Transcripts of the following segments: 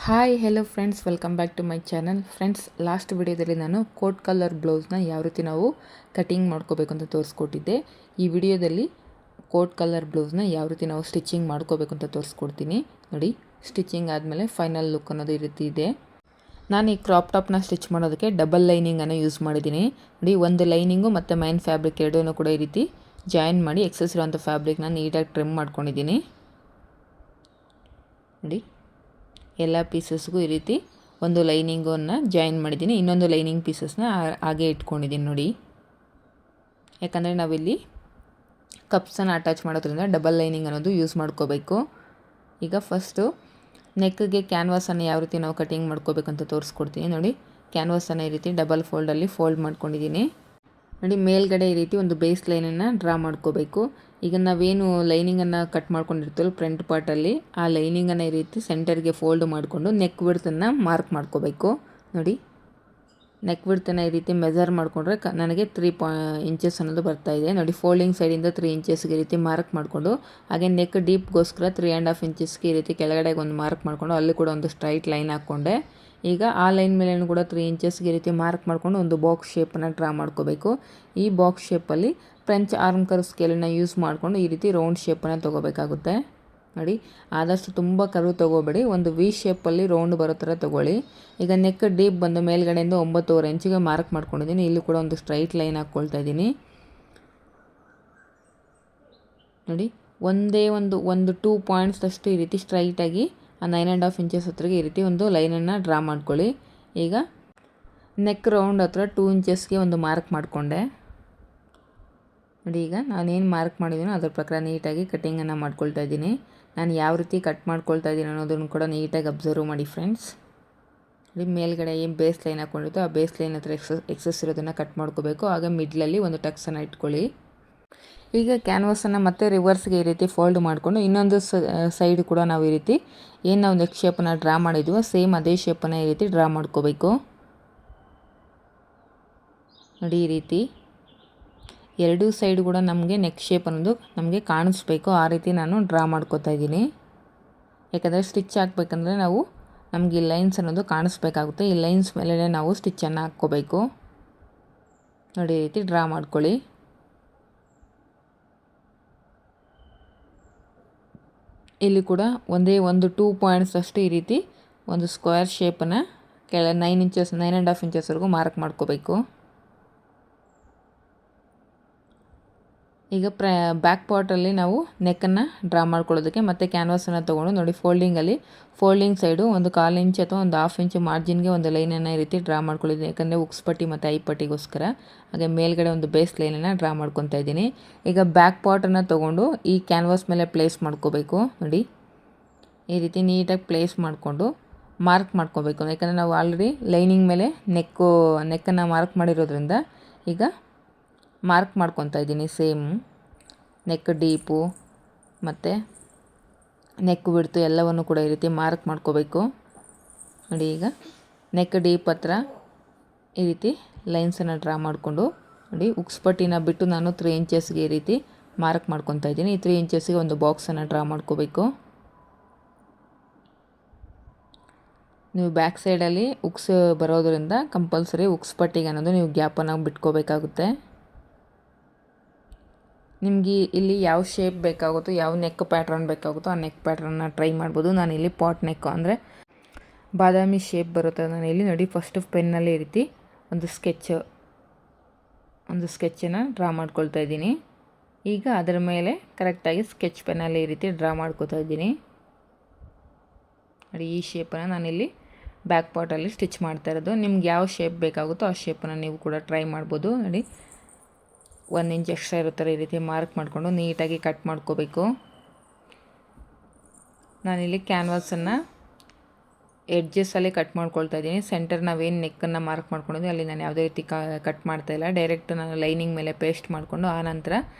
Hi hello friends, welcome back to my channel. Friends, last ವಿಡಿಯೋದಲ್ಲಿ ನಾನು coat colour ಬ್ಲೌಸ್ನ ಯಾವ ರೀತಿ ನಾವು ಕಟಿಂಗ್ ಮಾಡ್ಕೋಬೇಕು ಅಂತ ತೋರಿಸ್ಕೊಟ್ಟಿದ್ದೆ. ಈ ವಿಡಿಯೋದಲ್ಲಿ ಕೋಟ್ ಕಲರ್ ಬ್ಲೌಸ್ನ ಯಾವ ರೀತಿ ನಾವು ಸ್ಟಿಚಿಂಗ್ ಮಾಡ್ಕೋಬೇಕು ಅಂತ ತೋರಿಸ್ಕೊಡ್ತೀನಿ. ನೋಡಿ, ಸ್ಟಿಚಿಂಗ್ ಆದಮೇಲೆ ಫೈನಲ್ ಲುಕ್ ಅನ್ನೋದು ಈ ರೀತಿ ಇದೆ. ನಾನು ಈ ಕ್ರಾಪ್ ಟಾಪ್ನ ಸ್ಟಿಚ್ ಮಾಡೋದಕ್ಕೆ ಡಬಲ್ ಲೈನಿಂಗನ್ನು ಯೂಸ್ ಮಾಡಿದ್ದೀನಿ. ನೋಡಿ, ಒಂದು ಲೈನಿಂಗು ಮತ್ತು ಮೈನ್ ಫ್ಯಾಬ್ರಿಕ್ ಎರಡೂ ಕೂಡ ಈ ರೀತಿ ಜಾಯಿನ್ ಮಾಡಿ ಎಕ್ಸಸ್ ಇರೋಂಥ ಫ್ಯಾಬ್ರಿಕ್ನ ನೀಟಾಗಿ ಟ್ರಿಮ್ ಮಾಡ್ಕೊಂಡಿದ್ದೀನಿ. ನೋಡಿ, ಎಲ್ಲ ಪೀಸಸ್ಗೂ ಈ ರೀತಿ ಒಂದು ಲೈನಿಂಗನ್ನು ಜಾಯಿನ್ ಮಾಡಿದ್ದೀನಿ, ಇನ್ನೊಂದು ಲೈನಿಂಗ್ ಪೀಸಸ್ನ ಹಾಗೆ ಇಟ್ಕೊಂಡಿದ್ದೀನಿ. ನೋಡಿ, ಯಾಕಂದರೆ ನಾವಿಲ್ಲಿ ಕಪ್ಸನ್ನು ಅಟ್ಯಾಚ್ ಮಾಡೋದ್ರಿಂದ ಡಬಲ್ ಲೈನಿಂಗ್ ಅನ್ನೋದು ಯೂಸ್ ಮಾಡ್ಕೋಬೇಕು. ಈಗ ಫಸ್ಟು ನೆಕ್ಗೆ ಕ್ಯಾನ್ವಾಸನ್ನು ಯಾವ ರೀತಿ ನಾವು ಕಟಿಂಗ್ ಮಾಡ್ಕೋಬೇಕಂತ ತೋರಿಸ್ಕೊಡ್ತೀನಿ. ನೋಡಿ, ಕ್ಯಾನ್ವಾಸನ್ನು ಈ ರೀತಿ ಡಬಲ್ ಫೋಲ್ಡಲ್ಲಿ ಫೋಲ್ಡ್ ಮಾಡ್ಕೊಂಡಿದ್ದೀನಿ. ನೋಡಿ, ಮೇಲ್ಗಡೆ ಈ ರೀತಿ ಒಂದು ಬೇಸ್ ಲೈನನ್ನು ಡ್ರಾ ಮಾಡ್ಕೋಬೇಕು. ಈಗ ನಾವೇನು ಲೈನಿಂಗನ್ನು ಕಟ್ ಮಾಡ್ಕೊಂಡಿರ್ತೀವಲ್ಲ ಫ್ರಂಟ್ ಪಾರ್ಟಲ್ಲಿ, ಆ ಲೈನಿಂಗನ್ನು ಈ ರೀತಿ ಸೆಂಟರ್ಗೆ ಫೋಲ್ಡ್ ಮಾಡಿಕೊಂಡು ನೆಕ್ ವಿಡ್ತನ್ನು ಮಾರ್ಕ್ ಮಾಡ್ಕೋಬೇಕು. ನೋಡಿ, ನೆಕ್ ವಿಡ್ತನ್ನು ಈ ರೀತಿ ಮೆಜರ್ ಮಾಡಿಕೊಂಡ್ರೆ ನನಗೆ 3 ಇಂಚಸ್ ಅನ್ನೋದು ಬರ್ತಾಯಿದೆ. ನೋಡಿ, ಫೋಲ್ಡಿಂಗ್ ಸೈಡಿಂದ 3 ಇಂಚಸ್ಗೆ ಈ ರೀತಿ ಮಾರ್ಕ್ ಮಾಡಿಕೊಂಡು, ಹಾಗೆ ನೆಕ್ ಡೀಪ್ಗೋಸ್ಕರ 3.5 ಇಂಚಸ್ಗೆ ಈ ರೀತಿ ಕೆಳಗಡೆಗೆ ಒಂದು ಮಾರ್ಕ್ ಮಾಡಿಕೊಂಡು ಅಲ್ಲಿ ಕೂಡ ಒಂದು ಸ್ಟ್ರೈಟ್ ಲೈನ್ ಹಾಕ್ಕೊಂಡೆ. ಈಗ ಆ ಲೈನ್ ಮೇಲೆ ಕೂಡ 3 ಇಂಚಸ್ಗೆ ಈ ರೀತಿ ಮಾರ್ಕ್ ಮಾಡಿಕೊಂಡು ಒಂದು ಬಾಕ್ಸ್ ಶೇಪನ್ನು ಡ್ರಾ ಮಾಡ್ಕೋಬೇಕು. ಈ ಬಾಕ್ಸ್ ಶೇಪಲ್ಲಿ ಫ್ರೆಂಚ್ ಆರ್ಮ್ ಕರ್ವ್ ಸ್ಕೇಲನ್ನು ಯೂಸ್ ಮಾಡಿಕೊಂಡು ಈ ರೀತಿ ರೌಂಡ್ ಶೇಪನ್ನು ತೊಗೋಬೇಕಾಗುತ್ತೆ. ನೋಡಿ, ಆದಷ್ಟು ತುಂಬ ಕರ್ವ್ ತೊಗೋಬೇಡಿ, ಒಂದು ವಿ ಶೇಪಲ್ಲಿ ರೌಂಡ್ ಬರೋ ಥರ ತೊಗೊಳ್ಳಿ. ಈಗ ನೆಕ್ ಡೀಪ್ ಬಂದು ಮೇಲ್ಗಡೆಯಿಂದ 9.5 ಇಂಚಿಗೆ ಮಾರ್ಕ್ ಮಾಡ್ಕೊಂಡಿದ್ದೀನಿ. ಇಲ್ಲಿ ಕೂಡ ಒಂದು ಸ್ಟ್ರೈಟ್ ಲೈನ್ ಹಾಕ್ಕೊಳ್ತಾ ಇದ್ದೀನಿ. ನೋಡಿ, ಒಂದೇ ಒಂದು 2 ಪಾಯಿಂಟ್ಸ್ ಅಷ್ಟು ಈ ರೀತಿ ಸ್ಟ್ರೈಟಾಗಿ ಆ 9.5 ಇಂಚಸ್ ಹತ್ತಿರಗೆ ಈ ರೀತಿ ಒಂದು ಲೈನನ್ನು ಡ್ರಾ ಮಾಡ್ಕೊಳ್ಳಿ. ಈಗ ನೆಕ್ ರೌಂಡ್ ಹತ್ರ 2 ಇಂಚಸ್ಗೆ ಒಂದು ಮಾರ್ಕ್ ಮಾಡಿಕೊಂಡೆ. ನೋಡಿ, ಈಗ ನಾನೇನು ಮಾರ್ಕ್ ಮಾಡಿದ್ದೀನೋ ಅದ್ರ ಪ್ರಕಾರ ನೀಟಾಗಿ ಕಟಿಂಗನ್ನು ಮಾಡ್ಕೊಳ್ತಾ ಇದ್ದೀನಿ. ನಾನು ಯಾವ ರೀತಿ ಕಟ್ ಮಾಡ್ಕೊಳ್ತಾ ಇದ್ದೀನಿ ಅನ್ನೋದನ್ನು ಕೂಡ ನೀಟಾಗಿ ಅಬ್ಸರ್ವ್ ಮಾಡಿ ಫ್ರೆಂಡ್ಸ್. ನೋಡಿ, ಮೇಲ್ಗಡೆ ಏನು ಬೇಸ್ ಲೈನ್ ಹಾಕ್ಕೊಂಡಿರ್ತೋ ಆ ಬೇಸ್ ಲೈನ್ ಹತ್ರ ಎಕ್ಸಸ್ ಇರೋದನ್ನು ಕಟ್ ಮಾಡ್ಕೋಬೇಕು. ಆಗ ಮಿಡ್ಲಲ್ಲಿ ಒಂದು ಟಕ್ಸನ್ನು ಇಟ್ಕೊಳ್ಳಿ. ಈಗ ಕ್ಯಾನ್ವಾಸನ್ನು ಮತ್ತೆ ರಿವರ್ಸ್ಗೆ ಈ ರೀತಿ ಫೋಲ್ಡ್ ಮಾಡಿಕೊಂಡು ಇನ್ನೊಂದು ಸೈಡ್ ಕೂಡ ನಾವು ಈ ರೀತಿ ಏನು ನಾವು ನೆಕ್ ಶೇಪನ್ನು ಡ್ರಾ ಮಾಡಿದ್ವೋ ಸೇಮ್ ಅದೇ ಶೇಪನ್ನು ಈ ರೀತಿ ಡ್ರಾ ಮಾಡ್ಕೋಬೇಕು. ನೋಡಿ, ಈ ರೀತಿ ಎರಡೂ ಸೈಡ್ ಕೂಡ ನಮಗೆ ನೆಕ್ ಶೇಪ್ ಅನ್ನೋದು ನಮಗೆ ಕಾಣಿಸ್ಬೇಕು. ಆ ರೀತಿ ನಾನು ಡ್ರಾ ಮಾಡ್ಕೋತಾ ಇದ್ದೀನಿ. ಯಾಕಂದರೆ ಸ್ಟಿಚ್ ಹಾಕ್ಬೇಕಂದ್ರೆ ನಮಗೆ ಈ ಲೈನ್ಸ್ ಅನ್ನೋದು ಕಾಣಿಸ್ಬೇಕಾಗುತ್ತೆ. ಈ ಲೈನ್ಸ್ ಮೇಲೆ ನಾವು ಸ್ಟಿಚ್ಚನ್ನು ಹಾಕ್ಕೋಬೇಕು. ನೋಡಿ, ಈ ರೀತಿ ಡ್ರಾ ಮಾಡ್ಕೊಳ್ಳಿ. ಇಲ್ಲಿ ಕೂಡ ಒಂದೇ ಒಂದು 2 ಪಾಯಿಂಟ್ಸ್ ಅಷ್ಟು ಈ ರೀತಿ ಒಂದು ಸ್ಕ್ವೇರ್ ಶೇಪನ್ನು 9.5 ಇಂಚಸ್ವರೆಗೂ ಮಾರ್ಕ್ ಮಾಡ್ಕೋಬೇಕು. ಈಗ ಬ್ಯಾಕ್ ಪಾರ್ಟಲ್ಲಿ ನಾವು ನೆಕ್ಕನ್ನು ಡ್ರಾ ಮಾಡ್ಕೊಳ್ಳೋದಕ್ಕೆ ಮತ್ತೆ ಕ್ಯಾನ್ವಾಸನ್ನು ತೊಗೊಂಡು ನೋಡಿ, ಫೋಲ್ಡಿಂಗ್ ಸೈಡು ಒಂದು 1/4 ಇಂಚ್ ಅಥವಾ ಒಂದು 1/2 ಇಂಚ್ ಮಾರ್ಜಿನ್ಗೆ ಒಂದು ಲೈನನ್ನು ಈ ರೀತಿ ಡ್ರಾ ಮಾಡ್ಕೊಳ್ಳಿದ್ದೀನಿ. ಯಾಕಂದರೆ ಉಕ್ಸ್ ಪಟ್ಟಿ ಮತ್ತು ಐಪಟ್ಟಿಗೋಸ್ಕರ. ಹಾಗೆ ಮೇಲ್ಗಡೆ ಒಂದು ಬೇಸ್ ಲೈನನ್ನು ಡ್ರಾ ಮಾಡ್ಕೊತಾ ಇದ್ದೀನಿ. ಈಗ ಬ್ಯಾಕ್ ಪಾರ್ಟನ್ನು ತೊಗೊಂಡು ಈ ಕ್ಯಾನ್ವಾಸ್ ಮೇಲೆ ಪ್ಲೇಸ್ ಮಾಡ್ಕೋಬೇಕು. ನೋಡಿ, ಈ ರೀತಿ ನೀಟಾಗಿ ಪ್ಲೇಸ್ ಮಾಡಿಕೊಂಡು ಮಾರ್ಕ್ ಮಾಡ್ಕೋಬೇಕು. ಯಾಕಂದರೆ ನಾವು ಆಲ್ರೆಡಿ ಲೈನಿಂಗ್ ಮೇಲೆ ನೆಕ್ಕನ್ನು ಮಾರ್ಕ್ ಮಾಡಿರೋದ್ರಿಂದ ಈಗ ಮಾರ್ಕ್ ಮಾಡ್ಕೊತಾ ಇದ್ದೀನಿ. ಸೇಮ್ ನೆಕ್ ಡೀಪು ಮತ್ತು ನೆಕ್ ಬಿಡ್ತು ಎಲ್ಲವನ್ನು ಕೂಡ ಈ ರೀತಿ ಮಾರ್ಕ್ ಮಾಡ್ಕೋಬೇಕು. ನೋಡಿ, ಈಗ ನೆಕ್ ಡೀಪ್ ಹತ್ರ ಈ ರೀತಿ ಲೈನ್ಸನ್ನು ಡ್ರಾ ಮಾಡಿಕೊಂಡು ನೋಡಿ, ಉಕ್ಸ್ ಪಟ್ಟಿನ ಬಿಟ್ಟು ನಾನು 3 ಇಂಚಸ್ಗೆ ಈ ರೀತಿ ಮಾರ್ಕ್ ಮಾಡ್ಕೊತಾ ಇದ್ದೀನಿ. ಈ 3 ಇಂಚಸ್ಗೆ ಒಂದು ಬಾಕ್ಸನ್ನು ಡ್ರಾ ಮಾಡ್ಕೋಬೇಕು. ನೀವು ಬ್ಯಾಕ್ ಸೈಡಲ್ಲಿ ಉಕ್ಸ್ ಬರೋದರಿಂದ ಕಂಪಲ್ಸರಿ ಉಕ್ಸ್ ಪಟ್ಟಿಗೆ ಅನ್ನೋದು ನೀವು ಗ್ಯಾಪನ್ನು ಬಿಟ್ಕೋಬೇಕಾಗುತ್ತೆ. ನಿಮಗೆ ಇಲ್ಲಿ ಯಾವ ಶೇಪ್ ಬೇಕಾಗುತ್ತೋ, ಯಾವ ನೆಕ್ ಪ್ಯಾಟ್ರನ್ ಬೇಕಾಗುತ್ತೋ ಆ ನೆಕ್ ಪ್ಯಾಟ್ರನ್ನ ಟ್ರೈ ಮಾಡ್ಬೋದು. ನಾನಿಲ್ಲಿ ಪಾಟ್ ನೆಕ್ ಅಂದರೆ ಬಾದಾಮಿ ಶೇಪ್ ಬರುತ್ತೆ. ನಾನಿಲ್ಲಿ ನೋಡಿ, ಫಸ್ಟು ಪೆನ್ನಲ್ಲಿ ಈ ರೀತಿ ಒಂದು ಸ್ಕೆಚ್ಚನ್ನು ಡ್ರಾ ಮಾಡ್ಕೊಳ್ತಾ ಇದ್ದೀನಿ. ಈಗ ಅದರ ಮೇಲೆ ಕರೆಕ್ಟಾಗಿ ಸ್ಕೆಚ್ ಪೆನ್ನಲ್ಲಿ ಈ ರೀತಿ ಡ್ರಾ ಮಾಡ್ಕೊತಾ ಇದ್ದೀನಿ. ನೋಡಿ, ಈ ಶೇಪನ್ನು ನಾನಿಲ್ಲಿ ಬ್ಯಾಕ್ ಪಾರ್ಟಲ್ಲಿ ಸ್ಟಿಚ್ ಮಾಡ್ತಾ ಇರೋದು. ನಿಮ್ಗೆ ಯಾವ ಶೇಪ್ ಬೇಕಾಗುತ್ತೋ ಆ ಶೇಪನ್ನು ನೀವು ಕೂಡ ಟ್ರೈ ಮಾಡ್ಬೋದು. ನೋಡಿ, 1 ಇಂಚ್ ಎಕ್ಸ್ಟ್ರಾ ಇರೋ ಥರ ಈ ರೀತಿ ಮಾರ್ಕ್ ಮಾಡಿಕೊಂಡು ನೀಟಾಗಿ ಕಟ್ ಮಾಡ್ಕೋಬೇಕು. ನಾನಿಲ್ಲಿ ಕ್ಯಾನ್ವಾಸನ್ನು ಎಡ್ಜಸ್ಸಲ್ಲಿ ಕಟ್ ಮಾಡ್ಕೊಳ್ತಾ ಇದ್ದೀನಿ. ಸೆಂಟರ್ ನಾವೇನು ನೆಕ್ಕನ್ನು ಮಾರ್ಕ್ ಮಾಡ್ಕೊಂಡಿದ್ವಿ ಅಲ್ಲಿ ನಾನು ಯಾವುದೇ ರೀತಿ ಕಟ್ ಮಾಡ್ತಾಯಿಲ್ಲ. ಡೈರೆಕ್ಟ್ ನಾನು ಲೈನಿಂಗ್ ಮೇಲೆ ಪೇಸ್ಟ್ ಮಾಡಿಕೊಂಡು ಆ ನಂತರ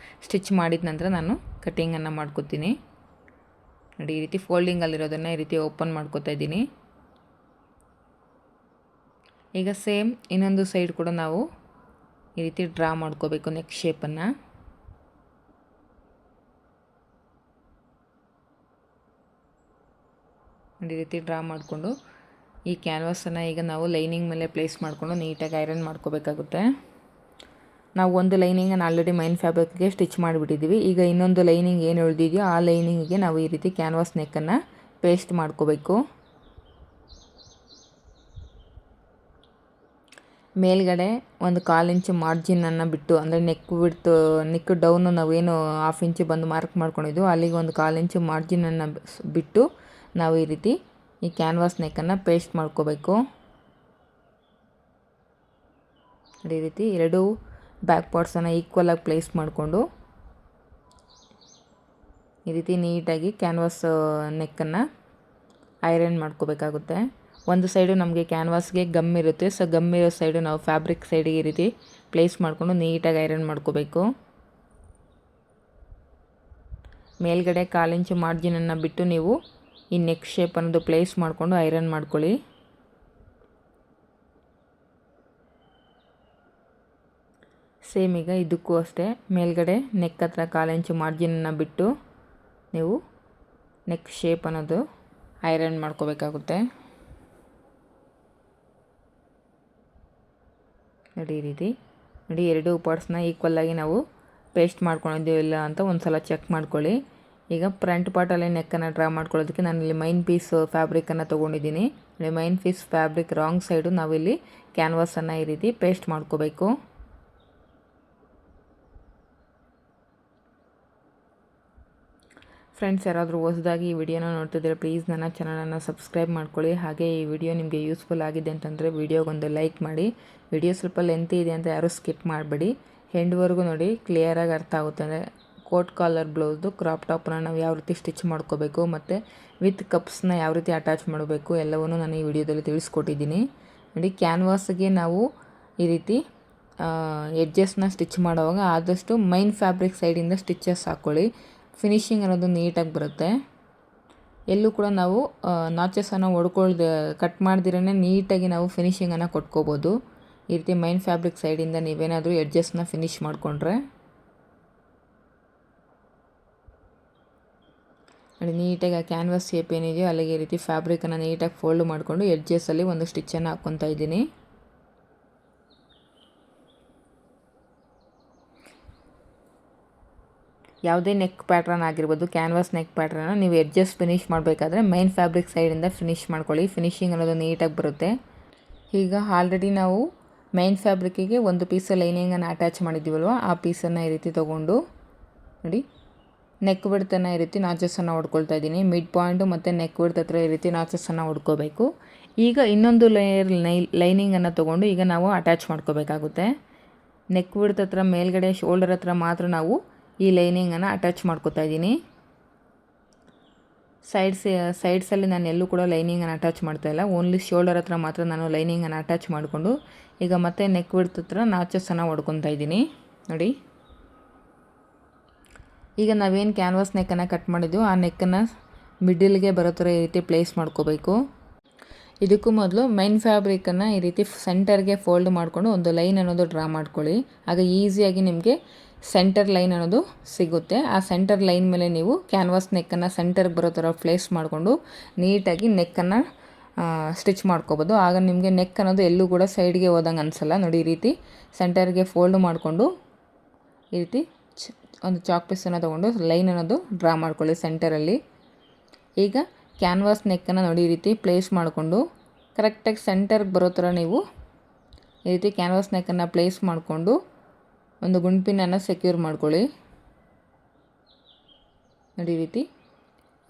ಸ್ಟಿಚ್ ಮಾಡಿದ ನಂತರ ನಾನು ಕಟ್ಟಿಂಗನ್ನು ಮಾಡ್ಕೋತೀನಿ. ನೋಡಿ, ಈ ರೀತಿ ಫೋಲ್ಡಿಂಗಲ್ಲಿರೋದನ್ನು ಈ ರೀತಿ ಓಪನ್ ಮಾಡ್ಕೋತಾ ಇದ್ದೀನಿ. ಈಗ ಸೇಮ್ ಇನ್ನೊಂದು ಸೈಡ್ ಕೂಡ ನಾವು ಈ ರೀತಿ ಡ್ರಾ ಮಾಡ್ಕೋಬೇಕು ನೆಕ್ ಶೇಪನ್ನು. ಈ ರೀತಿ ಡ್ರಾ ಮಾಡಿಕೊಂಡು ಈ ಕ್ಯಾನ್ವಾಸನ್ನು ಈಗ ನಾವು ಲೈನಿಂಗ್ ಮೇಲೆ ಪ್ಲೇಸ್ ಮಾಡಿಕೊಂಡು ನೀಟಾಗಿ ಐರನ್ ಮಾಡ್ಕೋಬೇಕಾಗುತ್ತೆ. ನಾವು ಒಂದು ಲೈನಿಂಗನ್ನು ಆಲ್ರೆಡಿ ಮೈನ್ ಫ್ಯಾಬ್ರಿಕ್ಗೆ ಸ್ಟಿಚ್ ಮಾಡಿಬಿಟ್ಟಿದ್ದೀವಿ. ಈಗ ಇನ್ನೊಂದು ಲೈನಿಂಗ್ ಏನು ಉಳಿದಿದೆಯೋ ಆ ಲೈನಿಂಗಿಗೆ ನಾವು ಈ ರೀತಿ ಕ್ಯಾನ್ವಾಸ್ ನೆಕ್ಕನ್ನು ಪೇಸ್ಟ್ ಮಾಡ್ಕೋಬೇಕು. ಮೇಲ್ಗಡೆ ಒಂದು 1/4 ಇಂಚು ಮಾರ್ಜಿನನ್ನು ಬಿಟ್ಟು, ಅಂದರೆ ನೆಕ್ ಡೌನು ನಾವೇನು 1/2 ಇಂಚು ಬಂದು ಮಾರ್ಕ್ ಮಾಡ್ಕೊಂಡಿದ್ವು ಅಲ್ಲಿಗೆ ಒಂದು 1/4 ಇಂಚು ಮಾರ್ಜಿನನ್ನು ಬಿಟ್ಟು ನಾವು ಈ ರೀತಿ ಈ ಕ್ಯಾನ್ವಾಸ್ ನೆಕ್ಕನ್ನು ಪೇಸ್ಟ್ ಮಾಡ್ಕೋಬೇಕು. ಈ ರೀತಿ ಎರಡೂ ಬ್ಯಾಕ್ ಪಾರ್ಟ್ಸನ್ನು ಈಕ್ವಲಾಗಿ ಪ್ಲೇಸ್ ಮಾಡಿಕೊಂಡು ಈ ರೀತಿ ನೀಟಾಗಿ ಕ್ಯಾನ್ವಾಸ್ ನೆಕ್ಕನ್ನು ಐರನ್ ಮಾಡ್ಕೋಬೇಕಾಗುತ್ತೆ. ಒಂದು ಸೈಡು ನಮಗೆ ಕ್ಯಾನ್ವಾಸ್ಗೆ ಗಮ್ ಇರುತ್ತೆ, ಸೊ ಗಮ್ ಇರೋ ಸೈಡು ನಾವು ಫ್ಯಾಬ್ರಿಕ್ ಸೈಡಿಗೆ ಈ ರೀತಿ ಪ್ಲೇಸ್ ಮಾಡಿಕೊಂಡು ನೀಟಾಗಿ ಐರನ್ ಮಾಡ್ಕೋಬೇಕು. ಮೇಲ್ಗಡೆ 1/4 ಇಂಚು ಮಾರ್ಜಿನನ್ನು ಬಿಟ್ಟು ನೀವು ಈ ನೆಕ್ ಶೇಪ್ ಅನ್ನೋದು ಪ್ಲೇಸ್ ಮಾಡಿಕೊಂಡು ಐರನ್ ಮಾಡ್ಕೊಳ್ಳಿ. ಸೇಮ್ ಈಗ ಇದಕ್ಕೂ ಅಷ್ಟೇ, ಮೇಲ್ಗಡೆ ನೆಕ್ ಹತ್ರ 1/4 ಇಂಚು ಮಾರ್ಜಿನನ್ನು ಬಿಟ್ಟು ನೀವು ನೆಕ್ ಶೇಪ್ ಅನ್ನೋದು ಐರನ್ ಮಾಡ್ಕೋಬೇಕಾಗುತ್ತೆ. ನೋಡಿ ಈ ರೀತಿ ನೋಡಿ, ಎರಡೂ ಪಾರ್ಟ್ಸ್ನ ಈಕ್ವಲಾಗಿ ನಾವು ಪೇಸ್ಟ್ ಮಾಡ್ಕೊಂಡಿದ್ದೀವಿಲ್ಲ ಅಂತ ಒಂದು ಸಲ ಚೆಕ್ ಮಾಡ್ಕೊಳ್ಳಿ. ಈಗ ಫ್ರಂಟ್ ಪಾರ್ಟಲ್ಲಿ ನೆಕ್ಕನ್ನು ಡ್ರಾ ಮಾಡ್ಕೊಳ್ಳೋದಕ್ಕೆ ನಾನಿಲ್ಲಿ ಮೈನ್ ಪೀಸ್ ಫ್ಯಾಬ್ರಿಕನ್ನು ತೊಗೊಂಡಿದ್ದೀನಿ. Main piece fabric wrong side ನಾವಿಲ್ಲಿ ಕ್ಯಾನ್ವಾಸನ್ನು ಈ ರೀತಿ ಪೇಸ್ಟ್ ಮಾಡ್ಕೋಬೇಕು. ಫ್ರೆಂಡ್ಸ್, ಯಾರಾದರೂ ಹೊಸದಾಗಿ ಈ ವಿಡಿಯೋನ ನೋಡ್ತಿದ್ರೆ ಪ್ಲೀಸ್ ನನ್ನ ಚಾನಲನ್ನು ಸಬ್ಸ್ಕ್ರೈಬ್ ಮಾಡ್ಕೊಳ್ಳಿ. ಹಾಗೆ ಈ ವಿಡಿಯೋ ನಿಮಗೆ ಯೂಸ್ಫುಲ್ ಆಗಿದೆ ಅಂತಂದರೆ ವಿಡಿಯೋಗೊಂದು ಲೈಕ್ ಮಾಡಿ. ವಿಡಿಯೋ ಸ್ವಲ್ಪ ಲೆಂತಿ ಇದೆ ಅಂತ ಯಾರೂ ಸ್ಕಿಪ್ ಮಾಡಬೇಡಿ, ಎಂಡ್ವರೆಗೂ ನೋಡಿ, ಕ್ಲಿಯರಾಗಿ ಅರ್ಥ ಆಗುತ್ತೆ. ಅಂದರೆ ಕೋಟ್ ಕಾಲರ್ ಬ್ಲೌಸ್ದು ಕ್ರಾಪ್ ಟಾಪ್ನ ನಾವು ಯಾವ ರೀತಿ ಸ್ಟಿಚ್ ಮಾಡ್ಕೋಬೇಕು ಮತ್ತು ವಿತ್ ಕಪ್ಸ್ನ ಯಾವ ರೀತಿ ಅಟ್ಯಾಚ್ ಮಾಡಬೇಕು ಎಲ್ಲವನ್ನೂ ನಾನು ಈ ವಿಡಿಯೋದಲ್ಲಿ ತಿಳಿಸ್ಕೊಟ್ಟಿದ್ದೀನಿ. ನೋಡಿ, ಕ್ಯಾನ್ವಾಸ್ಗೆ ನಾವು ಈ ರೀತಿ ಎಡ್ಜಸ್ನ ಸ್ಟಿಚ್ ಮಾಡುವಾಗ ಆದಷ್ಟು ಮೈನ್ ಫ್ಯಾಬ್ರಿಕ್ ಸೈಡಿಂದ ಸ್ಟಿಚಸ್ ಹಾಕ್ಕೊಳ್ಳಿ. ಫಿನಿಶಿಂಗ್ ಅನ್ನೋದು ನೀಟಾಗಿ ಬರುತ್ತೆ. ಎಲ್ಲೂ ಕೂಡ ನಾವು ನಾಚಸನ್ನು ಕಟ್ ಮಾಡ್ದಿರೇ ನೀಟಾಗಿ ನಾವು ಫಿನಿಶಿಂಗನ್ನು ಕೊಟ್ಕೋಬೋದು. ಈ ರೀತಿ ಮೈನ್ ಫ್ಯಾಬ್ರಿಕ್ ಸೈಡಿಂದ ನೀವೇನಾದರೂ ಎಡ್ಜಸ್ನ ಫಿನಿಶ್ ಮಾಡಿಕೊಂಡ್ರೆ ನೋಡಿ, ನೀಟಾಗಿ ಆ ಕ್ಯಾನ್ವಾಸ್ ಶೇಪ್ ಏನಿದೆಯೋ ಅಲ್ಲಿಗೆ ಈ ರೀತಿ ಫ್ಯಾಬ್ರಿಕನ್ನು ನೀಟಾಗಿ ಫೋಲ್ಡ್ ಮಾಡಿಕೊಂಡು ಎಡ್ಜಸ್ಸಲ್ಲಿ ಒಂದು ಸ್ಟಿಚ್ಚನ್ನು ಹಾಕ್ಕೊತಾ ಇದ್ದೀನಿ. ಯಾವುದೇ ನೆಕ್ ಪ್ಯಾಟ್ರನ್ ಆಗಿರ್ಬೋದು, ಕ್ಯಾನ್ವಾಸ್ ನೆಕ್ ಪ್ಯಾಟ್ರನ್ನ ನೀವು ಎಡ್ಜಸ್ ಫಿನಿಶ್ ಮಾಡಬೇಕಾದ್ರೆ ಮೈನ್ ಫ್ಯಾಬ್ರಿಕ್ ಸೈಡಿಂದ ಫಿನಿಶ್ ಮಾಡ್ಕೊಳ್ಳಿ. ಫಿನಿಶಿಂಗ್ ಅನ್ನೋದು ನೀಟಾಗಿ ಬರುತ್ತೆ. ಈಗ ಆಲ್ರೆಡಿ ನಾವು ಮೈನ್ ಫ್ಯಾಬ್ರಿಕ್ಕಿಗೆ ಒಂದು ಪೀಸ್ ಲೈನಿಂಗನ್ನು ಅಟ್ಯಾಚ್ ಮಾಡಿದ್ದೀವಲ್ವ, ಆ ಪೀಸನ್ನು ಈ ರೀತಿ ತೊಗೊಂಡು ನೋಡಿ ನೆಕ್ ಬಿಡ್ತನ್ನು ಈ ರೀತಿ ನಾಚಸನ್ನು ಹೊಡ್ಕೊಳ್ತಾ ಇದ್ದೀನಿ. ಮಿಡ್ ಪಾಯಿಂಟು ಮತ್ತು ನೆಕ್ ಬಿಡ್ತ ಹತ್ರ ಈ ರೀತಿ ನಾಚಸನ್ನು ಹೊಡ್ಕೋಬೇಕು. ಈಗ ಇನ್ನೊಂದು ಲೇಯರ್ ಲೈನಿಂಗನ್ನು ತೊಗೊಂಡು ಈಗ ನಾವು ಅಟ್ಯಾಚ್ ಮಾಡ್ಕೋಬೇಕಾಗುತ್ತೆ. ನೆಕ್ ಬಿಡ್ತ ಹತ್ರ ಮೇಲ್ಗಡೆ ಶೋಲ್ಡರ್ ಹತ್ರ ಮಾತ್ರ ನಾವು ಈ ಲೈನಿಂಗನ್ನು ಅಟ್ಯಾಚ್ ಮಾಡ್ಕೋತಾ ಇದ್ದೀನಿ. ಸೈಡ್ಸಲ್ಲಿ ನಾನು ಎಲ್ಲೂ ಕೂಡ ಲೈನಿಂಗನ್ನು ಅಟ್ಯಾಚ್ ಮಾಡ್ತಾಯಿಲ್ಲ, ಓನ್ಲಿ ಶೋಲ್ಡರ್ ಹತ್ರ ಮಾತ್ರ ನಾನು ಲೈನಿಂಗನ್ನು ಅಟ್ಯಾಚ್ ಮಾಡಿಕೊಂಡು ಈಗ ಮತ್ತೆ ನೆಕ್ ಬಿಡ್ತ ಹತ್ರ ನಾಚಸನ್ನು ಹೊಡ್ಕೊತಾ ಇದ್ದೀನಿ. ನೋಡಿ, ಈಗ ನಾವೇನು ಕ್ಯಾನ್ವಾಸ್ ನೆಕ್ಕನ್ನು ಕಟ್ ಮಾಡಿದ್ವು ಆ ನೆಕ್ಕನ್ನು ಮಿಡ್ಡಿಲ್ಗೆ ಬರೋ ಥರ ಈ ರೀತಿ ಪ್ಲೇಸ್ ಮಾಡ್ಕೋಬೇಕು. ಇದಕ್ಕೂ ಮೊದಲು ಮೈನ್ ಫ್ಯಾಬ್ರಿಕನ್ನು ಈ ರೀತಿ ಸೆಂಟರ್ಗೆ ಫೋಲ್ಡ್ ಮಾಡಿಕೊಂಡು ಒಂದು ಲೈನ್ ಅನ್ನೋದು ಡ್ರಾ ಮಾಡ್ಕೊಳ್ಳಿ. ಆಗ ಈಸಿಯಾಗಿ ನಿಮಗೆ ಸೆಂಟರ್ ಲೈನ್ ಅನ್ನೋದು ಸಿಗುತ್ತೆ. ಆ ಸೆಂಟರ್ ಲೈನ್ ಮೇಲೆ ನೀವು ಕ್ಯಾನ್ವಾಸ್ ನೆಕ್ಕನ್ನು ಸೆಂಟರ್ಗೆ ಬರೋ ಥರ ಪ್ಲೇಸ್ ಮಾಡಿಕೊಂಡು ನೀಟಾಗಿ ನೆಕ್ಕನ್ನು ಸ್ಟಿಚ್ ಮಾಡ್ಕೋಬೋದು. ಆಗ ನಿಮಗೆ ನೆಕ್ ಅನ್ನೋದು ಎಲ್ಲೂ ಕೂಡ ಸೈಡ್ಗೆ ಹೋದಂಗೆ ಅನಿಸಲ್ಲ. ನೋಡಿ, ಈ ರೀತಿ ಸೆಂಟರ್ಗೆ ಫೋಲ್ಡ್ ಮಾಡಿಕೊಂಡು ಈ ರೀತಿ ಒಂದು ಚಾಕ್ ಪೀಸನ್ನು ತೊಗೊಂಡು ಲೈನ್ ಅನ್ನೋದು ಡ್ರಾ ಮಾಡ್ಕೊಳ್ಳಿ ಸೆಂಟರಲ್ಲಿ. ಈಗ ಕ್ಯಾನ್ವಾಸ್ ನೆಕ್ಕನ್ನು ನೋಡಿ ಈ ರೀತಿ ಪ್ಲೇಸ್ ಮಾಡಿಕೊಂಡು ಕರೆಕ್ಟಾಗಿ ಸೆಂಟರ್ಗೆ ಬರೋ ಥರ ನೀವು ಈ ರೀತಿ ಕ್ಯಾನ್ವಾಸ್ ನೆಕ್ಕನ್ನು ಪ್ಲೇಸ್ ಮಾಡಿಕೊಂಡು ಒಂದು ಗುಂಡ್ಪಿನನ್ನು ಸೆಕ್ಯೂರ್ ಮಾಡ್ಕೊಳ್ಳಿ. ನೋಡಿ, ಈ ರೀತಿ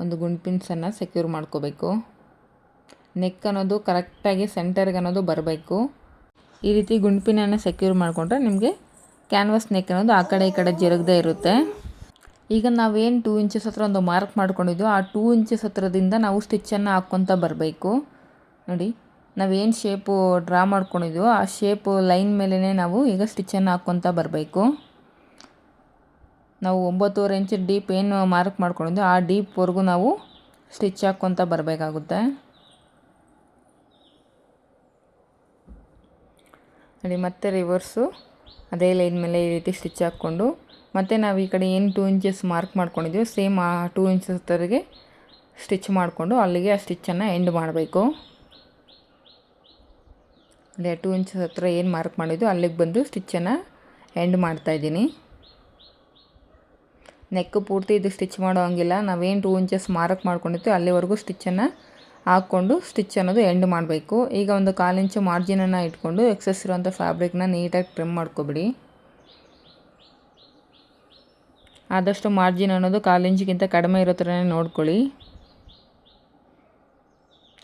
ಒಂದು ಗುಂಡ್ಪಿನ್ಸನ್ನು ಸೆಕ್ಯೂರ್ ಮಾಡ್ಕೋಬೇಕು. ನೆಕ್ ಅನ್ನೋದು ಕರೆಕ್ಟಾಗಿ ಸೆಂಟರ್ಗೆ ಅನ್ನೋದು ಬರಬೇಕು. ಈ ರೀತಿ ಗುಂಡ್ಪಿನನ್ನು ಸೆಕ್ಯೂರ್ ಮಾಡಿಕೊಂಡ್ರೆ ನಿಮಗೆ ಕ್ಯಾನ್ವಾಸ್ ನೆಕ್ ಅನ್ನೋದು ಆ ಕಡೆ ಈ ಕಡೆ ಜರುಗದೇ ಇರುತ್ತೆ. ಈಗ ನಾವೇನು 2 ಇಂಚಸ್ ಹತ್ರ ಒಂದು ಮಾರ್ಕ್ ಮಾಡ್ಕೊಂಡಿದ್ದೋ ಆ 2 ಇಂಚಸ್ ಹತ್ರದಿಂದ ನಾವು ಸ್ಟಿಚ್ಚನ್ನು ಹಾಕ್ಕೊತ ಬರಬೇಕು. ನೋಡಿ, ನಾವೇನು ಶೇಪು ಡ್ರಾ ಮಾಡ್ಕೊಂಡಿದ್ವೋ ಆ ಶೇಪು ಲೈನ್ ಮೇಲೇ ನಾವು ಈಗ ಸ್ಟಿಚ್ಚನ್ನು ಹಾಕ್ಕೊತ ಬರಬೇಕು. ನಾವು 9.5 ಇಂಚ್ ಡೀಪ್ ಏನು ಮಾರ್ಕ್ ಮಾಡ್ಕೊಂಡಿದ್ವೋ ಆ ಡೀಪ್ವರೆಗೂ ನಾವು ಸ್ಟಿಚ್ ಹಾಕ್ಕೊತ ಬರಬೇಕಾಗುತ್ತೆ. ನೋಡಿ, ಮತ್ತೆ ರಿವರ್ಸು ಅದೇ ಲೈನ್ ಮೇಲೆ ಈ ರೀತಿ ಸ್ಟಿಚ್ ಹಾಕ್ಕೊಂಡು ಮತ್ತು ನಾವು ಈ ಕಡೆ ಏನು 2 ಇಂಚಸ್ ಮಾರ್ಕ್ ಮಾಡ್ಕೊಂಡಿದ್ದೀವಿ ಸೇಮ್ ಆ 2 ಇಂಚಸ್ ಹತ್ತಿರಗೆ ಸ್ಟಿಚ್ ಮಾಡಿಕೊಂಡು ಅಲ್ಲಿಗೆ ಆ ಸ್ಟಿಚ್ಚನ್ನು ಎಂಡ್ ಮಾಡಬೇಕು. ಅದೇ 2 ಇಂಚಸ್ ಹತ್ರ ಏನು ಮಾರ್ಕ್ ಮಾಡಿದ್ದು ಅಲ್ಲಿಗೆ ಬಂದು ಸ್ಟಿಚ್ಚನ್ನು ಎಂಡ್ ಮಾಡ್ತಾಯಿದ್ದೀನಿ. ನೆಕ್ ಪೂರ್ತಿ ಇದು ಸ್ಟಿಚ್ ಮಾಡೋ ಹಂಗಿಲ್ಲ, ನಾವೇನು 2 ಇಂಚಸ್ ಮಾರ್ಕ್ ಮಾಡ್ಕೊಂಡಿರ್ತೀವಿ ಅಲ್ಲಿವರೆಗೂ ಸ್ಟಿಚ್ಚನ್ನು ಹಾಕ್ಕೊಂಡು ಸ್ಟಿಚ್ ಅನ್ನೋದು ಎಂಡ್ ಮಾಡಬೇಕು. ಈಗ ಒಂದು 1/4 ಇಂಚು ಮಾರ್ಜಿನನ್ನು ಇಟ್ಕೊಂಡು ಎಕ್ಸೆಸ್ ಇರೋಂಥ ಫ್ಯಾಬ್ರಿಕ್ನ ನೀಟಾಗಿ ಟ್ರಿಮ್ ಮಾಡ್ಕೊಬಿಡಿ. ಆದಷ್ಟು ಮಾರ್ಜಿನ್ ಅನ್ನೋದು 1/4 ಇಂಚಿಗಿಂತ ಕಡಿಮೆ ಇರೋ ಥರನೇ ನೋಡ್ಕೊಳ್ಳಿ.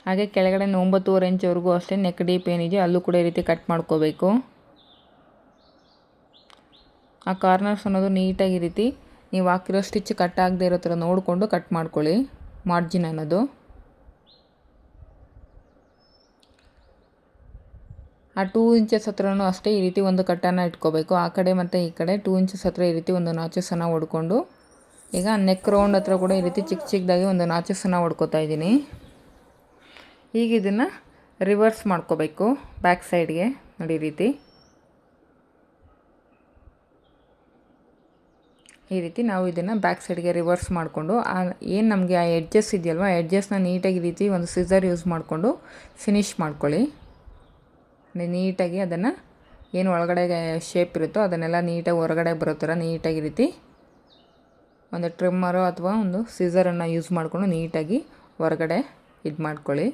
ಹಾಗೆ ಕೆಳಗಡೆ 9.5 ಇಂಚ್ವರೆಗೂ ಅಷ್ಟೇ ನೆಕ್ ಡೀಪ್ ಏನಿದೆಯೋ ಅಲ್ಲೂ ಕೂಡ ಈ ರೀತಿ ಕಟ್ ಮಾಡ್ಕೋಬೇಕು. ಆ ಕಾರ್ನರ್ಸ್ ಅನ್ನೋದು ನೀಟಾಗಿ ಈ ರೀತಿ ನೀವು ಹಾಕಿರೋ ಸ್ಟಿಚ್ ಕಟ್ ಆಗದೆ ಇರೋ ಥರ ನೋಡಿಕೊಂಡು ಕಟ್ ಮಾಡ್ಕೊಳ್ಳಿ ಮಾರ್ಜಿನ್ ಅನ್ನೋದು. ಆ 2 ಇಂಚಸ್ ಹತ್ರನೂ ಅಷ್ಟೇ ಈ ರೀತಿ ಒಂದು ಕಟ್ಟನ್ನು ಇಟ್ಕೋಬೇಕು. ಆ ಕಡೆ ಮತ್ತು ಈ ಕಡೆ 2 ಇಂಚಸ್ ಹತ್ರ ಈ ರೀತಿ ಒಂದು ನಾಚಸನ್ನು ಹೊಡ್ಕೊಂಡು, ಈಗ ನೆಕ್ ರೌಂಡ್ ಹತ್ರ ಕೂಡ ಈ ರೀತಿ ಚಿಕ್ಕ ಚಿಕ್ಕದಾಗಿ ಒಂದು ನಾಚಸನ್ನು ಹೊಡ್ಕೊತಾ ಇದ್ದೀನಿ. ಈಗ ಇದನ್ನು ರಿವರ್ಸ್ ಮಾಡ್ಕೋಬೇಕು ಬ್ಯಾಕ್ ಸೈಡ್ಗೆ. ನೋಡಿ ಈ ರೀತಿ ನಾವು ಇದನ್ನು ಬ್ಯಾಕ್ ಸೈಡ್ಗೆ ರಿವರ್ಸ್ ಮಾಡಿಕೊಂಡು ಏನು ನಮಗೆ ಆ ಎಡ್ಜಸ್ ಇದೆಯಲ್ವ, ಆ ಎಡ್ಜಸ್ನ ನೀಟಾಗಿ ಈ ರೀತಿ ಒಂದು ಸಿಸರ್ ಯೂಸ್ ಮಾಡಿಕೊಂಡು ಫಿನಿಶ್ ಮಾಡ್ಕೊಳ್ಳಿ. ನೀಟಾಗಿ ಅದನ್ನು ಏನು ಒಳಗಡೆ ಶೇಪ್ ಇರುತ್ತೋ ಅದನ್ನೆಲ್ಲ ನೀಟಾಗಿ ಹೊರಗಡೆ ಬರೋ ಥರ ನೀಟಾಗಿ ರೀತಿ ಒಂದು ಟ್ರಿಮ್ಮರು ಅಥವಾ ಒಂದು ಸಿಸರನ್ನು ಯೂಸ್ ಮಾಡಿಕೊಂಡು ನೀಟಾಗಿ ಹೊರಗಡೆ ಇದು ಮಾಡ್ಕೊಳ್ಳಿ.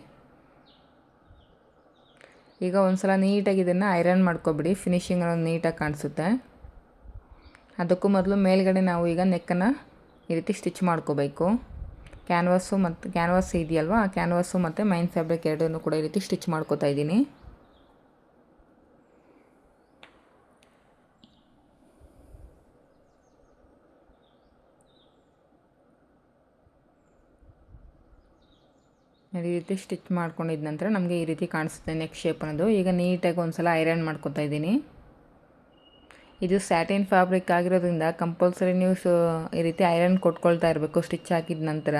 ಈಗ ಒಂದು ಸಲ ನೀಟಾಗಿ ಇದನ್ನು ಐರನ್ ಮಾಡ್ಕೊಬಿಡಿ, ಫಿನಿಶಿಂಗ್ ಅನ್ನೋದು ನೀಟಾಗಿ ಕಾಣಿಸುತ್ತೆ. ಅದಕ್ಕೂ ಮೊದಲು ಮೇಲ್ಗಡೆ ನಾವು ಈಗ ನೆಕ್ಕನ್ನು ಈ ರೀತಿ ಸ್ಟಿಚ್ ಮಾಡ್ಕೋಬೇಕು. ಕ್ಯಾನ್ವಾಸ್ ಇದೆಯಲ್ವ, ಆ ಕ್ಯಾನ್ವಾಸು ಮತ್ತು ಮೈನ್ ಫ್ಯಾಬ್ರಿಕ್ ಎರಡನ್ನೂ ಕೂಡ ಈ ರೀತಿ ಸ್ಟಿಚ್ ಮಾಡ್ಕೋತಾ ಇದ್ದೀನಿ. ಈ ರೀತಿ ಸ್ಟಿಚ್ ಮಾಡ್ಕೊಂಡಿದ್ದ ನಂತರ ನಮಗೆ ಈ ರೀತಿ ಕಾಣಿಸುತ್ತೆ ನೆಕ್ ಶೇಪ್ ಅನ್ನೋದು. ಈಗ ನೀಟಾಗಿ ಒಂದು ಸಲ ಐರನ್ ಮಾಡ್ಕೊತಾ ಇದ್ದೀನಿ. ಇದು ಸ್ಯಾಟಿನ್ ಫ್ಯಾಬ್ರಿಕ್ ಆಗಿರೋದ್ರಿಂದ ಕಂಪಲ್ಸರಿ ನೀವು ಈ ರೀತಿ ಐರನ್ ಕೊಟ್ಕೊಳ್ತಾ ಇರಬೇಕು ಸ್ಟಿಚ್ ಹಾಕಿದ ನಂತರ,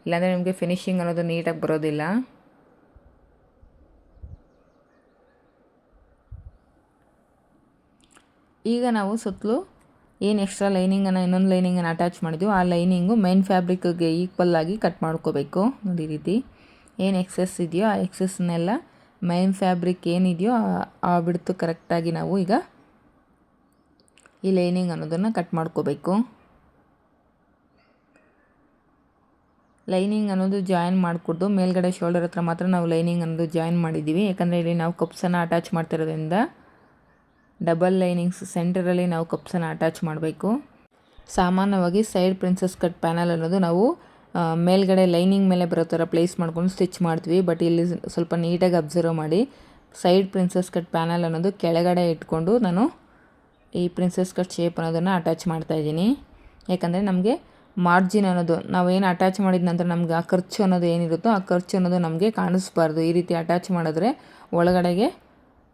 ಇಲ್ಲಾಂದರೆ ನಿಮಗೆ ಫಿನಿಶಿಂಗ್ ಅನ್ನೋದು ನೀಟಾಗಿ ಬರೋದಿಲ್ಲ. ಈಗ ನಾವು ಸುತ್ತಲೂ ಏನು ಎಕ್ಸ್ಟ್ರಾ ಲೈನಿಂಗನ್ನು ಇನ್ನೊಂದು ಲೈನಿಂಗನ್ನು ಅಟ್ಯಾಚ್ ಮಾಡಿದ್ದೀವಿ ಆ ಲೈನಿಂಗು ಮೈನ್ ಫ್ಯಾಬ್ರಿಕ್ಗೆ ಈಕ್ವಲ್ ಆಗಿ ಕಟ್ ಮಾಡ್ಕೋಬೇಕು. ನೋಡಿ ಈ ರೀತಿ ಏನು ಎಕ್ಸೆಸ್ ಇದೆಯೋ ಆ ಎಕ್ಸೆಸ್ನೆಲ್ಲ ಮೈನ್ ಫ್ಯಾಬ್ರಿಕ್ ಏನಿದೆಯೋ ಆ ಬಿಡ್ತು ಕರೆಕ್ಟಾಗಿ ನಾವು ಈಗ ಈ ಲೈನಿಂಗ್ ಅನ್ನೋದನ್ನು ಕಟ್ ಮಾಡ್ಕೋಬೇಕು. ಲೈನಿಂಗ್ ಅನ್ನೋದು ಜಾಯಿನ್ ಮಾಡಿಕೊಡ್ದು ಮೇಲ್ಗಡೆ ಶೋಲ್ಡರ್ ಹತ್ರ ಮಾತ್ರ ನಾವು ಲೈನಿಂಗ್ ಅನ್ನೋದು ಜಾಯಿನ್ ಮಾಡಿದ್ದೀವಿ. ಯಾಕಂದರೆ ಇಲ್ಲಿ ನಾವು ಕಪ್ಸನ್ನು ಅಟ್ಯಾಚ್ ಮಾಡ್ತಿರೋದ್ರಿಂದ ಡಬಲ್ ಲೈನಿಂಗ್ಸ್ ಸೆಂಟರಲ್ಲಿ ನಾವು ಕಪ್ಸನ್ನು ಅಟ್ಯಾಚ್ ಮಾಡಬೇಕು. ಸಾಮಾನ್ಯವಾಗಿ ಸೈಡ್ ಪ್ರಿನ್ಸಸ್ ಕಟ್ ಪ್ಯಾನಲ್ ಅನ್ನೋದು ನಾವು ಮೇಲ್ಗಡೆ ಲೈನಿಂಗ್ ಮೇಲೆ ಬರೋ ಥರ ಪ್ಲೇಸ್ ಮಾಡ್ಕೊಂಡು ಸ್ಟಿಚ್ ಮಾಡ್ತೀವಿ. ಬಟ್ ಇಲ್ಲಿ ಸ್ವಲ್ಪ ನೀಟಾಗಿ ಅಬ್ಸರ್ವ್ ಮಾಡಿ, ಸೈಡ್ ಪ್ರಿನ್ಸಸ್ ಕಟ್ ಪ್ಯಾನಲ್ ಅನ್ನೋದು ಕೆಳಗಡೆ ಇಟ್ಕೊಂಡು ನಾನು ಈ ಪ್ರಿನ್ಸಸ್ ಕಟ್ ಶೇಪ್ ಅನ್ನೋದನ್ನು ಅಟ್ಯಾಚ್ ಮಾಡ್ತಾಯಿದ್ದೀನಿ. ಯಾಕಂದರೆ ನಮಗೆ ಮಾರ್ಜಿನ್ ಅನ್ನೋದು ನಾವೇನು ಅಟ್ಯಾಚ್ ಮಾಡಿದ ನಂತರ ನಮ್ಗೆ ಆ ಖರ್ಚು ಅನ್ನೋದು ಏನಿರುತ್ತೋ ಆ ಖರ್ಚು ಅನ್ನೋದು ನಮಗೆ ಕಾಣಿಸ್ಬಾರ್ದು. ಈ ರೀತಿ ಅಟ್ಯಾಚ್ ಮಾಡಿದ್ರೆ ಒಳಗಡೆಗೆ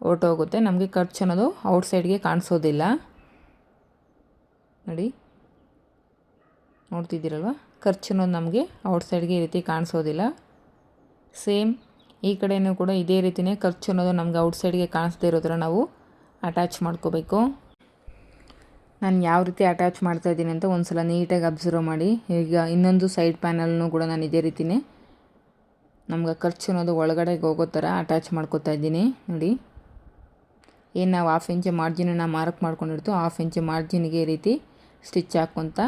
ಹೊರಟೋಗುತ್ತೆ, ನಮಗೆ ಖರ್ಚು ಅನ್ನೋದು ಔಟ್ಸೈಡ್ಗೆ ಕಾಣಿಸೋದಿಲ್ಲ. ನೋಡಿ ನೋಡ್ತಿದ್ದೀರಲ್ವ, ಖರ್ಚು ಅನ್ನೋದು ನಮಗೆ ಔಟ್ಸೈಡ್ಗೆ ಈ ರೀತಿ ಕಾಣಿಸೋದಿಲ್ಲ. ಸೇಮ್ ಈ ಕಡೆಯೂ ಕೂಡ ಇದೇ ರೀತಿಯೇ ಖರ್ಚು ಅನ್ನೋದು ನಮ್ಗೆ ಔಟ್ಸೈಡ್ಗೆ ಕಾಣಿಸ್ದೇ ಇರೋ ಥರ ನಾವು ಅಟ್ಯಾಚ್ ಮಾಡ್ಕೋಬೇಕು. ನಾನು ಯಾವ ರೀತಿ ಅಟ್ಯಾಚ್ ಮಾಡ್ತಾಯಿದ್ದೀನಿ ಅಂತ ಒಂದು ಸಲ ನೀಟಾಗಿ ಅಬ್ಸರ್ವ್ ಮಾಡಿ. ಈಗ ಇನ್ನೊಂದು ಸೈಡ್ ಪ್ಯಾನಲ್ನೂ ಕೂಡ ನಾನು ಇದೇ ರೀತಿಯೇ ನಮ್ಗೆ ಖರ್ಚು ಅನ್ನೋದು ಒಳಗಡೆಗೆ ಹೋಗೋ ಥರ ಅಟ್ಯಾಚ್ ಮಾಡ್ಕೋತಾ ಇದ್ದೀನಿ. ನೋಡಿ ಏನು ನಾವು 1/2 ಇಂಚ್ ಮಾರ್ಜಿನನ್ನು ಮಾರ್ಕ್ ಮಾಡ್ಕೊಂಡಿರ್ತೀವಿ 1/2 ಇಂಚ್ ಮಾರ್ಜಿನ್ಗೆ ಈ ರೀತಿ ಸ್ಟಿಚ್ ಹಾಕ್ಕೊತ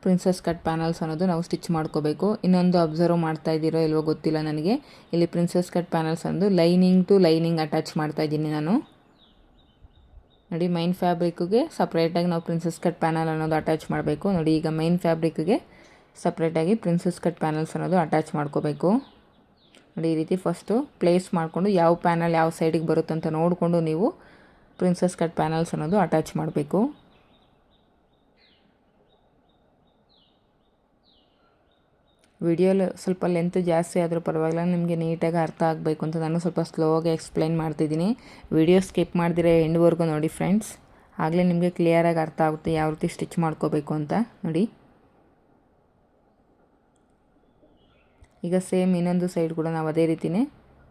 ಪ್ರಿನ್ಸಸ್ ಕಟ್ ಪ್ಯಾನಲ್ಸ್ ಅನ್ನೋದು ನಾವು ಸ್ಟಿಚ್ ಮಾಡ್ಕೋಬೇಕು. ಇನ್ನೊಂದು ಅಬ್ಸರ್ವ್ ಮಾಡ್ತಾ ಇದ್ದೀರೋ ಇಲ್ವೋ ಗೊತ್ತಿಲ್ಲ ನನಗೆ, ಇಲ್ಲಿ ಪ್ರಿನ್ಸಸ್ ಕಟ್ ಪ್ಯಾನಲ್ಸ್ ಅನ್ನೋದು ಲೈನಿಂಗ್ ಟು ಲೈನಿಂಗ್ ಅಟ್ಯಾಚ್ ಮಾಡ್ತಾಯಿದ್ದೀನಿ ನಾನು. ನೋಡಿ ಮೈನ್ ಫ್ಯಾಬ್ರಿಕ್ಗೆ ಸಪ್ರೇಟಾಗಿ ನಾವು ಪ್ರಿನ್ಸಸ್ ಕಟ್ ಪ್ಯಾನಲ್ ಅನ್ನೋದು ಅಟ್ಯಾಚ್ ಮಾಡಬೇಕು. ನೋಡಿ ಈಗ ಮೈನ್ ಫ್ಯಾಬ್ರಿಕ್ಗೆ ಸಪ್ರೇಟಾಗಿ ಪ್ರಿನ್ಸಸ್ ಕಟ್ ಪ್ಯಾನಲ್ಸ್ ಅನ್ನೋದು ಅಟ್ಯಾಚ್ ಮಾಡ್ಕೋಬೇಕು. ನೋಡಿ ಈ ರೀತಿ ಫಸ್ಟು ಪ್ಲೇಸ್ ಮಾಡಿಕೊಂಡು ಯಾವ ಪ್ಯಾನಲ್ ಯಾವ ಸೈಡಿಗೆ ಬರುತ್ತಂತ ನೋಡಿಕೊಂಡು ನೀವು ಪ್ರಿನ್ಸಸ್ ಕಟ್ ಪ್ಯಾನಲ್ಸ್ ಅನ್ನೋದು ಅಟ್ಯಾಚ್ ಮಾಡಬೇಕು. ವಿಡಿಯೋಲಿ ಸ್ವಲ್ಪ ಲೆಂತ್ ಜಾಸ್ತಿ ಆದರೂ ಪರವಾಗಿಲ್ಲ, ನಿಮಗೆ ನೀಟಾಗಿ ಅರ್ಥ ಆಗಬೇಕು ಅಂತ ನಾನು ಸ್ವಲ್ಪ ಸ್ಲೋವಾಗಿ ಎಕ್ಸ್ಪ್ಲೈನ್ ಮಾಡ್ತಿದ್ದೀನಿ. ವಿಡಿಯೋ ಸ್ಕಿಪ್ ಮಾಡಿದಿರ ಎಂಡ್ವರೆಗೂ ನೋಡಿ ಫ್ರೆಂಡ್ಸ್, ಆಗಲೇ ನಿಮಗೆ ಕ್ಲಿಯರಾಗಿ ಅರ್ಥ ಆಗುತ್ತೆ ಯಾವ ರೀತಿ ಸ್ಟಿಚ್ ಮಾಡ್ಕೋಬೇಕು ಅಂತ. ನೋಡಿ ಈಗ ಸೇಮ್ ಇನ್ನೊಂದು ಸೈಡ್ ಕೂಡ ನಾವು ಅದೇ ರೀತಿಯೇ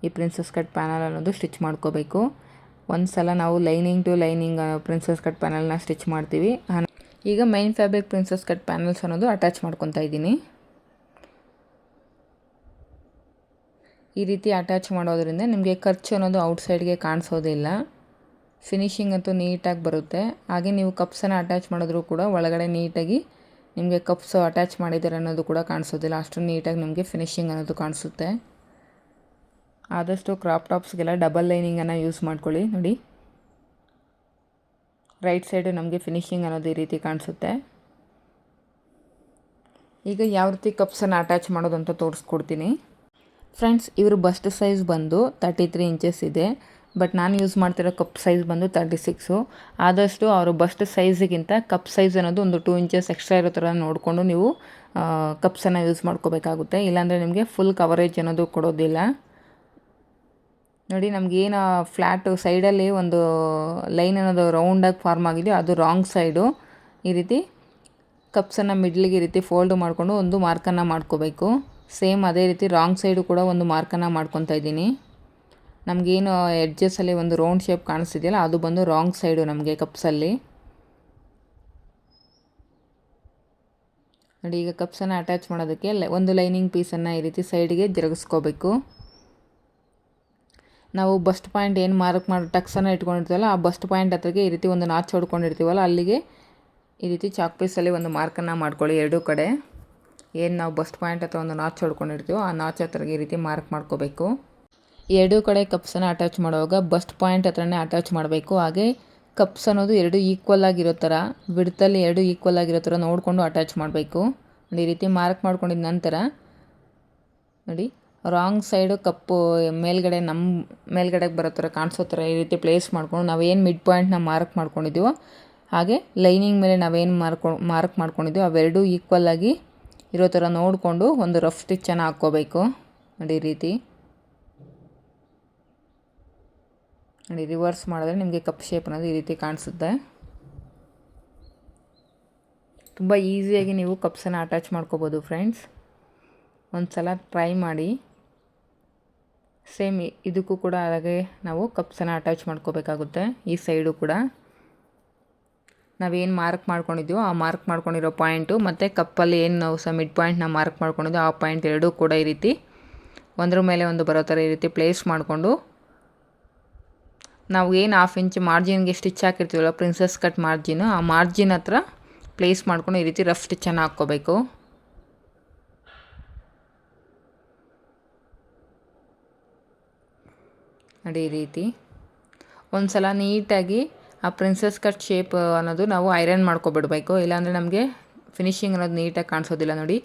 ಈ ಪ್ರಿನ್ಸಸ್ ಕಟ್ ಪ್ಯಾನಲ್ ಅನ್ನೋದು ಸ್ಟಿಚ್ ಮಾಡ್ಕೋಬೇಕು. ಒಂದು ಸಲ ನಾವು lining to lining princess cut ಪ್ಯಾನಲ್ನ ಸ್ಟಿಚ್ ಮಾಡ್ತೀವಿ. ಈಗ main fabric princess cut panels ಅನ್ನೋದು ಅಟ್ಯಾಚ್ ಮಾಡ್ಕೊತಾ ಇದ್ದೀನಿ. ಈ ರೀತಿ ಅಟ್ಯಾಚ್ ಮಾಡೋದ್ರಿಂದ ನಿಮಗೆ ಖರ್ಚು ಅನ್ನೋದು ಔಟ್ಸೈಡ್ಗೆ ಕಾಣಿಸೋದಿಲ್ಲ. ಫಿನಿಶಿಂಗ್ ಅಂತೂ ನೀಟಾಗಿ ಬರುತ್ತೆ. ಹಾಗೆ ನೀವು ಕಪ್ಸನ್ನು ಅಟ್ಯಾಚ್ ಮಾಡಿದ್ರೂ ಕೂಡ ಒಳಗಡೆ ನೀಟಾಗಿ ನಿಮಗೆ ಕಪ್ಸು ಅಟ್ಯಾಚ್ ಮಾಡಿದ್ದಾರೆ ಅನ್ನೋದು ಕೂಡ ಕಾಣಿಸೋದಿಲ್ಲ. ಅಷ್ಟು ನೀಟಾಗಿ ನಿಮಗೆ ಫಿನಿಶಿಂಗ್ ಅನ್ನೋದು ಕಾಣಿಸುತ್ತೆ. ಆದಷ್ಟು ಕ್ರಾಪ್ ಟಾಪ್ಸ್ಗೆಲ್ಲ ಡಬಲ್ ಲೈನಿಂಗನ್ನು ಯೂಸ್ ಮಾಡ್ಕೊಳ್ಳಿ. ನೋಡಿ, ರೈಟ್ ಸೈಡು ನಮಗೆ ಫಿನಿಶಿಂಗ್ ಅನ್ನೋದು ಈ ರೀತಿ ಕಾಣಿಸುತ್ತೆ. ಈಗ ಯಾವ ರೀತಿ ಕಪ್ಸನ್ನು ಅಟ್ಯಾಚ್ ಮಾಡೋದು ಅಂತ ತೋರಿಸ್ಕೊಡ್ತೀನಿ ಫ್ರೆಂಡ್ಸ್. ಇವರು ಬಸ್ಟ್ ಸೈಜ್ ಬಂದು 33 ಇಂಚಸ್ ಇದೆ. ಬಟ್ ನಾನು ಯೂಸ್ ಮಾಡ್ತಿರೋ ಕಪ್ ಸೈಜ್ ಬಂದು 36. ಆದಷ್ಟು ಅವರು ಬಸ್ಟ್ ಸೈಜಿಗಿಂತ ಕಪ್ ಸೈಜ್ ಅನ್ನೋದು ಒಂದು 2 ಇಂಚಸ್ ಎಕ್ಸ್ಟ್ರಾ ಇರೋ ಥರ ನೋಡಿಕೊಂಡು ನೀವು ಕಪ್ಸನ್ನು ಯೂಸ್ ಮಾಡ್ಕೋಬೇಕಾಗುತ್ತೆ. ಇಲ್ಲಾಂದರೆ ನಿಮಗೆ ಫುಲ್ ಕವರೇಜ್ ಅನ್ನೋದು ಕೊಡೋದಿಲ್ಲ. ನೋಡಿ, ನಮಗೇನು ಫ್ಲ್ಯಾಟು ಸೈಡಲ್ಲಿ ಒಂದು ಲೈನ್ ಅನ್ನೋದು ರೌಂಡಾಗಿ ಫಾರ್ಮ್ ಆಗಿದೆಯೋ ಅದು ರಾಂಗ್ ಸೈಡು. ಈ ರೀತಿ ಕಪ್ಸನ್ನು ಮಿಡ್ಲಿಗೆ ಈ ರೀತಿ ಫೋಲ್ಡ್ ಮಾಡಿಕೊಂಡು ಒಂದು ಮಾರ್ಕನ್ನು ಮಾಡ್ಕೋಬೇಕು. ಸೇಮ್ ಅದೇ ರೀತಿ ರಾಂಗ್ ಸೈಡು ಕೂಡ ಒಂದು ಮಾರ್ಕನ್ನು ಮಾಡ್ಕೊತಾ ಇದ್ದೀನಿ. ನಮಗೇನು ಎಡ್ಜಸ್ಸಲ್ಲಿ ಒಂದು ರೌಂಡ್ ಶೇಪ್ ಕಾಣಿಸ್ತಿದೆಯಲ್ಲ ಅದು ಬಂದು ರಾಂಗ್ ಸೈಡು ನಮಗೆ ಕಪ್ಸಲ್ಲಿ. ನೋಡಿ, ಈಗ ಕಪ್ಸನ್ನು ಅಟ್ಯಾಚ್ ಮಾಡೋದಕ್ಕೆ ಒಂದು ಲೈನಿಂಗ್ ಪೀಸನ್ನು ಈ ರೀತಿ ಸೈಡಿಗೆ ಜರುಗಿಸ್ಕೋಬೇಕು. ನಾವು ಬಸ್ಟ್ ಪಾಯಿಂಟ್ ಏನು ಮಾರ್ಕ್ ಮಾಡಿ ಟಕ್ಸನ್ನು ಇಟ್ಕೊಂಡಿರ್ತೀವಲ್ಲ ಆ ಬಸ್ಟ್ ಪಾಯಿಂಟ್ ಹತ್ರಗೆ ಈ ರೀತಿ ಒಂದು ನಾಚ್ ಹೊಡ್ಕೊಂಡಿರ್ತೀವಲ್ಲ ಅಲ್ಲಿಗೆ ಈ ರೀತಿ ಚಾಕ್ ಪೀಸಲ್ಲಿ ಒಂದು ಮಾರ್ಕನ್ನು ಮಾಡ್ಕೊಳ್ಳಿ. ಎರಡೂ ಕಡೆ ಏನು ನಾವು ಬಸ್ಟ್ ಪಾಯಿಂಟ್ ಹತ್ರ ಒಂದು ನಾಚ್ ಹೊಡ್ಕೊಂಡಿರ್ತೀವೋ ಆ ನಾಚ್ ಹತ್ರಗೆ ಈ ರೀತಿ ಮಾರ್ಕ್ ಮಾಡ್ಕೋಬೇಕು. ಎರಡೂ ಕಡೆ ಕಪ್ಸನ್ನು ಅಟ್ಯಾಚ್ ಮಾಡುವಾಗ ಬಸ್ಟ್ ಪಾಯಿಂಟ್ ಹತ್ರನೇ ಅಟ್ಯಾಚ್ ಮಾಡಬೇಕು. ಹಾಗೆ ಕಪ್ಸ್ ಅನ್ನೋದು ಎರಡು ಈಕ್ವಲ್ ಆಗಿರೋ ಥರ, ವಿಡ್ತಲ್ಲಿ ಎರಡು ಈಕ್ವಲ್ ಆಗಿರೋ ಥರ ನೋಡಿಕೊಂಡು ಅಟ್ಯಾಚ್ ಮಾಡಬೇಕು. ಈ ರೀತಿ ಮಾರ್ಕ್ ಮಾಡ್ಕೊಂಡಿದ ನಂತರ ನೋಡಿ, ರಾಂಗ್ ಸೈಡು ಕಪ್ಪು ಮೇಲ್ಗಡೆ ನಮ್ಮ ಮೇಲ್ಗಡೆಗೆ ಬರೋ ಥರ ಕಾಣಿಸೋ ಥರ ಈ ರೀತಿ ಪ್ಲೇಸ್ ಮಾಡ್ಕೊಂಡು ನಾವೇನು ಮಿಡ್ ಪಾಯಿಂಟ್ನ ಮಾರ್ಕ್ ಮಾಡ್ಕೊಂಡಿದ್ದೀವೋ ಹಾಗೆ ಲೈನಿಂಗ್ ಮೇಲೆ ನಾವೇನು ಮಾರ್ಕ್ ಮಾಡ್ಕೊಂಡಿದ್ದೀವೋ ಅವೆರಡೂ ಈಕ್ವಲ್ ಆಗಿ ಇರೋ ಥರ ನೋಡಿಕೊಂಡು ಒಂದು ರಫ್ ಸ್ಟಿಚ್ಚನ್ನು ಹಾಕ್ಕೋಬೇಕು. ನೋಡಿ, ಈ ರೀತಿ ನೋಡಿ ರಿವರ್ಸ್ ಮಾಡಿದ್ರೆ ನಿಮಗೆ ಕಪ್ ಶೇಪ್ ಅನ್ನೋದು ಈ ರೀತಿ ಕಾಣಿಸುತ್ತೆ. ತುಂಬ ಈಸಿಯಾಗಿ ನೀವು ಕಪ್ಸನ್ನು ಅಟ್ಯಾಚ್ ಮಾಡ್ಕೋಬೋದು ಫ್ರೆಂಡ್ಸ್. ಒಂದು ಸಲ ಟ್ರೈ ಮಾಡಿ. ಸೇಮ್ ಇದಕ್ಕೂ ಕೂಡ ಹಾಗೆ ನಾವು ಕಪ್ಸನ್ನು ಅಟ್ಯಾಚ್ ಮಾಡ್ಕೋಬೇಕಾಗುತ್ತೆ. ಈ ಸೈಡು ಕೂಡ ನಾವೇನು ಮಾರ್ಕ್ ಮಾಡ್ಕೊಂಡಿದ್ದೀವೋ ಆ ಮಾರ್ಕ್ ಮಾಡ್ಕೊಂಡಿರೋ ಪಾಯಿಂಟು ಮತ್ತು ಕಪ್ಪಲ್ಲಿ ಏನು ನಾವು ಮಿಡ್ ಪಾಯಿಂಟ್ನ ಮಾರ್ಕ್ ಮಾಡ್ಕೊಂಡಿದ್ದೋ ಆ ಪಾಯಿಂಟ್ ಎರಡೂ ಕೂಡ ಈ ರೀತಿ ಒಂದ್ರ ಮೇಲೆ ಒಂದು ಬರೋ ಥರ ಈ ರೀತಿ ಪ್ಲೇಸ್ ಮಾಡಿಕೊಂಡು ನಾವು ಏನು 1/2 ಇಂಚ್ ಮಾರ್ಜಿನ್ಗೆ ಸ್ಟಿಚ್ ಹಾಕಿರ್ತೀವಲ್ಲ ಪ್ರಿನ್ಸಸ್ ಕಟ್ ಮಾರ್ಜಿನು, ಆ ಮಾರ್ಜಿನ್ ಹತ್ರ ಪ್ಲೇಸ್ ಮಾಡ್ಕೊಂಡು ಈ ರೀತಿ ರಫ್ ಸ್ಟಿಚ್ಚನ್ನು ಹಾಕ್ಕೋಬೇಕು. ನೋಡಿ, ಈ ರೀತಿ ಒಂದು ಸಲ ನೀಟಾಗಿ ಆ ಪ್ರಿನ್ಸಸ್ ಕಟ್ ಶೇಪ್ ಅನ್ನೋದು ನಾವು ಐರನ್ ಮಾಡ್ಕೊಬಿಡ್ಬೇಕು. ಇಲ್ಲಾಂದರೆ ನಮಗೆ ಫಿನಿಶಿಂಗ್ ಅನ್ನೋದು ನೀಟಾಗಿ ಕಾಣಿಸೋದಿಲ್ಲ. ನೋಡಿ,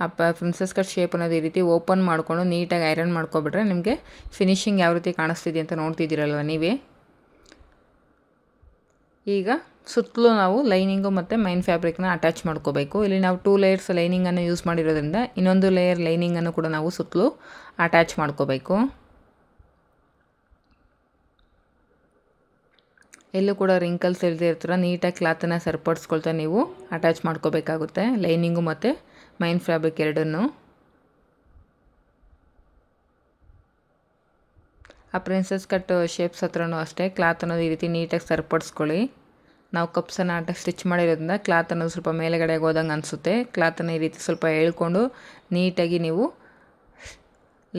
ಆ ಪ್ರಿನ್ಸಸ್ ಕಟ್ ಶೇಪ್ ಅನ್ನೋದು ಈ ರೀತಿ ಓಪನ್ ಮಾಡಿಕೊಂಡು ನೀಟಾಗಿ ಐರನ್ ಮಾಡ್ಕೊಬಿಟ್ರೆ ನಿಮಗೆ ಫಿನಿಶಿಂಗ್ ಯಾವ ರೀತಿ ಕಾಣಿಸ್ತಿದೆ ಅಂತ ನೋಡ್ತಿದ್ದೀರಲ್ವ ನೀವೇ. ಈಗ ಸುತ್ತಲೂ ನಾವು ಲೈನಿಂಗು ಮತ್ತು ಮೈನ್ ಫ್ಯಾಬ್ರಿಕ್ನ ಅಟ್ಯಾಚ್ ಮಾಡ್ಕೋಬೇಕು. ಇಲ್ಲಿ ನಾವು 2 ಲೇಯರ್ಸ್ ಲೈನಿಂಗನ್ನು ಯೂಸ್ ಮಾಡಿರೋದ್ರಿಂದ ಇನ್ನೊಂದು ಲೇಯರ್ ಲೈನಿಂಗನ್ನು ಕೂಡ ನಾವು ಸುತ್ತಲೂ ಅಟ್ಯಾಚ್ ಮಾಡ್ಕೋಬೇಕು. ಎಲ್ಲೂ ಕೂಡ ರಿಂಕಲ್ಸ್ ಇಲ್ಲದೆ ಇರ್ತೀರ ನೀಟಾಗಿ ಕ್ಲಾತನ್ನು ಸರಿಪಡಿಸ್ಕೊಳ್ತಾ ನೀವು ಅಟ್ಯಾಚ್ ಮಾಡ್ಕೋಬೇಕಾಗುತ್ತೆ, ಲೈನಿಂಗು ಮತ್ತು ಮೈನ್ ಫ್ಯಾಬ್ರಿಕ್ ಎರಡನ್ನೂ. ಆ ಪ್ರಿನ್ಸಸ್ ಕಟ್ ಶೇಪ್ಸ್ ಹತ್ರನೂ ಅಷ್ಟೇ ಕ್ಲಾತ್ ಅನ್ನೋದು ಈ ರೀತಿ ನೀಟಾಗಿ ಸರಿಪಡಿಸ್ಕೊಳ್ಳಿ. ನಾವು ಕಪ್ಸನ್ನು ಸ್ಟಿಚ್ ಮಾಡಿರೋದ್ರಿಂದ ಕ್ಲಾತ್ ಅನ್ನೋದು ಸ್ವಲ್ಪ ಮೇಲೆಗಡೆಗೆ ಹೋದಂಗೆ ಅನಿಸುತ್ತೆ. ಕ್ಲಾತನ್ನು ಈ ರೀತಿ ಸ್ವಲ್ಪ ಎಳ್ಕೊಂಡು ನೀಟಾಗಿ ನೀವು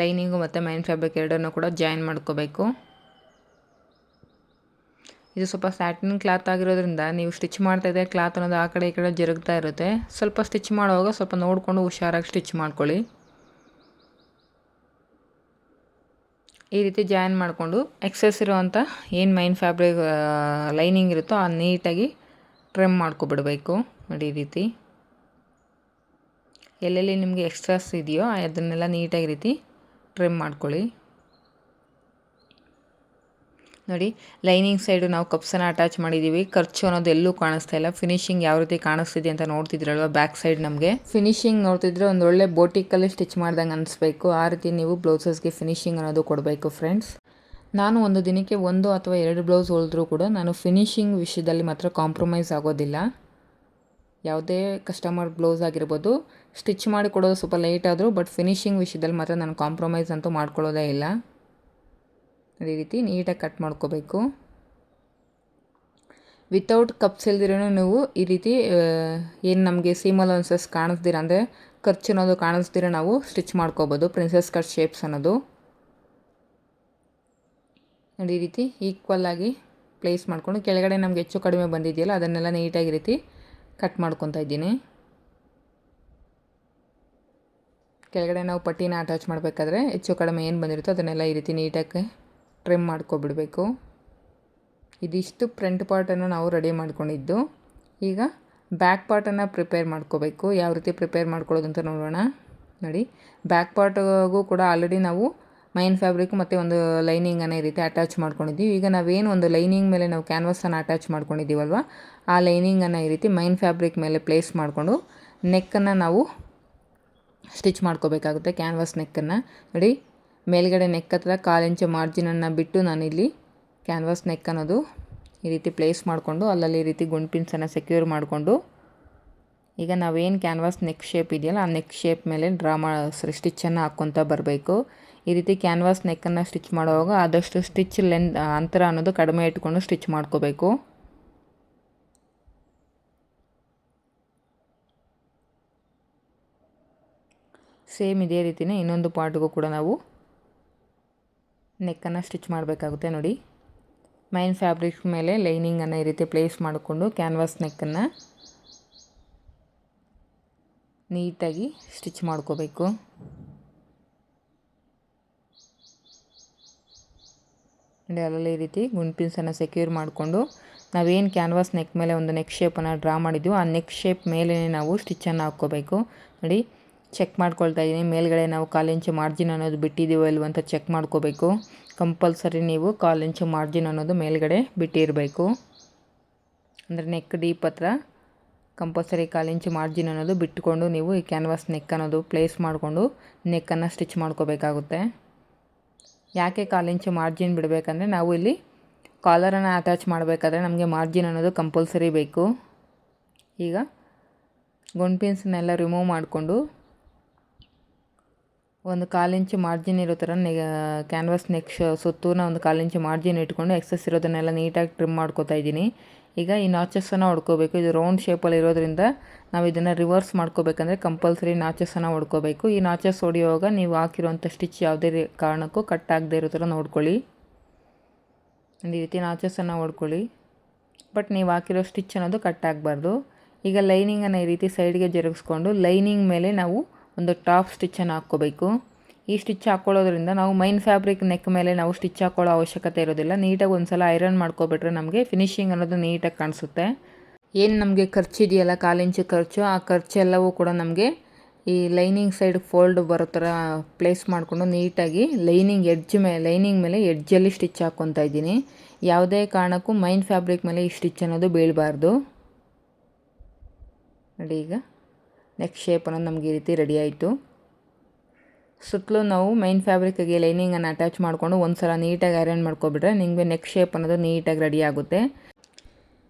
ಲೈನಿಂಗು ಮತ್ತು ಮೈನ್ ಫ್ಯಾಬ್ರಿಕ್ ಎರಡನ್ನೂ ಕೂಡ ಜಾಯಿನ್ ಮಾಡ್ಕೋಬೇಕು. ಇದು ಸ್ವಲ್ಪ ಸ್ಯಾಟಿನ್ ಕ್ಲಾತ್ ಆಗಿರೋದ್ರಿಂದ ನೀವು ಸ್ಟಿಚ್ ಮಾಡ್ತಾಯಿದ್ದರೆ ಕ್ಲಾತ್ ಅನ್ನೋದು ಆ ಕಡೆ ಈ ಕಡೆ ಜರುಗ್ತಾ ಇರುತ್ತೆ. ಸ್ವಲ್ಪ ಸ್ಟಿಚ್ ಮಾಡುವಾಗ ಸ್ವಲ್ಪ ನೋಡಿಕೊಂಡು ಹುಷಾರಾಗಿ ಸ್ಟಿಚ್ ಮಾಡ್ಕೊಳ್ಳಿ. ಈ ರೀತಿ ಜಾಯಿನ್ ಮಾಡಿಕೊಂಡು ಎಕ್ಸೆಸ್ ಇರೋವಂಥ ಏನು ಮೈನ್ ಫ್ಯಾಬ್ರಿಕ್ ಲೈನಿಂಗ್ ಇರುತ್ತೋ ಆ ನೀಟಾಗಿ ಟ್ರಿಮ್ ಮಾಡ್ಕೊಬಿಡಬೇಕು. ನೋಡಿ, ಈ ರೀತಿ ಎಲ್ಲೆಲ್ಲಿ ನಿಮಗೆ ಎಕ್ಸ್ಟ್ರಾಸ್ ಇದೆಯೋ ಅದನ್ನೆಲ್ಲ ನೀಟಾಗಿ ರೀತಿ ಟ್ರಿಮ್ ಮಾಡ್ಕೊಳ್ಳಿ. ನೋಡಿ, ಲೈನಿಂಗ್ ಸೈಡು ನಾವು ಕಪ್ಸನ್ನು ಅಟ್ಯಾಚ್ ಮಾಡಿದ್ದೀವಿ. ಖರ್ಚು ಅನ್ನೋದು ಎಲ್ಲೂ ಕಾಣಿಸ್ತಾ ಇಲ್ಲ. ಫಿನಿಶಿಂಗ್ ಯಾವ ರೀತಿ ಕಾಣಿಸ್ತಿದೆ ಅಂತ ನೋಡ್ತಿದ್ರಲ್ವ ಬ್ಯಾಕ್ ಸೈಡ್ ನಮಗೆ ಫಿನಿಶಿಂಗ್ ನೋಡ್ತಿದ್ರೆ ಒಂದು ಒಳ್ಳೆ ಬೋಟಿಕಲ್ಲಿ ಸ್ಟಿಚ್ ಮಾಡ್ದಂಗೆ ಅನಿಸ್ಬೇಕು. ಆ ರೀತಿ ನೀವು ಬ್ಲೌಸಸ್ಗೆ ಫಿನಿಶಿಂಗ್ ಅನ್ನೋದು ಕೊಡಬೇಕು ಫ್ರೆಂಡ್ಸ್. ನಾನು ಒಂದು ದಿನಕ್ಕೆ 1 ಅಥವಾ 2 ಬ್ಲೌಸ್ ಹೊಲಿದ್ರೂ ಕೂಡ ನಾನು ಫಿನಿಶಿಂಗ್ ವಿಷಯದಲ್ಲಿ ಮಾತ್ರ ಕಾಂಪ್ರಮೈಸ್ ಆಗೋದಿಲ್ಲ. ಯಾವುದೇ ಕಸ್ಟಮರ್ ಬ್ಲೌಸ್ ಆಗಿರ್ಬೋದು, ಸ್ಟಿಚ್ ಮಾಡಿ ಕೊಡೋದು ಸ್ವಲ್ಪ ಲೇಟ್ ಆದರೂ ಬಟ್ ಫಿನಿಶಿಂಗ್ ವಿಷಯದಲ್ಲಿ ಮಾತ್ರ ನಾನು ಕಾಂಪ್ರಮೈಸ್ ಅಂತೂ ಮಾಡ್ಕೊಳ್ಳೋದೇ ಇಲ್ಲ. ಈ ರೀತಿ ನೀಟಾಗಿ ಕಟ್ ಮಾಡ್ಕೋಬೇಕು. ವಿತೌಟ್ ಕಪ್ಸ್ ಇಲ್ದಿರೂ ನೀವು ಈ ರೀತಿ ಏನು ನಮಗೆ ಸೀಮ್ ಅಲೌನ್ಸಸ್ ಕಾಣಿಸ್ದಿರ ಅಂದರೆ ಖರ್ಚು ಅನ್ನೋದು ಕಾಣಿಸ್ದಿರ ನಾವು ಸ್ಟಿಚ್ ಮಾಡ್ಕೋಬೋದು ಪ್ರಿನ್ಸಸ್ ಕಟ್ ಶೇಪ್ಸ್ ಅನ್ನೋದು. ನೋಡಿ ಈ ರೀತಿ ಈಕ್ವಲ್ಲಾಗಿ ಪ್ಲೇಸ್ ಮಾಡಿಕೊಂಡು ಕೆಳಗಡೆ ನಮಗೆ ಹೆಚ್ಚು ಕಡಿಮೆ ಬಂದಿದೆಯಲ್ಲ ಅದನ್ನೆಲ್ಲ ನೀಟಾಗಿ ರೀತಿ ಕಟ್ ಮಾಡ್ಕೊತಾ ಇದ್ದೀನಿ. ಕೆಳಗಡೆ ನಾವು ಪಟ್ಟಿನ ಅಟ್ಯಾಚ್ ಮಾಡಬೇಕಾದ್ರೆ ಹೆಚ್ಚು ಕಡಿಮೆ ಏನು ಬಂದಿರುತ್ತೋ ಅದನ್ನೆಲ್ಲ ಈ ರೀತಿ ನೀಟಾಗಿ ಟ್ರಿಮ್ ಮಾಡ್ಕೊಬಿಡಬೇಕು. ಇದಿಷ್ಟು ಫ್ರಂಟ್ ಪಾರ್ಟನ್ನು ನಾವು ರೆಡಿ ಮಾಡ್ಕೊಂಡಿದ್ದು. ಈಗ ಬ್ಯಾಕ್ ಪಾರ್ಟನ್ನು ಪ್ರಿಪೇರ್ ಮಾಡ್ಕೋಬೇಕು. ಯಾವ ರೀತಿ ಪ್ರಿಪೇರ್ ಮಾಡ್ಕೊಳ್ಳೋದು ಅಂತ ನೋಡೋಣ. ನೋಡಿ ಬ್ಯಾಕ್ ಪಾರ್ಟ್ಗೂ ಕೂಡ ಆಲ್ರೆಡಿ ನಾವು ಮೈನ್ ಫ್ಯಾಬ್ರಿಕ್ ಮತ್ತು ಒಂದು ಲೈನಿಂಗನ್ನು ಈ ರೀತಿ ಅಟ್ಯಾಚ್ ಮಾಡ್ಕೊಂಡಿದ್ದೀವಿ. ಈಗ ನಾವೇನು ಒಂದು ಲೈನಿಂಗ್ ಮೇಲೆ ನಾವು ಕ್ಯಾನ್ವಾಸನ್ನು ಅಟ್ಯಾಚ್ ಮಾಡ್ಕೊಂಡಿದ್ದೀವಲ್ವ, ಆ ಲೈನಿಂಗನ್ನು ಈ ರೀತಿ ಮೈನ್ ಫ್ಯಾಬ್ರಿಕ್ ಮೇಲೆ ಪ್ಲೇಸ್ ಮಾಡಿಕೊಂಡು ನೆಕ್ಕನ್ನು ನಾವು ಸ್ಟಿಚ್ ಮಾಡ್ಕೋಬೇಕಾಗುತ್ತೆ. ಕ್ಯಾನ್ವಾಸ್ ನೆಕ್ಕನ್ನು ನೋಡಿ ಮೇಲ್ಗಡೆ ನೆಕ್ ಹತ್ರ 1/4 ಇಂಚು ಮಾರ್ಜಿನನ್ನು ಬಿಟ್ಟು ನಾನಿಲ್ಲಿ ಕ್ಯಾನ್ವಾಸ್ ನೆಕ್ ಅನ್ನೋದು ಈ ರೀತಿ ಪ್ಲೇಸ್ ಮಾಡಿಕೊಂಡು ಅಲ್ಲಲ್ಲಿ ಈ ರೀತಿ ಗುಂಡ್ ಪಿನ್ಸನ್ನು ಸೆಕ್ಯೂರ್ ಮಾಡಿಕೊಂಡು ಈಗ ನಾವೇನು ಕ್ಯಾನ್ವಾಸ್ ನೆಕ್ ಶೇಪ್ ಇದೆಯಲ್ಲ ಆ ನೆಕ್ ಶೇಪ್ ಮೇಲೆ ಸ್ಟಿಚ್ಚನ್ನು ಹಾಕ್ಕೊತಾ ಬರಬೇಕು. ಈ ರೀತಿ ಕ್ಯಾನ್ವಾಸ್ ನೆಕ್ಕನ್ನು ಸ್ಟಿಚ್ ಮಾಡುವಾಗ ಆದಷ್ಟು ಸ್ಟಿಚ್ ಅಂತರ ಅನ್ನೋದು ಕಡಿಮೆ ಇಟ್ಕೊಂಡು ಸ್ಟಿಚ್ ಮಾಡ್ಕೋಬೇಕು. ಸೇಮ್ ಇದೇ ರೀತಿಯೇ ಇನ್ನೊಂದು ಪಾರ್ಟ್ಗೂ ಕೂಡ ನಾವು ನೆಕ್ಕನ್ನು ಸ್ಟಿಚ್ ಮಾಡಬೇಕಾಗುತ್ತೆ. ನೋಡಿ ಮೈನ್ ಫ್ಯಾಬ್ರಿಕ್ ಮೇಲೆ ಲೈನಿಂಗನ್ನು ಈ ರೀತಿ ಪ್ಲೇಸ್ ಮಾಡಿಕೊಂಡು ಕ್ಯಾನ್ವಾಸ್ ನೆಕ್ಕನ್ನು ನೀಟಾಗಿ ಸ್ಟಿಚ್ ಮಾಡ್ಕೋಬೇಕು. ನೋಡಿ ಅಲ್ಲಲ್ಲಿ ಈ ರೀತಿ ಗುಂಡ್ ಪಿನ್ಸನ್ನು ಸೆಕ್ಯೂರ್ ಮಾಡಿಕೊಂಡು ನಾವೇನು ಕ್ಯಾನ್ವಾಸ್ ನೆಕ್ ಮೇಲೆ ಒಂದು ನೆಕ್ ಶೇಪನ್ನು ಡ್ರಾ ಮಾಡಿದ್ವಿ ಆ ನೆಕ್ ಶೇಪ್ ಮೇಲೆ ನಾವು ಸ್ಟಿಚ್ಚನ್ನು ಹಾಕ್ಕೋಬೇಕು. ನೋಡಿ ಚೆಕ್ ಮಾಡ್ಕೊಳ್ತಾ ಇದ್ದೀನಿ. ಮೇಲ್ಗಡೆ ನಾವು 1/4 ಇಂಚು ಮಾರ್ಜಿನ್ ಅನ್ನೋದು ಬಿಟ್ಟಿದ್ದೀವೋ ಇಲ್ವ ಅಂತ ಚೆಕ್ ಮಾಡ್ಕೋಬೇಕು. ಕಂಪಲ್ಸರಿ ನೀವು 1/4 ಇಂಚು ಮಾರ್ಜಿನ್ ಅನ್ನೋದು ಮೇಲ್ಗಡೆ ಬಿಟ್ಟಿರಬೇಕು. ಅಂದರೆ ನೆಕ್ ಡೀಪ್ ಹತ್ರ ಕಂಪಲ್ಸರಿ 1/4 ಇಂಚು ಮಾರ್ಜಿನ್ ಅನ್ನೋದು ಬಿಟ್ಟುಕೊಂಡು ನೀವು ಈ ಕ್ಯಾನ್ವಾಸ್ ನೆಕ್ ಅನ್ನೋದು ಪ್ಲೇಸ್ ಮಾಡಿಕೊಂಡು ನೆಕ್ಕನ್ನು ಸ್ಟಿಚ್ ಮಾಡ್ಕೋಬೇಕಾಗುತ್ತೆ. ಯಾಕೆ 1/4 ಇಂಚು ಮಾರ್ಜಿನ್ ಬಿಡಬೇಕಂದ್ರೆ ನಾವು ಇಲ್ಲಿ ಕಾಲರನ್ನು ಅಟ್ಯಾಚ್ ಮಾಡಬೇಕಾದ್ರೆ ನಮಗೆ ಮಾರ್ಜಿನ್ ಅನ್ನೋದು ಕಂಪಲ್ಸರಿ ಬೇಕು. ಈಗ ಗುಂಡ್ ಪಿನ್ಸ್ನೆಲ್ಲ ರಿಮೂವ್ ಮಾಡಿಕೊಂಡು ಒಂದು 1/4 ಇಂಚು ಮಾರ್ಜಿನ್ ಇರೋ ಥರ ಕ್ಯಾನ್ವಾಸ್ ನೆಕ್ ಸುತ್ತೂನ ಒಂದು 1/4 ಇಂಚು ಮಾರ್ಜಿನ್ ಇಟ್ಕೊಂಡು ಎಕ್ಸಸ್ ಇರೋದನ್ನೆಲ್ಲ ನೀಟಾಗಿ ಟ್ರಿಮ್ ಮಾಡ್ಕೋತಾ ಇದ್ದೀನಿ. ಈಗ ಈ ನಾಚಸ್ಸನ್ನು ಹೊಡ್ಕೋಬೇಕು. ಇದು ರೌಂಡ್ ಶೇಪಲ್ಲಿ ಇರೋದ್ರಿಂದ ನಾವು ಇದನ್ನು ರಿವರ್ಸ್ ಮಾಡ್ಕೋಬೇಕಂದ್ರೆ ಕಂಪಲ್ಸರಿ ನಾಚಸ್ಸನ್ನು ಹೊಡ್ಕೋಬೇಕು. ಈ ನಾಚಸ್ ಹೊಡೆಯುವಾಗ ನೀವು ಹಾಕಿರುವಂಥ ಸ್ಟಿಚ್ ಯಾವುದೇ ಕಾರಣಕ್ಕೂ ಕಟ್ ಆಗದೆ ಇರೋ ಥರ ನೋಡ್ಕೊಳ್ಳಿ. ಈ ರೀತಿ ನಾಚಸ್ಸನ್ನು ಹೊಡ್ಕೊಳ್ಳಿ. ಬಟ್ ನೀವು ಹಾಕಿರೋ ಸ್ಟಿಚ್ ಅನ್ನೋದು ಕಟ್ ಆಗಬಾರ್ದು. ಈಗ ಲೈನಿಂಗನ್ನು ಈ ರೀತಿ ಸೈಡ್ಗೆ ಜರುಗಿಸ್ಕೊಂಡು ಲೈನಿಂಗ್ ಮೇಲೆ ನಾವು ಒಂದು ಟಾಪ್ ಸ್ಟಿಚ್ಚನ್ನು ಹಾಕ್ಕೋಬೇಕು. ಈ ಸ್ಟಿಚ್ ಹಾಕ್ಕೊಳ್ಳೋದ್ರಿಂದ ನಾವು ಮೈನ್ ಫ್ಯಾಬ್ರಿಕ್ ನೆಕ್ ಮೇಲೆ ನಾವು ಸ್ಟಿಚ್ ಹಾಕ್ಕೊಳ್ಳೋ ಅವಶ್ಯಕತೆ ಇರೋದಿಲ್ಲ. ನೀಟಾಗಿ ಒಂದು ಸಲ ಐರನ್ ಮಾಡ್ಕೊಬಿಟ್ರೆ ನಮಗೆ ಫಿನಿಶಿಂಗ್ ಅನ್ನೋದು ನೀಟಾಗಿ ಕಾಣಿಸುತ್ತೆ. ಏನು ನಮಗೆ ಖರ್ಚಿದೆಯಲ್ಲ 1/4 ಇಂಚು ಖರ್ಚು, ಆ ಖರ್ಚೆಲ್ಲವೂ ಕೂಡ ನಮಗೆ ಈ ಲೈನಿಂಗ್ ಸೈಡ್ ಫೋಲ್ಡ್ ಬರೋ ಥರ ಪ್ಲೇಸ್ ಮಾಡಿಕೊಂಡು ನೀಟಾಗಿ ಲೈನಿಂಗ್ ಮೇಲೆ ಎಡ್ಜಲ್ಲಿ ಸ್ಟಿಚ್ ಹಾಕ್ಕೊತಾ ಇದ್ದೀನಿ. ಯಾವುದೇ ಕಾರಣಕ್ಕೂ ಮೈನ್ ಫ್ಯಾಬ್ರಿಕ್ ಮೇಲೆ ಈ ಸ್ಟಿಚ್ ಅನ್ನೋದು ಬೀಳಬಾರ್ದು. ನೋಡಿ ಈಗ ನೆಕ್ ಶೇಪ್ ಅನ್ನೋದು ನಮಗೆ ಈ ರೀತಿ ರೆಡಿ ಆಯಿತು. ಸುತ್ತಲೂ ನಾವು ಮೈನ್ ಫ್ಯಾಬ್ರಿಕ್ಗೆ ಲೈನಿಂಗನ್ನು ಅಟ್ಯಾಚ್ ಮಾಡಿಕೊಂಡು ಒಂದು ಸಲ ನೀಟಾಗಿ ಐರನ್ ಮಾಡ್ಕೊಬಿಟ್ರೆ ನಿಮಗೆ ನೆಕ್ ಶೇಪ್ ಅನ್ನೋದು ನೀಟಾಗಿ ರೆಡಿ ಆಗುತ್ತೆ.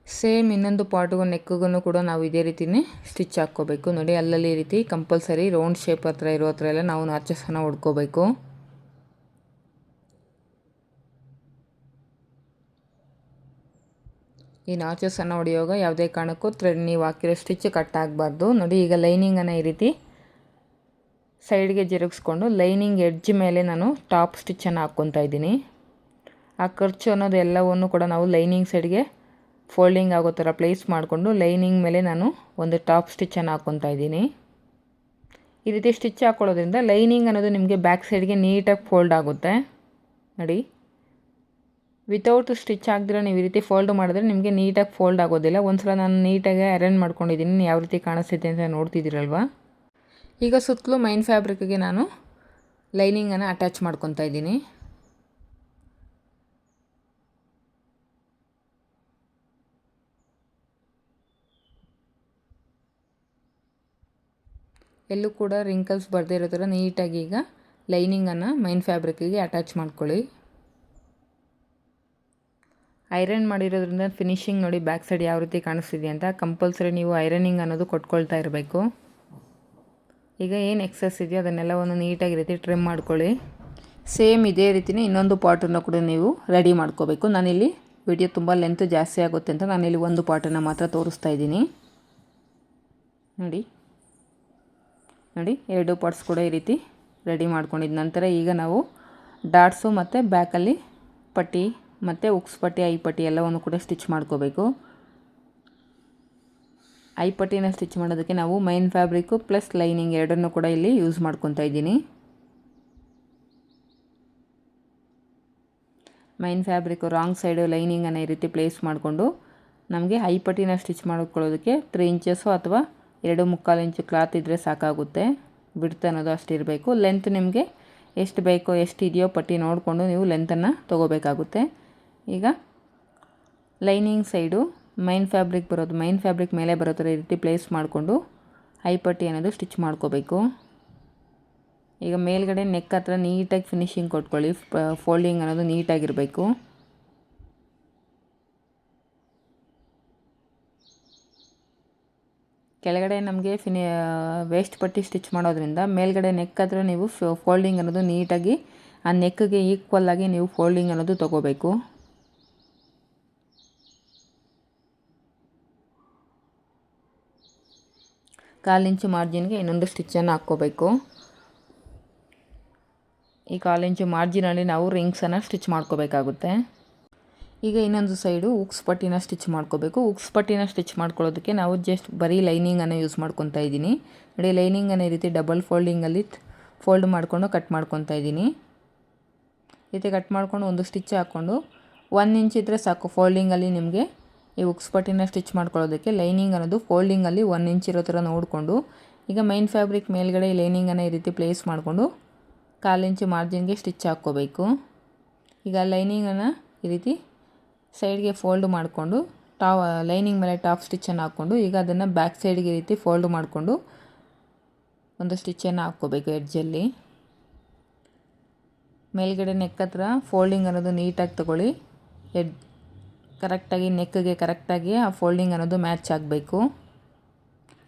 ಸೇಮ್ ಇನ್ನೊಂದು ಪಾರ್ಟ್ಗೂ ನೆಕ್ಗೂ ಕೂಡ ನಾವು ಇದೇ ರೀತಿಯೇ ಸ್ಟಿಚ್ ಹಾಕ್ಕೋಬೇಕು. ನೋಡಿ ಅಲ್ಲಲ್ಲಿ ಈ ರೀತಿ ಕಂಪಲ್ಸರಿ ರೌಂಡ್ ಶೇಪ್ ಹತ್ರ ಇರೋ ಹತ್ರ ಎಲ್ಲ ನಾವು ನಾಚಸ್ಸನ್ನು ಹೊಡ್ಕೋಬೇಕು. ಈ ನಾಚಸ್ಸನ್ನು ಹೊಡೆಯುವಾಗ ಯಾವುದೇ ಕಾರಣಕ್ಕೂ ಥ್ರೆಡ್ ನೀವು ಹಾಕಿರೋ ಸ್ಟಿಚ್ ಕಟ್ ಆಗಬಾರ್ದು. ನೋಡಿ ಈಗ ಲೈನಿಂಗನ್ನು ಈ ರೀತಿ ಸೈಡ್ಗೆ ಜರುಗಿಸ್ಕೊಂಡು ಲೈನಿಂಗ್ ಎಡ್ಜ್ ಮೇಲೆ ನಾನು ಟಾಪ್ ಸ್ಟಿಚ್ಚನ್ನು ಹಾಕ್ಕೊತಾ ಇದ್ದೀನಿ. ಆ ಖರ್ಚು ಅನ್ನೋದು ಎಲ್ಲವನ್ನು ಕೂಡ ನಾವು ಲೈನಿಂಗ್ ಸೈಡ್ಗೆ ಫೋಲ್ಡಿಂಗ್ ಆಗೋ ಥರ ಪ್ಲೇಸ್ ಮಾಡಿಕೊಂಡು ಲೈನಿಂಗ್ ಮೇಲೆ ನಾನು ಒಂದು ಟಾಪ್ ಸ್ಟಿಚ್ಚನ್ನು ಹಾಕ್ಕೊತಾ ಇದ್ದೀನಿ. ಈ ರೀತಿ ಸ್ಟಿಚ್ ಹಾಕ್ಕೊಳ್ಳೋದ್ರಿಂದ ಲೈನಿಂಗ್ ಅನ್ನೋದು ನಿಮಗೆ ಬ್ಯಾಕ್ ಸೈಡ್ಗೆ ನೀಟಾಗಿ ಫೋಲ್ಡ್ ಆಗುತ್ತೆ. ನೋಡಿ ವಿತೌಟ್ ಸ್ಟಿಚ್ ಆಗದಿರೋ ನೀವು ಈ ರೀತಿ ಫೋಲ್ಡ್ ಮಾಡಿದ್ರೆ ನಿಮಗೆ ನೀಟಾಗಿ ಫೋಲ್ಡ್ ಆಗೋದಿಲ್ಲ. ಒಂದು ಸಲ ನಾನು ನೀಟಾಗಿ ಅರೇಂಜ್ ಮಾಡ್ಕೊಂಡಿದ್ದೀನಿ. ಯಾವ ರೀತಿ ಕಾಣಿಸ್ತಿದೆ ಅಂತ ನೋಡ್ತಿದ್ದೀರಲ್ವ. ಈಗ ಸುತ್ತಲೂ ಮೈನ್ ಫ್ಯಾಬ್ರಿಕ್ಗೆ ನಾನು ಲೈನಿಂಗನ್ನು ಅಟ್ಯಾಚ್ ಮಾಡ್ಕೊತಾ ಇದ್ದೀನಿ. ಎಲ್ಲೂ ಕೂಡ ರಿಂಕಲ್ಸ್ ಬರದೇ ಇರೋ ಥರ ನೀಟಾಗಿ ಈಗ ಲೈನಿಂಗನ್ನು ಮೈನ್ ಫ್ಯಾಬ್ರಿಕ್ಗೆ ಅಟ್ಯಾಚ್ ಮಾಡ್ಕೊಳ್ಳಿ. ಐರನ್ ಮಾಡಿರೋದ್ರಿಂದ ಫಿನಿಶಿಂಗ್ ನೋಡಿ ಬ್ಯಾಕ್ ಸೈಡ್ ಯಾವ ರೀತಿ ಕಾಣಿಸ್ತಿದೆ ಅಂತ. ಕಂಪಲ್ಸರಿ ನೀವು ಐರನಿಂಗ್ ಅನ್ನೋದು ಕೊಟ್ಕೊಳ್ತಾ ಇರಬೇಕು. ಈಗ ಏನು ಎಕ್ಸಸ್ ಇದೆಯೋ ಅದನ್ನೆಲ್ಲವನ್ನು ನೀಟಾಗಿ ರೀತಿ ಟ್ರಿಮ್ ಮಾಡ್ಕೊಳ್ಳಿ. ಸೇಮ್ ಇದೇ ರೀತಿಯೇ ಇನ್ನೊಂದು ಪಾರ್ಟನ್ನು ಕೂಡ ನೀವು ರೆಡಿ ಮಾಡ್ಕೋಬೇಕು. ನಾನಿಲ್ಲಿ ವಿಡಿಯೋ ತುಂಬ ಲೆಂತ್ ಜಾಸ್ತಿ ಆಗುತ್ತೆ ಅಂತ ನಾನಿಲ್ಲಿ ಒಂದು ಪಾರ್ಟನ್ನು ಮಾತ್ರ ತೋರಿಸ್ತಾ ಇದ್ದೀನಿ. ನೋಡಿ 2 ಪಾರ್ಟ್ಸ್ ಕೂಡ ಈ ರೀತಿ ರೆಡಿ ಮಾಡ್ಕೊಂಡಿದ್ದ ನಂತರ ಈಗ ನಾವು ಡಾಟ್ಸು ಮತ್ತು ಬ್ಯಾಕಲ್ಲಿ ಪಟ್ಟಿ ಮತ್ತು ಉಕ್ಸ್ ಪಟ್ಟಿ ಐಪಟ್ಟಿ ಎಲ್ಲವನ್ನು ಕೂಡ ಸ್ಟಿಚ್ ಮಾಡ್ಕೋಬೇಕು. ಐಪಟ್ಟಿನ ಸ್ಟಿಚ್ ಮಾಡೋದಕ್ಕೆ ನಾವು ಮೈನ್ ಫ್ಯಾಬ್ರಿಕ್ಕು ಪ್ಲಸ್ ಲೈನಿಂಗ್ ಎರಡನ್ನೂ ಕೂಡ ಇಲ್ಲಿ ಯೂಸ್ ಮಾಡ್ಕೊತಾ ಇದ್ದೀನಿ. ಮೈನ್ ಫ್ಯಾಬ್ರಿಕ್ಕು ರಾಂಗ್ ಸೈಡು ಲೈನಿಂಗನ್ನು ಈ ರೀತಿ ಪ್ಲೇಸ್ ಮಾಡಿಕೊಂಡು ನಮಗೆ ಐಪಟ್ಟಿನ ಸ್ಟಿಚ್ ಮಾಡ್ಕೊಳ್ಳೋದಕ್ಕೆ 3 ಇಂಚಸ್ಸು ಅಥವಾ 2.25 ಇಂಚು ಕ್ಲಾತ್ ಇದ್ದರೆ ಸಾಕಾಗುತ್ತೆ. ಬಿಡ್ತ್ ಅನ್ನೋದು ಅಷ್ಟಿರಬೇಕು. ಲೆಂತ್ ನಿಮಗೆ ಎಷ್ಟು ಬೇಕೋ ಎಷ್ಟು ಇದೆಯೋ ಪಟ್ಟಿ ನೋಡಿಕೊಂಡು ನೀವು ಲೆಂತನ್ನು ತೊಗೋಬೇಕಾಗುತ್ತೆ. ಈಗ ಲೈನಿಂಗ್ ಸೈಡು ಮೈನ್ ಫ್ಯಾಬ್ರಿಕ್ ಮೇಲೆ ಬರೋ ಥರ ಈ ರೀತಿ ಪ್ಲೇಸ್ ಮಾಡಿಕೊಂಡು ಐಪಟ್ಟಿ ಅನ್ನೋದು ಸ್ಟಿಚ್ ಮಾಡ್ಕೋಬೇಕು. ಈಗ ಮೇಲ್ಗಡೆ ನೆಕ್ ಹತ್ರ ನೀಟಾಗಿ ಫಿನಿಶಿಂಗ್ ಕೊಟ್ಕೊಳ್ಳಿ. ಫೋಲ್ಡಿಂಗ್ ಅನ್ನೋದು ನೀಟಾಗಿರಬೇಕು. ಕೆಳಗಡೆ ನಮಗೆ ವೇಸ್ಟ್ ಪಟ್ಟಿ ಸ್ಟಿಚ್ ಮಾಡೋದ್ರಿಂದ ಮೇಲ್ಗಡೆ ನೆಕ್ ಹತ್ರ ನೀವು ಫೋಲ್ಡಿಂಗ್ ಅನ್ನೋದು ನೀಟಾಗಿ ಆ ನೆಕ್ಗೆ ಈಕ್ವಲ್ ಆಗಿ ನೀವು ಫೋಲ್ಡಿಂಗ್ ಅನ್ನೋದು ತೊಗೋಬೇಕು. ಕಾಲು ಇಂಚು ಮಾರ್ಜಿನ್ಗೆ ಇನ್ನೊಂದು ಸ್ಟಿಚ್ಚನ್ನು ಹಾಕ್ಕೋಬೇಕು. ಈ 1/4 ಇಂಚು ಮಾರ್ಜಿನಲ್ಲಿ ನಾವು ರಿಂಗ್ಸನ್ನು ಸ್ಟಿಚ್ ಮಾಡ್ಕೋಬೇಕಾಗುತ್ತೆ. ಈಗ ಇನ್ನೊಂದು ಸೈಡು ಉಕ್ಸ್ ಪಟ್ಟಿನ ಸ್ಟಿಚ್ ಮಾಡ್ಕೋಬೇಕು. ಉಕ್ಸ್ ಪಟ್ಟಿನ ಸ್ಟಿಚ್ ಮಾಡ್ಕೊಳ್ಳೋದಕ್ಕೆ ನಾವು ಜಸ್ಟ್ ಬರೀ ಲೈನಿಂಗನ್ನು ಯೂಸ್ ಮಾಡ್ಕೊತಾ ಇದ್ದೀನಿ. ನೋಡಿ, ಲೈನಿಂಗನ್ನು ಈ ರೀತಿ ಡಬಲ್ ಫೋಲ್ಡಿಂಗಲ್ಲಿ ಫೋಲ್ಡ್ ಮಾಡಿಕೊಂಡು ಕಟ್ ಮಾಡ್ಕೊತಾ ಇದ್ದೀನಿ. ಈ ರೀತಿ ಕಟ್ ಮಾಡ್ಕೊಂಡು ಒಂದು ಸ್ಟಿಚ್ ಹಾಕ್ಕೊಂಡು 1 ಇಂಚ್ ಇದ್ದರೆ ಸಾಕು. ಫೋಲ್ಡಿಂಗಲ್ಲಿ ನಿಮಗೆ ಈ ಉಕ್ಸ್ ಪಟ್ಟಿನ ಸ್ಟಿಚ್ ಮಾಡ್ಕೊಳ್ಳೋದಕ್ಕೆ ಲೈನಿಂಗ್ ಅನ್ನೋದು ಫೋಲ್ಡಿಂಗಲ್ಲಿ 1 ಇಂಚ್ ಇರೋ ಥರ ನೋಡಿಕೊಂಡು ಈಗ ಮೈನ್ ಫ್ಯಾಬ್ರಿಕ್ ಮೇಲ್ಗಡೆ ಲೈನಿಂಗನ್ನು ಈ ರೀತಿ ಪ್ಲೇಸ್ ಮಾಡಿಕೊಂಡು 1/4 ಇಂಚು ಮಾರ್ಜಿನ್ಗೆ ಸ್ಟಿಚ್ ಹಾಕ್ಕೋಬೇಕು. ಈಗ ಲೈನಿಂಗನ್ನು ಈ ರೀತಿ ಸೈಡ್ಗೆ ಫೋಲ್ಡ್ ಮಾಡಿಕೊಂಡು ಲೈನಿಂಗ್ ಮೇಲೆ ಟಾಪ್ ಸ್ಟಿಚ್ಚನ್ನು ಹಾಕ್ಕೊಂಡು ಈಗ ಅದನ್ನು ಬ್ಯಾಕ್ ಸೈಡ್ಗೆ ಈ ರೀತಿ ಫೋಲ್ಡ್ ಮಾಡಿಕೊಂಡು ಒಂದು ಸ್ಟಿಚ್ಚನ್ನು ಹಾಕ್ಕೋಬೇಕು ಎಡ್ಜಲ್ಲಿ. ಮೇಲ್ಗಡೆ ನೆಕ್ ಹತ್ರ ಫೋಲ್ಡಿಂಗ್ ಅನ್ನೋದು ನೀಟಾಗಿ ತಗೊಳ್ಳಿ. ಕರೆಕ್ಟಾಗಿ ನೆಕ್ಗೆ ಕರೆಕ್ಟಾಗಿ ಆ ಫೋಲ್ಡಿಂಗ್ ಅನ್ನೋದು ಮ್ಯಾಚ್ ಆಗಬೇಕು.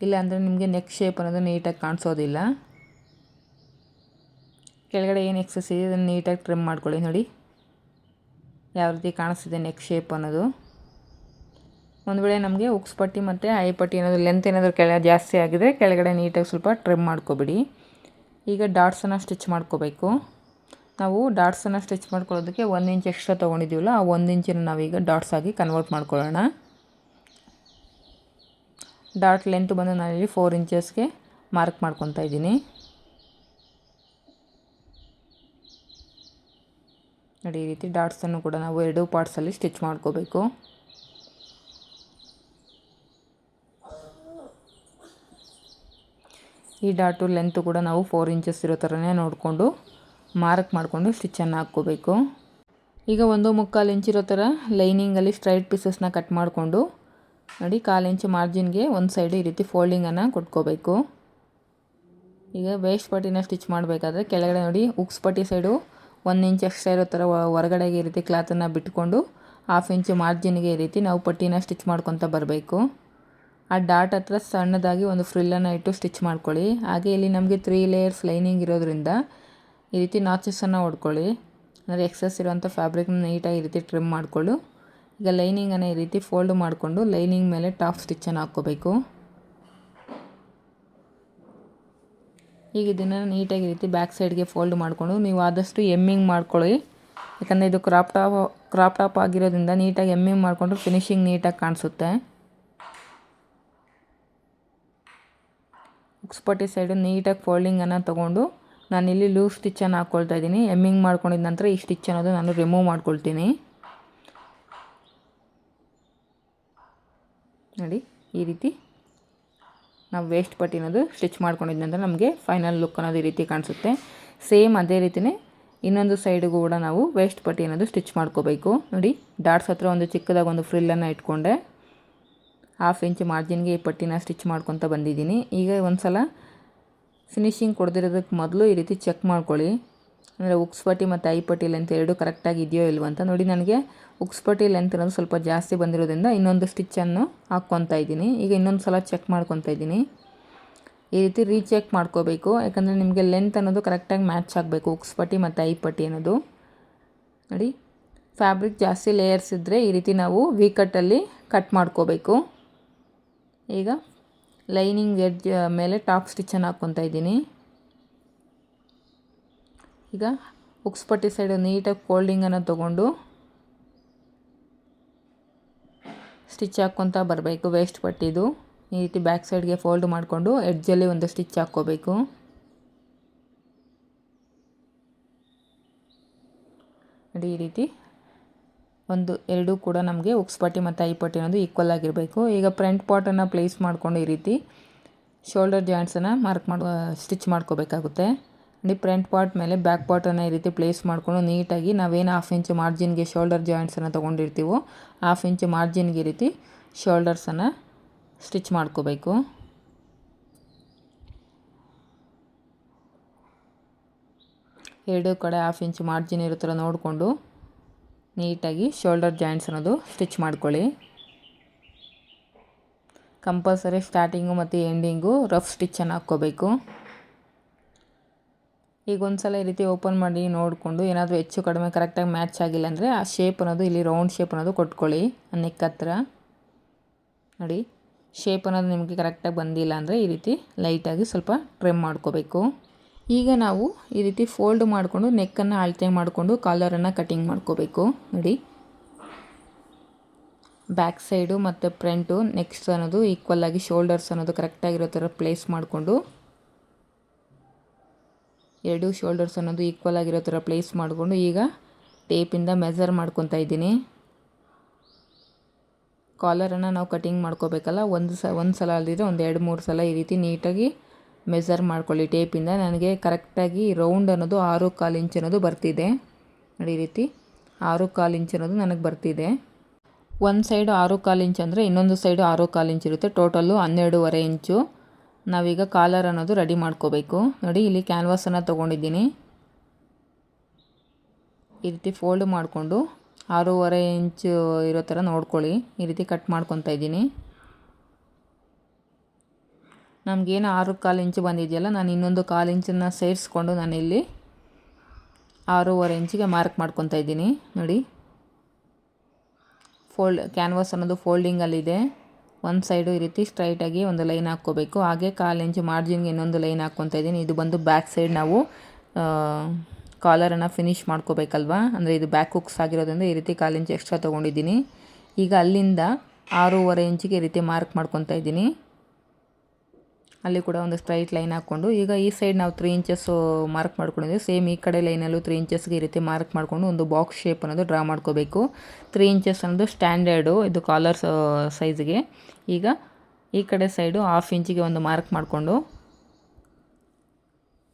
ಇಲ್ಲಾಂದರೆ ನಿಮಗೆ ನೆಕ್ ಶೇಪ್ ಅನ್ನೋದು ನೀಟಾಗಿ ಕಾಣಿಸೋದಿಲ್ಲ. ಕೆಳಗಡೆ ಏನು ಎಕ್ಸಸ್ ಇದೆ ಅದನ್ನು ನೀಟಾಗಿ ಟ್ರಿಮ್ ಮಾಡ್ಕೊಳ್ಳಿ. ನೋಡಿ ಯಾವ ರೀತಿ ಕಾಣಿಸ್ತಿದೆ ನೆಕ್ ಶೇಪ್ ಅನ್ನೋದು. ಒಂದು ವೇಳೆ ನಮಗೆ ಉಕ್ಸ್ ಪಟ್ಟಿ ಮತ್ತು ಐಪಟ್ಟಿ ಅನ್ನೋದು ಲೆಂತ್ ಏನಾದರೂ ಜಾಸ್ತಿ ಆಗಿದೆ ಕೆಳಗಡೆ ನೀಟಾಗಿ ಸ್ವಲ್ಪ ಟ್ರಿಮ್ ಮಾಡ್ಕೊಬಿಡಿ. ಈಗ ಡಾಟ್ಸನ್ನು ಸ್ಟಿಚ್ ಮಾಡ್ಕೋಬೇಕು. ನಾವು ಡಾಟ್ಸನ್ನು ಸ್ಟಿಚ್ ಮಾಡ್ಕೊಳ್ಳೋದಕ್ಕೆ 1 ಇಂಚ್ ಎಕ್ಸ್ಟ್ರಾ ತೊಗೊಂಡಿದ್ದೀವಲ್ಲ, ಆ 1 ಇಂಚನ್ನು ನಾವೀಗ ಡಾಟ್ಸ್ ಆಗಿ ಕನ್ವರ್ಟ್ ಮಾಡ್ಕೊಳ್ಳೋಣ. ಡಾಟ್ ಲೆಂತ್ ಬಂದು ನಾನಿಲ್ಲಿ 4 ಇಂಚಸ್ಗೆ ಮಾರ್ಕ್ ಮಾಡ್ಕೊತಾ ಇದ್ದೀನಿ. ನೋಡಿ, ಈ ರೀತಿ ಡಾಟ್ಸನ್ನು ಕೂಡ ನಾವು 2 ಪಾರ್ಟ್ಸಲ್ಲಿ ಸ್ಟಿಚ್ ಮಾಡ್ಕೋಬೇಕು. ಈ ಡಾಟು ಲೆಂತು ಕೂಡ ನಾವು 4 ಇಂಚಸ್ ಇರೋ ಥರನೇ ನೋಡಿಕೊಂಡು ಮಾರ್ಕ್ ಮಾಡಿಕೊಂಡು ಸ್ಟಿಚ್ಚನ್ನು ಹಾಕ್ಕೋಬೇಕು. ಈಗ 1.25 ಇಂಚ್ ಇರೋ ಥರ ಲೈನಿಂಗಲ್ಲಿ ಸ್ಟ್ರೈಟ್ ಪೀಸಸ್ನ ಕಟ್ ಮಾಡಿಕೊಂಡು ನೋಡಿ 1/4 ಇಂಚ್ ಮಾರ್ಜಿನ್ಗೆ ಒಂದು ಸೈಡು ಈ ರೀತಿ ಫೋಲ್ಡಿಂಗನ್ನು ಕೊಟ್ಕೋಬೇಕು. ಈಗ ವೇಸ್ಟ್ ಪಟ್ಟಿನ ಸ್ಟಿಚ್ ಮಾಡಬೇಕಾದ್ರೆ ಕೆಳಗಡೆ ನೋಡಿ ಉಕ್ಸ್ ಪಟ್ಟಿ ಸೈಡು 1 ಇಂಚ್ ಎಕ್ಸ್ಟ್ರಾ ಇರೋ ಥರ ಹೊರಗಡೆಗೆ ಈ ರೀತಿ ಕ್ಲಾತನ್ನು ಬಿಟ್ಕೊಂಡು 1/2 ಇಂಚು ಮಾರ್ಜಿನ್ಗೆ ಈ ರೀತಿ ನಾವು ಪಟ್ಟಿನ ಸ್ಟಿಚ್ ಮಾಡ್ಕೊತ ಬರಬೇಕು. ಆ ಡಾಟ್ ಹತ್ರ ಸಣ್ಣದಾಗಿ ಒಂದು ಫ್ರಿಲ್ಲನ್ನು ಇಟ್ಟು ಸ್ಟಿಚ್ ಮಾಡ್ಕೊಳ್ಳಿ. ಹಾಗೆ ಇಲ್ಲಿ ನಮಗೆ 3 ಲೇಯರ್ಸ್ ಲೈನಿಂಗ್ ಇರೋದ್ರಿಂದ ಈ ರೀತಿ ನಾಚಸನ್ನು ಹೊಡ್ಕೊಳ್ಳಿ. ಅಂದರೆ ಎಕ್ಸಸ್ ಇರೋವಂಥ ಫ್ಯಾಬ್ರಿಕ್ನ ನೀಟಾಗಿ ಈ ರೀತಿ ಟ್ರಿಮ್ ಮಾಡಿಕೊಳ್ಳು. ಈಗ ಲೈನಿಂಗನ್ನು ಈ ರೀತಿ ಫೋಲ್ಡ್ ಮಾಡಿಕೊಂಡು ಲೈನಿಂಗ್ ಮೇಲೆ ಟಾಪ್ ಸ್ಟಿಚ್ಚನ್ನು ಹಾಕ್ಕೋಬೇಕು. ಈಗ ಇದನ್ನು ನೀಟಾಗಿ ಈ ರೀತಿ ಬ್ಯಾಕ್ ಸೈಡ್ಗೆ ಫೋಲ್ಡ್ ಮಾಡಿಕೊಂಡು ನೀವು ಆದಷ್ಟು ಎಮ್ಮಿಂಗ್ ಮಾಡ್ಕೊಳ್ಳಿ. ಯಾಕಂದರೆ ಇದು ಕ್ರಾಪ್ ಟಾಪ್ ಆಗಿರೋದ್ರಿಂದ ನೀಟಾಗಿ ಎಮ್ಮಿಂಗ್ ಮಾಡಿಕೊಂಡ್ರೆ ಫಿನಿಶಿಂಗ್ ನೀಟಾಗಿ ಕಾಣಿಸುತ್ತೆ. ಉಕ್ಸ್ ಪಟ್ಟಿ ಸೈಡು ನೀಟಾಗಿ ಫೋಲ್ಡಿಂಗನ್ನು ತೊಗೊಂಡು ನಾನಿಲ್ಲಿ ಲೂಸ್ ಸ್ಟಿಚ್ಚನ್ನು ಹಾಕ್ಕೊಳ್ತಾ ಇದ್ದೀನಿ. ಎಮ್ಮಿಂಗ್ ಮಾಡ್ಕೊಂಡಿದ್ದ ನಂತರ ಈ ಸ್ಟಿಚ್ ಅನ್ನೋದು ನಾನು ರಿಮೂವ್ ಮಾಡ್ಕೊಳ್ತೀನಿ. ನೋಡಿ, ಈ ರೀತಿ ನಾವು ವೇಸ್ಟ್ ಪಟ್ಟಿ ಅನ್ನೋದು ಸ್ಟಿಚ್ ಮಾಡ್ಕೊಂಡಿದ್ದ ನಂತರ ನಮಗೆ ಫೈನಲ್ ಲುಕ್ ಅನ್ನೋದು ಈ ರೀತಿ ಕಾಣಿಸುತ್ತೆ. ಸೇಮ್ ಅದೇ ರೀತಿಯೇ ಇನ್ನೊಂದು ಸೈಡಿಗೂ ಕೂಡ ನಾವು ವೇಸ್ಟ್ ಪಟ್ಟಿ ಅನ್ನೋದು ಸ್ಟಿಚ್ ಮಾಡ್ಕೋಬೇಕು. ನೋಡಿ, ಡಾಟ್ಸ್ ಹತ್ರ ಒಂದು ಚಿಕ್ಕದಾಗಿ ಒಂದು ಫ್ರಿಲ್ಲನ್ನು ಇಟ್ಕೊಂಡೆ 1/2 ಇಂಚ್ ಮಾರ್ಜಿನ್ಗೆ ಈ ಪಟ್ಟಿನ ಸ್ಟಿಚ್ ಮಾಡ್ಕೊತ ಬಂದಿದ್ದೀನಿ. ಈಗ ಒಂದು ಸಲ ಫಿನಿಶಿಂಗ್ ಕೊಡ್ದಿರೋದಕ್ಕೆ ಮೊದಲು ಈ ರೀತಿ ಚೆಕ್ ಮಾಡ್ಕೊಳ್ಳಿ. ಅಂದರೆ ಉಕ್ಸ್ ಪಟ್ಟಿ ಮತ್ತು ಐಪಟ್ಟಿ ಲೆಂತ್ ಎರಡು ಕರೆಕ್ಟಾಗಿ ಇದೆಯೋ ಇಲ್ವೋ ಅಂತ. ನೋಡಿ, ನನಗೆ ಉಕ್ಸ್ ಪಟ್ಟಿ ಲೆಂತ್ ಅನ್ನೋದು ಸ್ವಲ್ಪ ಜಾಸ್ತಿ ಬಂದಿರೋದ್ರಿಂದ ಇನ್ನೊಂದು ಸ್ಟಿಚ್ಚನ್ನು ಹಾಕ್ಕೊತಾ ಇದ್ದೀನಿ. ಈಗ ಇನ್ನೊಂದು ಸಲ ಚೆಕ್ ಮಾಡ್ಕೊತಾ ಇದ್ದೀನಿ. ಈ ರೀತಿ ರೀಚೆಕ್ ಮಾಡ್ಕೋಬೇಕು. ಯಾಕಂದರೆ ನಿಮಗೆ ಲೆಂತ್ ಅನ್ನೋದು ಕರೆಕ್ಟಾಗಿ ಮ್ಯಾಚ್ ಆಗಬೇಕು ಉಕ್ಸ್ ಪಟ್ಟಿ ಮತ್ತು ಐಪಟ್ಟಿ ಅನ್ನೋದು. ನೋಡಿ, ಫ್ಯಾಬ್ರಿಕ್ ಜಾಸ್ತಿ ಲೇಯರ್ಸ್ ಇದ್ದರೆ ಈ ರೀತಿ ನಾವು ವಿ ಕಟ್ಟಲ್ಲಿ ಕಟ್ ಮಾಡ್ಕೋಬೇಕು. ಈಗ ಲೈನಿಂಗ್ ಎಡ್ಜ್ ಮೇಲೆ ಟಾಪ್ ಸ್ಟಿಚ್ಚನ್ನು ಹಾಕ್ಕೊತಾ ಇದ್ದೀನಿ. ಈಗ ಉಕ್ಸ್ ಪಟ್ಟಿ ಸೈಡು ನೀಟಾಗಿ ಫೋಲ್ಡಿಂಗನ್ನು ತೊಗೊಂಡು ಸ್ಟಿಚ್ ಹಾಕ್ಕೊತಾ ಬರಬೇಕು. ವೇಸ್ಟ್ ಪಟ್ಟಿದು ಈ ರೀತಿ ಬ್ಯಾಕ್ ಸೈಡ್ಗೆ ಫೋಲ್ಡ್ ಮಾಡಿಕೊಂಡು ಎಡ್ಜಲ್ಲಿ ಒಂದು ಸ್ಟಿಚ್ ಹಾಕ್ಕೋಬೇಕು. ನೋಡಿ ಈ ರೀತಿ ಎರಡೂ ಕೂಡ ನಮಗೆ ಉಕ್ಸ್ ಪಟ್ಟಿ ಮತ್ತು ಐ ಪಟ್ಟಿ ಅನ್ನೋದು ಈಕ್ವಲ್ ಆಗಿರಬೇಕು. ಈಗ ಫ್ರಂಟ್ ಪಾರ್ಟನ್ನು ಪ್ಲೇಸ್ ಮಾಡಿಕೊಂಡು ಈ ರೀತಿ ಶೋಲ್ಡರ್ ಜಾಯಿಂಟ್ಸನ್ನು ಸ್ಟಿಚ್ ಮಾಡ್ಕೋಬೇಕಾಗುತ್ತೆ. ನೋಡಿ ಫ್ರಂಟ್ ಪಾರ್ಟ್ ಮೇಲೆ ಬ್ಯಾಕ್ ಪಾರ್ಟನ್ನು ಈ ರೀತಿ ಪ್ಲೇಸ್ ಮಾಡಿಕೊಂಡು ನೀಟಾಗಿ ನಾವೇನು 1/2 ಇಂಚ್ ಮಾರ್ಜಿನ್ಗೆ ಶೋಲ್ಡರ್ ಜಾಯಿಂಟ್ಸನ್ನು ತೊಗೊಂಡಿರ್ತೀವೋ 1/2 ಇಂಚ್ ಮಾರ್ಜಿನ್ಗೆ ಈ ರೀತಿ ಶೋಲ್ಡರ್ಸನ್ನು ಸ್ಟಿಚ್ ಮಾಡ್ಕೋಬೇಕು. ಎರಡೂ ಕಡೆ 1/2 ಇಂಚ್ ಮಾರ್ಜಿನ್ ಇರೋ ಥರ ನೋಡಿಕೊಂಡು ನೀಟಾಗಿ ಶೋಲ್ಡರ್ ಜಾಯಿಂಟ್ಸ್ ಅನ್ನೋದು ಸ್ಟಿಚ್ ಮಾಡ್ಕೊಳ್ಳಿ. ಕಂಪಲ್ಸರಿ ಸ್ಟಾರ್ಟಿಂಗು ಮತ್ತು ಎಂಡಿಂಗು ರಫ್ ಸ್ಟಿಚ್ಚನ್ನು ಹಾಕ್ಕೋಬೇಕು. ಈಗ ಒಂದು ಸಲ ಈ ರೀತಿ ಓಪನ್ ಮಾಡಿ ನೋಡಿಕೊಂಡು ಏನಾದರೂ ಹೆಚ್ಚು ಕಡಿಮೆ ಕರೆಕ್ಟಾಗಿ ಮ್ಯಾಚ್ ಆಗಿಲ್ಲ ಅಂದರೆ ಆ ಶೇಪ್ ಅನ್ನೋದು ಇಲ್ಲಿ ರೌಂಡ್ ಶೇಪ್ ಅನ್ನೋದು ಕೊಟ್ಕೊಳ್ಳಿ. ನೆಕ್ ಹತ್ರ ನೋಡಿ ಶೇಪ್ ಅನ್ನೋದು ನಿಮಗೆ ಕರೆಕ್ಟಾಗಿ ಬಂದಿಲ್ಲ ಅಂದರೆ ಈ ರೀತಿ ಲೈಟಾಗಿ ಸ್ವಲ್ಪ ಟ್ರಿಮ್ ಮಾಡ್ಕೋಬೇಕು. ಈಗ ನಾವು ಈ ರೀತಿ ಫೋಲ್ಡ್ ಮಾಡಿಕೊಂಡು ನೆಕ್ಕನ್ನು ಅಳತೆ ಮಾಡಿಕೊಂಡು ಕಾಲರನ್ನು ಕಟಿಂಗ್ ಮಾಡ್ಕೋಬೇಕು. ನೋಡಿ ಬ್ಯಾಕ್ ಸೈಡು ಮತ್ತು ಫ್ರಂಟು ನೆಕ್ಸ್ಟ್ ಅನ್ನೋದು ಈಕ್ವಲ್ ಆಗಿ ಶೋಲ್ಡರ್ಸ್ ಅನ್ನೋದು ಕರೆಕ್ಟಾಗಿರೋ ಥರ ಪ್ಲೇಸ್ ಮಾಡಿಕೊಂಡು ಎರಡೂ ಶೋಲ್ಡರ್ಸ್ ಅನ್ನೋದು ಈಕ್ವಲ್ ಆಗಿರೋ ಥರ ಪ್ಲೇಸ್ ಮಾಡಿಕೊಂಡು ಈಗ ಟೇಪಿಂದ ಮೆಜರ್ ಮಾಡ್ಕೊತಾ ಇದ್ದೀನಿ. ಕಾಲರನ್ನು ನಾವು ಕಟಿಂಗ್ ಮಾಡ್ಕೋಬೇಕಲ್ಲ, ಒಂದು ಸಲ ಅಲ್ಲದಿದ್ರೆ ಒಂದು 2-3 ಸಲ ಈ ರೀತಿ ನೀಟಾಗಿ ಮೆಜರ್ ಮಾಡ್ಕೊಳ್ಳಿ ಟೇಪಿಂದ. ನನಗೆ ಕರೆಕ್ಟಾಗಿ ರೌಂಡ್ ಅನ್ನೋದು 6.25 ಇಂಚ್ ಅನ್ನೋದು ಬರ್ತಿದೆ. ನೋಡಿ ಈ ರೀತಿ 6.25 ಇಂಚ್ ಅನ್ನೋದು ನನಗೆ ಬರ್ತಿದೆ. ಒಂದು ಸೈಡು 6.25 ಇಂಚ್ ಅಂದರೆ ಇನ್ನೊಂದು ಸೈಡು 6.25 ಇಂಚ್ ಇರುತ್ತೆ. ಟೋಟಲ್ಲು 12.5 ಇಂಚು. ನಾವೀಗ ಕಾಲರ್ ಅನ್ನೋದು ರೆಡಿ ಮಾಡ್ಕೋಬೇಕು. ನೋಡಿ ಇಲ್ಲಿ ಕ್ಯಾನ್ವಾಸನ್ನು ತೊಗೊಂಡಿದ್ದೀನಿ. ಈ ರೀತಿ ಫೋಲ್ಡ್ ಮಾಡಿಕೊಂಡು 6.25 ಇಂಚು ಇರೋ ಥರ ನೋಡ್ಕೊಳ್ಳಿ. ಈ ರೀತಿ ಕಟ್ ಮಾಡ್ಕೊತಾ ಇದ್ದೀನಿ. ನಮಗೇನು 6.25 ಇಂಚು ಬಂದಿದೆಯಲ್ಲ, ನಾನು ಇನ್ನೊಂದು 1/4 ಇಂಚನ್ನು ಸೇರಿಸ್ಕೊಂಡು ನಾನಿಲ್ಲಿ 6.25 ಇಂಚಿಗೆ ಮಾರ್ಕ್ ಮಾಡ್ಕೊತಾ ಇದ್ದೀನಿ. ನೋಡಿ ಕ್ಯಾನ್ವಾಸ್ ಅನ್ನೋದು ಫೋಲ್ಡಿಂಗಲ್ಲಿದೆ. ಒಂದು ಸೈಡು ಈ ರೀತಿ ಸ್ಟ್ರೈಟಾಗಿ ಒಂದು ಲೈನ್ ಹಾಕ್ಕೋಬೇಕು. ಹಾಗೆ 1/4 ಇಂಚ್ ಮಾರ್ಜಿನ್ಗೆ ಇನ್ನೊಂದು ಲೈನ್ ಹಾಕ್ಕೊತಾ ಇದ್ದೀನಿ. ಇದು ಬಂದು ಬ್ಯಾಕ್ ಸೈಡ್ ನಾವು ಕಾಲರನ್ನು ಫಿನಿಶ್ ಮಾಡ್ಕೋಬೇಕಲ್ವಾ, ಅಂದರೆ ಇದು ಬ್ಯಾಕ್ ಹುಕ್ಸ್ ಆಗಿರೋದ್ರಿಂದ ಈ ರೀತಿ 1/4 ಇಂಚ್ ಎಕ್ಸ್ಟ್ರಾ ತೊಗೊಂಡಿದ್ದೀನಿ. ಈಗ ಅಲ್ಲಿಂದ 6.25 ಇಂಚಿಗೆ ಈ ರೀತಿ ಮಾರ್ಕ್ ಮಾಡ್ಕೊತಾ ಇದ್ದೀನಿ. ಅಲ್ಲಿ ಕೂಡ ಒಂದು ಸ್ಟ್ರೈಟ್ ಲೈನ್ ಹಾಕ್ಕೊಂಡು ಈಗ ಈ ಸೈಡ್ ನಾವು 3 ಇಂಚಸ್ಸು ಮಾರ್ಕ್ ಮಾಡ್ಕೊಂಡಿದ್ದೀವಿ. ಸೇಮ್ ಈ ಕಡೆ ಲೈನಲ್ಲೂ 3 ಇಂಚಸ್ಗೆ ಈ ರೀತಿ ಮಾರ್ಕ್ ಮಾಡಿಕೊಂಡು ಒಂದು ಬಾಕ್ಸ್ ಶೇಪ್ ಅನ್ನೋದು ಡ್ರಾ ಮಾಡ್ಕೋಬೇಕು. 3 ಇಂಚಸ್ ಅನ್ನೋದು ಸ್ಟ್ಯಾಂಡರ್ಡು ಇದು ಕಾಲರ್ ಸೈಜ್ಗೆ. ಈಗ ಈ ಕಡೆ ಸೈಡು 1/2 ಇಂಚಿಗೆ ಒಂದು ಮಾರ್ಕ್ ಮಾಡಿಕೊಂಡು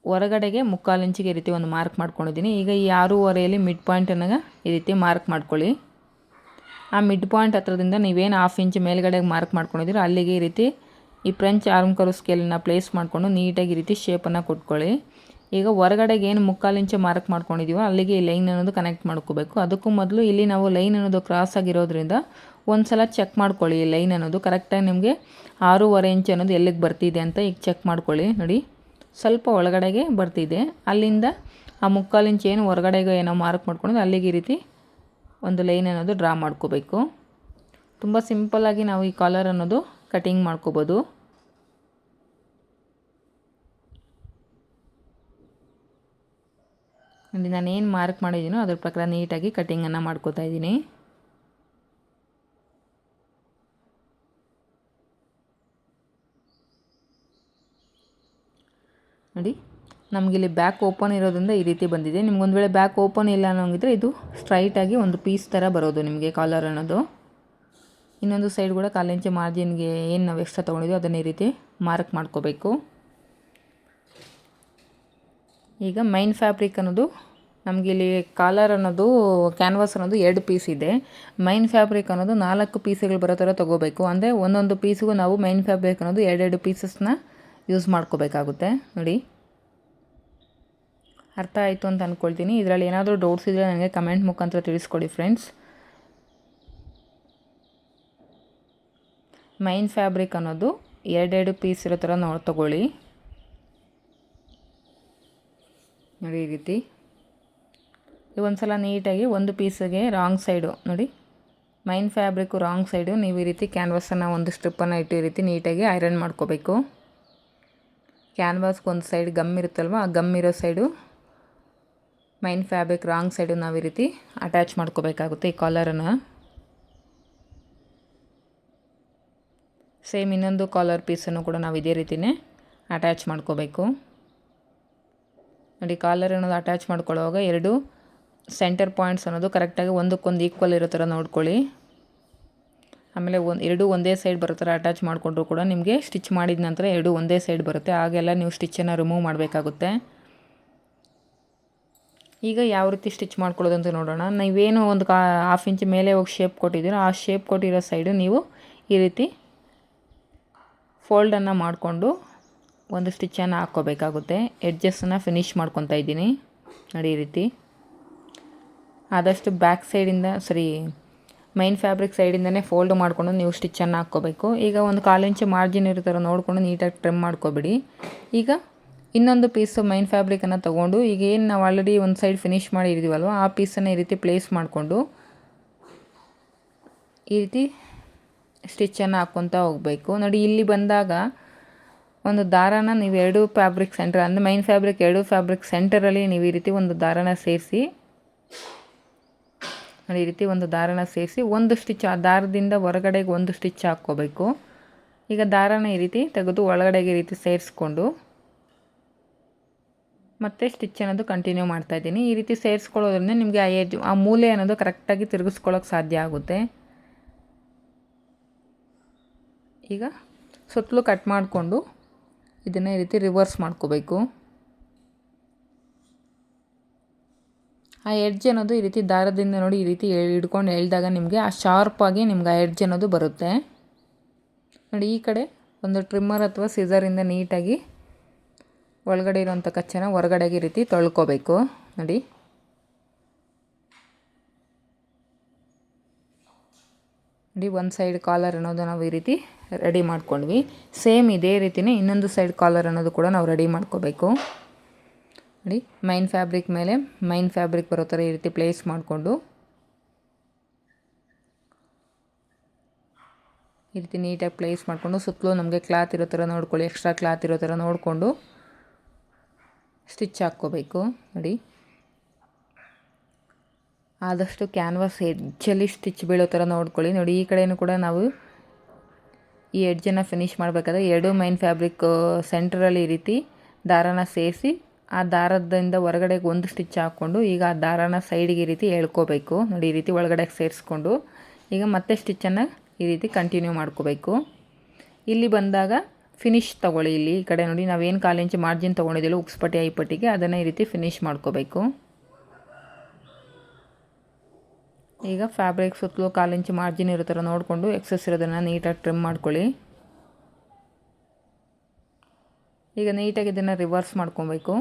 ಹೊರಗಡೆಗೆ 3/4 ಇಂಚಿಗೆ ಈ ರೀತಿ ಒಂದು ಮಾರ್ಕ್ ಮಾಡ್ಕೊಂಡಿದ್ದೀನಿ. ಈಗ ಈ 6.25ಯಲ್ಲಿ ಮಿಡ್ ಪಾಯಿಂಟನ್ನು ಈ ರೀತಿ ಮಾರ್ಕ್ ಮಾಡ್ಕೊಳ್ಳಿ. ಆ ಮಿಡ್ ಪಾಯಿಂಟ್ ಹತ್ರದಿಂದ ನೀವೇನು 1/2 ಇಂಚ್ ಮೇಲ್ಗಡೆಗೆ ಮಾರ್ಕ್ ಮಾಡ್ಕೊಂಡಿದ್ದೀರೋ ಅಲ್ಲಿಗೆ ಈ ರೀತಿ ಈ ಫ್ರೆಂಚ್ ಆರ್ಮ್ ಕರ್ವ್ ಸ್ಕೇಲನ್ನು ಪ್ಲೇಸ್ ಮಾಡಿಕೊಂಡು ನೀಟಾಗಿ ಈ ರೀತಿ ಶೇಪನ್ನು ಕೊಟ್ಕೊಳ್ಳಿ. ಈಗ ಹೊರಗಡೆಗೆ ಏನು 3/4 ಇಂಚು ಮಾರ್ಕ್ ಮಾಡ್ಕೊಂಡಿದ್ದೀವೋ ಅಲ್ಲಿಗೆ ಈ ಲೈನ್ ಅನ್ನೋದು ಕನೆಕ್ಟ್ ಮಾಡ್ಕೋಬೇಕು. ಅದಕ್ಕೂ ಮೊದಲು ಇಲ್ಲಿ ನಾವು ಲೈನ್ ಅನ್ನೋದು ಕ್ರಾಸ್ ಆಗಿರೋದ್ರಿಂದ ಒಂದು ಸಲ ಚೆಕ್ ಮಾಡ್ಕೊಳ್ಳಿ. ಈ ಲೈನ್ ಅನ್ನೋದು ಕರೆಕ್ಟಾಗಿ ನಿಮಗೆ 6.25 ಇಂಚ್ ಅನ್ನೋದು ಎಲ್ಲಿಗೆ ಬರ್ತಿದೆ ಅಂತ ಈಗ ಚೆಕ್ ಮಾಡ್ಕೊಳ್ಳಿ. ನೋಡಿ ಸ್ವಲ್ಪ ಒಳಗಡೆಗೆ ಬರ್ತಿದೆ. ಅಲ್ಲಿಂದ ಆ 3/4 ಇಂಚ್ ಏನು ಹೊರಗಡೆಗೆ ಏನೋ ಮಾರ್ಕ್ ಮಾಡ್ಕೊಂಡಿದ್ದು ಅಲ್ಲಿಗೆ ಈ ರೀತಿ ಒಂದು ಲೈನ್ ಅನ್ನೋದು ಡ್ರಾ ಮಾಡ್ಕೋಬೇಕು. ತುಂಬ ಸಿಂಪಲ್ಲಾಗಿ ನಾವು ಈ ಕಾಲರ್ ಅನ್ನೋದು ಕಟಿಂಗ್ ಮಾಡ್ಕೋಬೋದು. ನೋಡಿ ನಾನೇನು ಮಾರ್ಕ್ ಮಾಡಿದ್ದೀನೋ ಅದ್ರ ಪ್ರಕಾರ ನೀಟಾಗಿ ಕಟಿಂಗನ್ನು ಮಾಡ್ಕೋತಾ ಇದ್ದೀನಿ. ನೋಡಿ ನಮಗಿಲ್ಲಿ ಬ್ಯಾಕ್ ಓಪನ್ ಇರೋದ್ರಿಂದ ಈ ರೀತಿ ಬಂದಿದೆ. ನಿಮ್ಗೊಂದು ವೇಳೆ ಬ್ಯಾಕ್ ಓಪನ್ ಇಲ್ಲ ಅನ್ನೋಂಗಿದ್ರೆ ಇದು ಸ್ಟ್ರೈಟಾಗಿ ಒಂದು ಪೀಸ್ ಥರ ಬರೋದು ನಿಮಗೆ ಕಾಲರ್ ಅನ್ನೋದು. ಇನ್ನೊಂದು ಸೈಡ್ ಕೂಡ 1/4 ಇಂಚ್ ಮಾರ್ಜಿನ್ಗೆ ಏನು ನಾವು ಎಕ್ಸ್ಟ್ರಾ ತೊಗೊಂಡಿದ್ದೀವಿ ಅದನ್ನು ಈ ರೀತಿ ಮಾರ್ಕ್ ಮಾಡ್ಕೋಬೇಕು. ಈಗ ಮೈನ್ ಫ್ಯಾಬ್ರಿಕ್ ಅನ್ನೋದು ನಮಗಿಲ್ಲಿ ಕಾಲರ್ ಅನ್ನೋದು ಕ್ಯಾನ್ವಾಸ್ ಅನ್ನೋದು 2 ಪೀಸ್ ಇದೆ. ಮೈನ್ ಫ್ಯಾಬ್ರಿಕ್ ಅನ್ನೋದು 4 ಪೀಸ್ಗಳು ಬರೋ ಥರ ತೊಗೋಬೇಕು. ಅಂದರೆ ಒಂದೊಂದು ಪೀಸಿಗೂ ನಾವು ಮೈನ್ ಫ್ಯಾಬ್ರಿಕ್ ಅನ್ನೋದು 2 ಪೀಸಸ್ನ ಯೂಸ್ ಮಾಡ್ಕೋಬೇಕಾಗುತ್ತೆ. ನೋಡಿ ಅರ್ಥ ಆಯಿತು ಅಂತ ಅಂದ್ಕೊಳ್ತೀನಿ. ಇದರಲ್ಲಿ ಏನಾದರೂ ಡೌಟ್ಸ್ ಇದ್ದರೆ ನನಗೆ ಕಮೆಂಟ್ ಮುಖಾಂತರ ತಿಳಿಸ್ಕೊಡಿ ಫ್ರೆಂಡ್ಸ್. ಮೈನ್ ಫ್ಯಾಬ್ರಿಕ್ ಅನ್ನೋದು 2 ಪೀಸ್ ಇರೋ ಥರ ತೊಗೊಳ್ಳಿ. ನೋಡಿ ಈ ರೀತಿ ಒಂದು ಸಲ ನೀಟಾಗಿ ಒಂದು ಪೀಸಿಗೆ ರಾಂಗ್ ಸೈಡು ನೋಡಿ ಮೈನ್ ಫ್ಯಾಬ್ರಿಕ್ಕು ರಾಂಗ್ ಸೈಡು ನೀವು ಈ ರೀತಿ ಕ್ಯಾನ್ವಾಸನ್ನು ಒಂದು ಸ್ಟ್ರಿಪ್ಪನ್ನು ಇಟ್ಟು ಈ ರೀತಿ ನೀಟಾಗಿ ಐರನ್ ಮಾಡ್ಕೋಬೇಕು. ಕ್ಯಾನ್ವಾಸ್ಗೆ ಒಂದು ಸೈಡ್ ಗಮ್ ಇರುತ್ತಲ್ವ, ಆ ಗಮ್ ಇರೋ side main fabric wrong side ನಾವು ಈ ರೀತಿ ಅಟ್ಯಾಚ್ ಮಾಡ್ಕೋಬೇಕಾಗುತ್ತೆ ಈ ಕಾಲರನ್ನು. ಸೇಮ್ ಇನ್ನೊಂದು ಕಾಲರ್ ಪೀಸನ್ನು ಕೂಡ ನಾವು ಇದೇ ರೀತಿಯೇ ಅಟ್ಯಾಚ್ ಮಾಡ್ಕೋಬೇಕು. ನೋಡಿ, ಕಾಲರ್ ಅನ್ನೋದು ಅಟ್ಯಾಚ್ ಮಾಡ್ಕೊಳ್ಳುವಾಗ ಎರಡು ಸೆಂಟರ್ ಪಾಯಿಂಟ್ಸ್ ಅನ್ನೋದು ಕರೆಕ್ಟಾಗಿ ಒಂದಕ್ಕೊಂದು ಈಕ್ವಲ್ ಇರೋ ಥರ ನೋಡ್ಕೊಳ್ಳಿ. ಆಮೇಲೆ ಎರಡೂ ಒಂದೇ ಸೈಡ್ ಬರೋ ಥರ ಅಟ್ಯಾಚ್ ಮಾಡಿಕೊಂಡ್ರು ಕೂಡ ನಿಮಗೆ ಸ್ಟಿಚ್ ಮಾಡಿದ ನಂತರ ಎರಡೂ ಒಂದೇ ಸೈಡ್ ಬರುತ್ತೆ. ಆಗೆಲ್ಲ ನೀವು ಸ್ಟಿಚ್ಚನ್ನು ರಿಮೂವ್ ಮಾಡಬೇಕಾಗುತ್ತೆ. ಈಗ ಯಾವ ರೀತಿ ಸ್ಟಿಚ್ ಮಾಡ್ಕೊಳ್ಳೋದು ಅಂತ ನೋಡೋಣ. ನೀವೇನು ಒಂದು ಹಾಫ್ ಇಂಚ್ ಮೇಲೆ ಹೋಗಿ ಶೇಪ್ ಕೊಟ್ಟಿದ್ದೀರೋ ಆ ಶೇಪ್ ಕೊಟ್ಟಿರೋ ಸೈಡು ನೀವು ಈ ರೀತಿ ಫೋಲ್ಡನ್ನು ಮಾಡಿಕೊಂಡು ಒಂದು ಸ್ಟಿಚ್ಚನ್ನು ಹಾಕ್ಕೋಬೇಕಾಗುತ್ತೆ. ಎಡ್ಜಸ್ಸನ್ನು ಫಿನಿಷ್ ಮಾಡ್ಕೊತಾ ಇದ್ದೀನಿ. ನೋಡಿ, ಈ ರೀತಿ ಆದಷ್ಟು ಬ್ಯಾಕ್ ಸೈಡಿಂದ ಮೈನ್ ಫ್ಯಾಬ್ರಿಕ್ ಸೈಡಿಂದನೇ ಫೋಲ್ಡ್ ಮಾಡಿಕೊಂಡು ನೀವು ಸ್ಟಿಚ್ಚನ್ನು ಹಾಕ್ಕೋಬೇಕು. ಈಗ ಒಂದು 1/4 ಇಂಚ್ ಮಾರ್ಜಿನ್ ಇರೋ ಥರ ನೋಡಿಕೊಂಡು ನೀಟಾಗಿ ಟ್ರಿಮ್ ಮಾಡ್ಕೊಬಿಡಿ. ಈಗ ಇನ್ನೊಂದು ಪೀಸು ಮೈನ್ ಫ್ಯಾಬ್ರಿಕನ್ನು ತೊಗೊಂಡು ಈಗ ಏನು ನಾವು ಆಲ್ರೆಡಿ ಒಂದು ಸೈಡ್ ಫಿನಿಷ್ ಮಾಡಿ ಇದ್ದೀವಲ್ವ ಆ ಪೀಸನ್ನು ಈ ರೀತಿ ಪ್ಲೇಸ್ ಮಾಡಿಕೊಂಡು ಈ ರೀತಿ ಸ್ಟಿಚ್ಚನ್ನು ಹಾಕ್ಕೊತಾ ಹೋಗಬೇಕು. ನೋಡಿ, ಇಲ್ಲಿ ಬಂದಾಗ ಒಂದು ದಾರಾನ ನೀವು ಎರಡು ಫ್ಯಾಬ್ರಿಕ್ ಸೆಂಟರ್ ಅಂದರೆ ಮೈನ್ ಫ್ಯಾಬ್ರಿಕ್ ಎರಡು ಫ್ಯಾಬ್ರಿಕ್ ಸೆಂಟರಲ್ಲಿ ನೀವು ಈ ರೀತಿ ಒಂದು ದಾರಾನ ಸೇರಿಸಿ ನೋಡಿ, ಈ ರೀತಿ ಒಂದು ದಾರಾನ ಸೇರಿಸಿ ಒಂದು ಸ್ಟಿಚ್ ಆ ದಾರದಿಂದ ಹೊರಗಡೆಗೆ ಒಂದು ಸ್ಟಿಚ್ ಹಾಕ್ಕೋಬೇಕು. ಈಗ ದಾರಾನ ಈ ರೀತಿ ತೆಗೆದು ಒಳಗಡೆಗೆ ಈ ರೀತಿ ಸೇರಿಸ್ಕೊಂಡು ಮತ್ತೆ ಸ್ಟಿಚ್ ಅನ್ನೋದು ಕಂಟಿನ್ಯೂ ಮಾಡ್ತಾಯಿದ್ದೀನಿ. ಈ ರೀತಿ ಸೇರಿಸ್ಕೊಳ್ಳೋದ್ರಿಂದ ನಿಮಗೆ ಆ ಮೂಲೆ ಅನ್ನೋದು ಕರೆಕ್ಟಾಗಿ ತಿರುಗಿಸ್ಕೊಳ್ಳೋಕೆ ಸಾಧ್ಯ ಆಗುತ್ತೆ. ಈಗ ಸುತ್ತಲೂ ಕಟ್ ಮಾಡಿಕೊಂಡು ಇದನ್ನು ಈ ರೀತಿ ರಿವರ್ಸ್ ಮಾಡ್ಕೋಬೇಕು. ಆ ಎಡ್ಜ್ ಅನ್ನೋದು ಈ ರೀತಿ ದಾರದಿಂದ ನೋಡಿ ಈ ರೀತಿ ಹಿಡ್ಕೊಂಡು ಎಳೆದಾಗ ನಿಮಗೆ ಆ ಶಾರ್ಪಾಗಿ ನಿಮ್ಗೆ ಆ ಎಡ್ಜ್ ಅನ್ನೋದು ಬರುತ್ತೆ. ನೋಡಿ, ಈ ಕಡೆ ಒಂದು ಟ್ರಿಮ್ಮರ್ ಅಥವಾ ಸಿಸರಿಂದ ನೀಟಾಗಿ ಒಳಗಡೆ ಇರೋಂಥ ಕಚ್ಚನ ಹೊರಗಡೆಗೆ ಈ ರೀತಿ ತೊಳ್ಕೊಬೇಕು. ನೋಡಿ, ಒಂದು ಸೈಡ್ ಕಾಲರ್ ಅನ್ನೋದು ನಾವು ಈ ರೀತಿ ರೆಡಿ ಮಾಡ್ಕೊಂಡ್ವಿ. ಸೇಮ್ ಇದೇ ರೀತಿಯೇ ಇನ್ನೊಂದು ಸೈಡ್ ಕಾಲರ್ ಅನ್ನೋದು ಕೂಡ ನಾವು ರೆಡಿ ಮಾಡ್ಕೋಬೇಕು. ನೋಡಿ, ಮೈನ್ ಫ್ಯಾಬ್ರಿಕ್ ಮೇಲೆ ಮೈನ್ ಫ್ಯಾಬ್ರಿಕ್ ಬರೋ ಥರ ಈ ರೀತಿ ಪ್ಲೇಸ್ ಮಾಡಿಕೊಂಡು ಈ ರೀತಿ ನೀಟಾಗಿ ಪ್ಲೇಸ್ ಮಾಡಿಕೊಂಡು ಸುತ್ತಲೂ ನಮಗೆ ಕ್ಲಾತ್ ಇರೋ ಥರ ನೋಡ್ಕೊಳ್ಳಿ, ಎಕ್ಸ್ಟ್ರಾ ಕ್ಲಾತ್ ಇರೋ ಥರ ನೋಡಿಕೊಂಡು ಸ್ಟಿಚ್ ಹಾಕ್ಕೋಬೇಕು. ನೋಡಿ, ಆದಷ್ಟು ಕ್ಯಾನ್ವಾಸ್ ಎಡ್ಜಲ್ಲಿ ಸ್ಟಿಚ್ ಬೀಳೋ ಥರ ನೋಡ್ಕೊಳ್ಳಿ. ನೋಡಿ, ಈ ಕಡೆಯೂ ಕೂಡ ನಾವು ಈ ಎಡ್ಜನ್ನು ಫಿನಿಷ್ ಮಾಡಬೇಕಾದ್ರೆ ಎರಡು ಮೈನ್ ಫ್ಯಾಬ್ರಿಕ್ ಸೆಂಟ್ರಲ್ಲಿ ಈ ರೀತಿ ದಾರಾನ ಸೇರಿಸಿ ಆ ದಾರದಿಂದ ಹೊರಗಡೆಗೆ ಒಂದು ಸ್ಟಿಚ್ ಹಾಕ್ಕೊಂಡು ಈಗ ಆ ದಾರಾನ ಸೈಡಿಗೆ ಈ ರೀತಿ ಎಳ್ಕೋಬೇಕು. ನೋಡಿ, ಈ ರೀತಿ ಒಳಗಡೆಗೆ ಸೇರಿಸ್ಕೊಂಡು ಈಗ ಮತ್ತೆ ಸ್ಟಿಚ್ಚನ್ನು ಈ ರೀತಿ ಕಂಟಿನ್ಯೂ ಮಾಡ್ಕೋಬೇಕು. ಇಲ್ಲಿ ಬಂದಾಗ ಫಿನಿಶ್ ತೊಗೊಳ್ಳಿ. ಇಲ್ಲಿ ಈ ಕಡೆ ನೋಡಿ, ನಾವೇನು 1/4 ಇಂಚ್ ಮಾರ್ಜಿನ್ ತೊಗೊಂಡಿದ್ದೀವೋ ಉಕ್ಸ್ಪಟ್ಟಿ ಐಪಟ್ಟಿಗೆ ಅದನ್ನು ಈ ರೀತಿ ಫಿನಿಶ್ ಮಾಡ್ಕೋಬೇಕು. ಈಗ ಫ್ಯಾಬ್ರಿಕ್ ಸುತ್ತಲೂ 1/4 ಇಂಚ್ ಮಾರ್ಜಿನ್ ಇರೋ ಥರ ನೋಡಿಕೊಂಡು ಎಕ್ಸಸ್ ಇರೋದನ್ನು ನೀಟಾಗಿ ಟ್ರಿಮ್ ಮಾಡ್ಕೊಳ್ಳಿ. ಈಗ ನೀಟಾಗಿ ಇದನ್ನು ರಿವರ್ಸ್ ಮಾಡ್ಕೊಬೇಕು.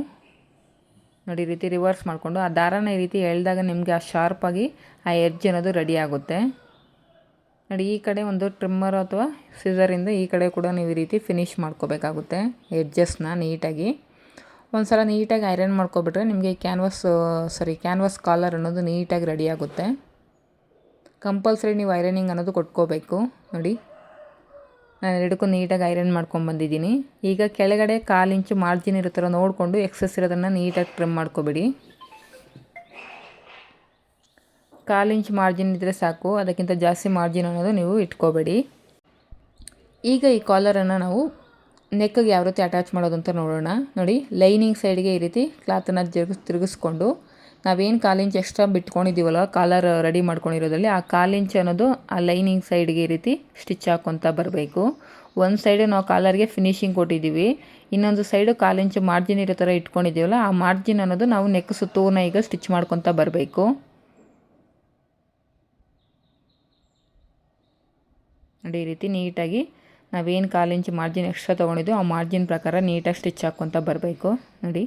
ನೋಡಿ, ಈ ರೀತಿ ರಿವರ್ಸ್ ಮಾಡಿಕೊಂಡು ಆ ದಾರಾನ ಈ ರೀತಿ ಎಳೆದಾಗ ನಿಮಗೆ ಆ ಶಾರ್ಪಾಗಿ ಆ ಎಡ್ಜ್ ಅನ್ನೋದು ರೆಡಿ ಆಗುತ್ತೆ. ನೋಡಿ, ಈ ಕಡೆ ಒಂದು ಟ್ರಿಮ್ಮರ್ ಅಥವಾ ಸಿಸರಿಂದ ಈ ಕಡೆ ಕೂಡ ನೀವು ಈ ರೀತಿ ಫಿನಿಶ್ ಮಾಡ್ಕೋಬೇಕಾಗುತ್ತೆ ಎಡ್ಜಸ್ನ ನೀಟಾಗಿ. ಒಂದು ಸಲ ನೀಟಾಗಿ ಐರನ್ ಮಾಡ್ಕೊಬಿಟ್ರೆ ನಿಮಗೆ ಕ್ಯಾನ್ವಾಸ್ ಕಾಲರ್ ಅನ್ನೋದು ನೀಟಾಗಿ ರೆಡಿ ಆಗುತ್ತೆ. ಕಂಪಲ್ಸರಿ ನೀವು ಐರನಿಂಗ್ ಅನ್ನೋದು ಕೊಟ್ಕೋಬೇಕು. ನೋಡಿ, ನಾನು ಎರಡಕ್ಕೂ ನೀಟಾಗಿ ಐರನ್ ಮಾಡ್ಕೊಂಡ್ಬಂದಿದ್ದೀನಿ. ಈಗ ಕೆಳಗಡೆ 1/4 ಇಂಚ್ ಮಾರ್ಜಿನ್ ಇರೋ ಥರ ನೋಡಿಕೊಂಡು ಎಕ್ಸಸ್ ಇರೋದನ್ನು ನೀಟಾಗಿ ಟ್ರಿಮ್ ಮಾಡ್ಕೊಬಿಡಿ. 1/4 ಇಂಚ್ ಮಾರ್ಜಿನ್ ಇದ್ದರೆ ಸಾಕು, ಅದಕ್ಕಿಂತ ಜಾಸ್ತಿ ಮಾರ್ಜಿನ್ ಅನ್ನೋದು ನೀವು ಇಟ್ಕೋಬೇಡಿ. ಈಗ ಈ ಕಾಲರನ್ನು ನಾವು ನೆಕ್ಗೆ ಯಾವ ರೀತಿ ಅಟ್ಯಾಚ್ ಮಾಡೋದು ಅಂತ ನೋಡೋಣ. ನೋಡಿ, ಲೈನಿಂಗ್ ಸೈಡ್ಗೆ ಈ ರೀತಿ ಕ್ಲಾತನ್ನು ತಿರುಗಿಸ್ಕೊಂಡು ನಾವೇನು 1/4 ಇಂಚ್ ಎಕ್ಸ್ಟ್ರಾ ಬಿಟ್ಕೊಂಡಿದ್ದೀವಲ್ಲ ಕಾಲರ್ ರೆಡಿ ಮಾಡ್ಕೊಂಡಿರೋದ್ರಲ್ಲಿ ಆ 1/4 ಇಂಚ್ ಅನ್ನೋದು ಆ ಲೈನಿಂಗ್ ಸೈಡ್ಗೆ ಈ ರೀತಿ ಸ್ಟಿಚ್ ಹಾಕ್ಕೊತಾ ಬರಬೇಕು. ಒಂದು ಸೈಡು ನಾವು ಕಾಲರ್ಗೆ ಫಿನಿಶಿಂಗ್ ಕೊಟ್ಟಿದ್ದೀವಿ, ಇನ್ನೊಂದು ಸೈಡು 1/4 ಇಂಚ್ ಮಾರ್ಜಿನ್ ಇರೋ ಥರ ಇಟ್ಕೊಂಡಿದ್ದೀವಲ್ಲ ಆ ಮಾರ್ಜಿನ್ ಅನ್ನೋದು ನಾವು ನೆಕ್ ಸುತ್ತೂನ ಈಗ ಸ್ಟಿಚ್ ಮಾಡ್ಕೊತಾ ಬರಬೇಕು. ನೋಡಿ, ಈ ರೀತಿ ನೀಟಾಗಿ ನಾವೇನು 1/4 ಇಂಚ್ ಮಾರ್ಜಿನ್ ಎಕ್ಸ್ಟ್ರಾ ತೊಗೊಂಡಿದ್ದೋ ಆ ಮಾರ್ಜಿನ್ ಪ್ರಕಾರ ನೀಟಾಗಿ ಸ್ಟಿಚ್ ಹಾಕ್ಕೊತಾ ಬರಬೇಕು. ನೋಡಿ,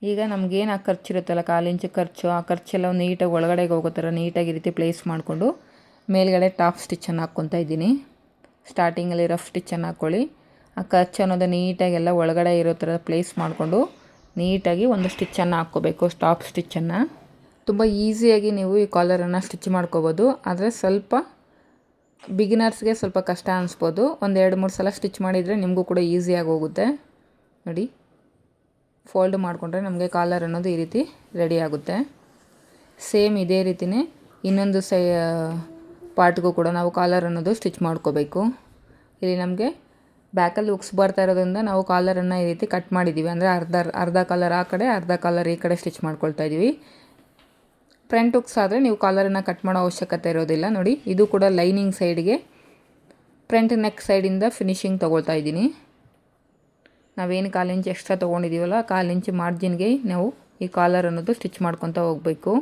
ಈಗ ನಮಗೇನು ಆ ಖರ್ಚಿರುತ್ತಲ್ಲ 1/4 ಇಂಚ್ ಖರ್ಚು, ಆ ಖರ್ಚೆಲ್ಲ ನೀಟಾಗಿ ಒಳಗಡೆಗೆ ಹೋಗೋ ಥರ ನೀಟಾಗಿ ಈ ರೀತಿ ಪ್ಲೇಸ್ ಮಾಡಿಕೊಂಡು ಮೇಲ್ಗಡೆ ಟಾಪ್ ಸ್ಟಿಚ್ಚನ್ನು ಹಾಕ್ಕೊತಾ ಇದ್ದೀನಿ. ಸ್ಟಾರ್ಟಿಂಗಲ್ಲಿ ರಫ್ ಸ್ಟಿಚ್ಚನ್ನು ಹಾಕ್ಕೊಳ್ಳಿ. ಆ ಖರ್ಚು ಅನ್ನೋದು ನೀಟಾಗೆಲ್ಲ ಒಳಗಡೆ ಇರೋ ಥರ ಪ್ಲೇಸ್ ಮಾಡಿಕೊಂಡು ನೀಟಾಗಿ ಒಂದು ಸ್ಟಿಚ್ಚನ್ನು ಹಾಕ್ಕೋಬೇಕು, ಟಾಪ್ ಸ್ಟಿಚ್ಚನ್ನು. ತುಂಬ ಈಸಿಯಾಗಿ ನೀವು ಈ ಕಾಲರನ್ನು ಸ್ಟಿಚ್ ಮಾಡ್ಕೋಬೋದು, ಆದರೆ ಸ್ವಲ್ಪ ಬಿಗಿನರ್ಸ್ಗೆ ಸ್ವಲ್ಪ ಕಷ್ಟ ಅನಿಸ್ಬೋದು. ಒಂದು 2-3 ಸಲ ಸ್ಟಿಚ್ ಮಾಡಿದರೆ ನಿಮಗೂ ಕೂಡ ಈಸಿಯಾಗಿ ಹೋಗುತ್ತೆ. ನೋಡಿ, ಫೋಲ್ಡ್ ಮಾಡಿಕೊಂಡ್ರೆ ನಮಗೆ ಕಾಲರ್ ಅನ್ನೋದು ಈ ರೀತಿ ರೆಡಿ ಆಗುತ್ತೆ. ಸೇಮ್ ಇದೇ ರೀತಿಯೇ ಇನ್ನೊಂದು ಪಾರ್ಟ್ಗೂ ಕೂಡ ನಾವು ಕಾಲರ್ ಅನ್ನೋದು ಸ್ಟಿಚ್ ಮಾಡ್ಕೋಬೇಕು. ಇಲ್ಲಿ ನಮಗೆ ಬ್ಯಾಕಲ್ಲಿ ಹುಕ್ಸ್ ಬರ್ತಾ ಇರೋದ್ರಿಂದ ನಾವು ಕಾಲರನ್ನು ಈ ರೀತಿ ಕಟ್ ಮಾಡಿದ್ದೀವಿ. ಅಂದರೆ ಅರ್ಧ ಕಾಲರ್ ಆ ಕಡೆ, ಅರ್ಧ ಕಾಲರ್ ಈ ಕಡೆ ಸ್ಟಿಚ್ ಮಾಡ್ಕೊಳ್ತಾ ಇದ್ದೀವಿ. ಫ್ರಂಟ್ ಹುಕ್ಸ್ ಆದರೆ ನೀವು ಕಾಲರನ್ನು ಕಟ್ ಮಾಡೋ ಅವಶ್ಯಕತೆ ಇರೋದಿಲ್ಲ. ನೋಡಿ, ಇದು ಕೂಡ ಲೈನಿಂಗ್ ಸೈಡ್ಗೆ ಫ್ರಂಟ್ ನೆಕ್ ಸೈಡಿಂದ ಫಿನಿಶಿಂಗ್ ತೊಗೊಳ್ತಾ ಇದ್ದೀನಿ. ನಾವೇನು 1/4 ಇಂಚ್ ಎಕ್ಸ್ಟ್ರಾ ತೊಗೊಂಡಿದ್ದೀವಲ್ಲ, 1/4 ಇಂಚ್ ಮಾರ್ಜಿನ್ಗೆ ನಾವು ಈ ಕಾಲರ್ ಅನ್ನೋದು ಸ್ಟಿಚ್ ಮಾಡ್ಕೊತಾ ಹೋಗಬೇಕು.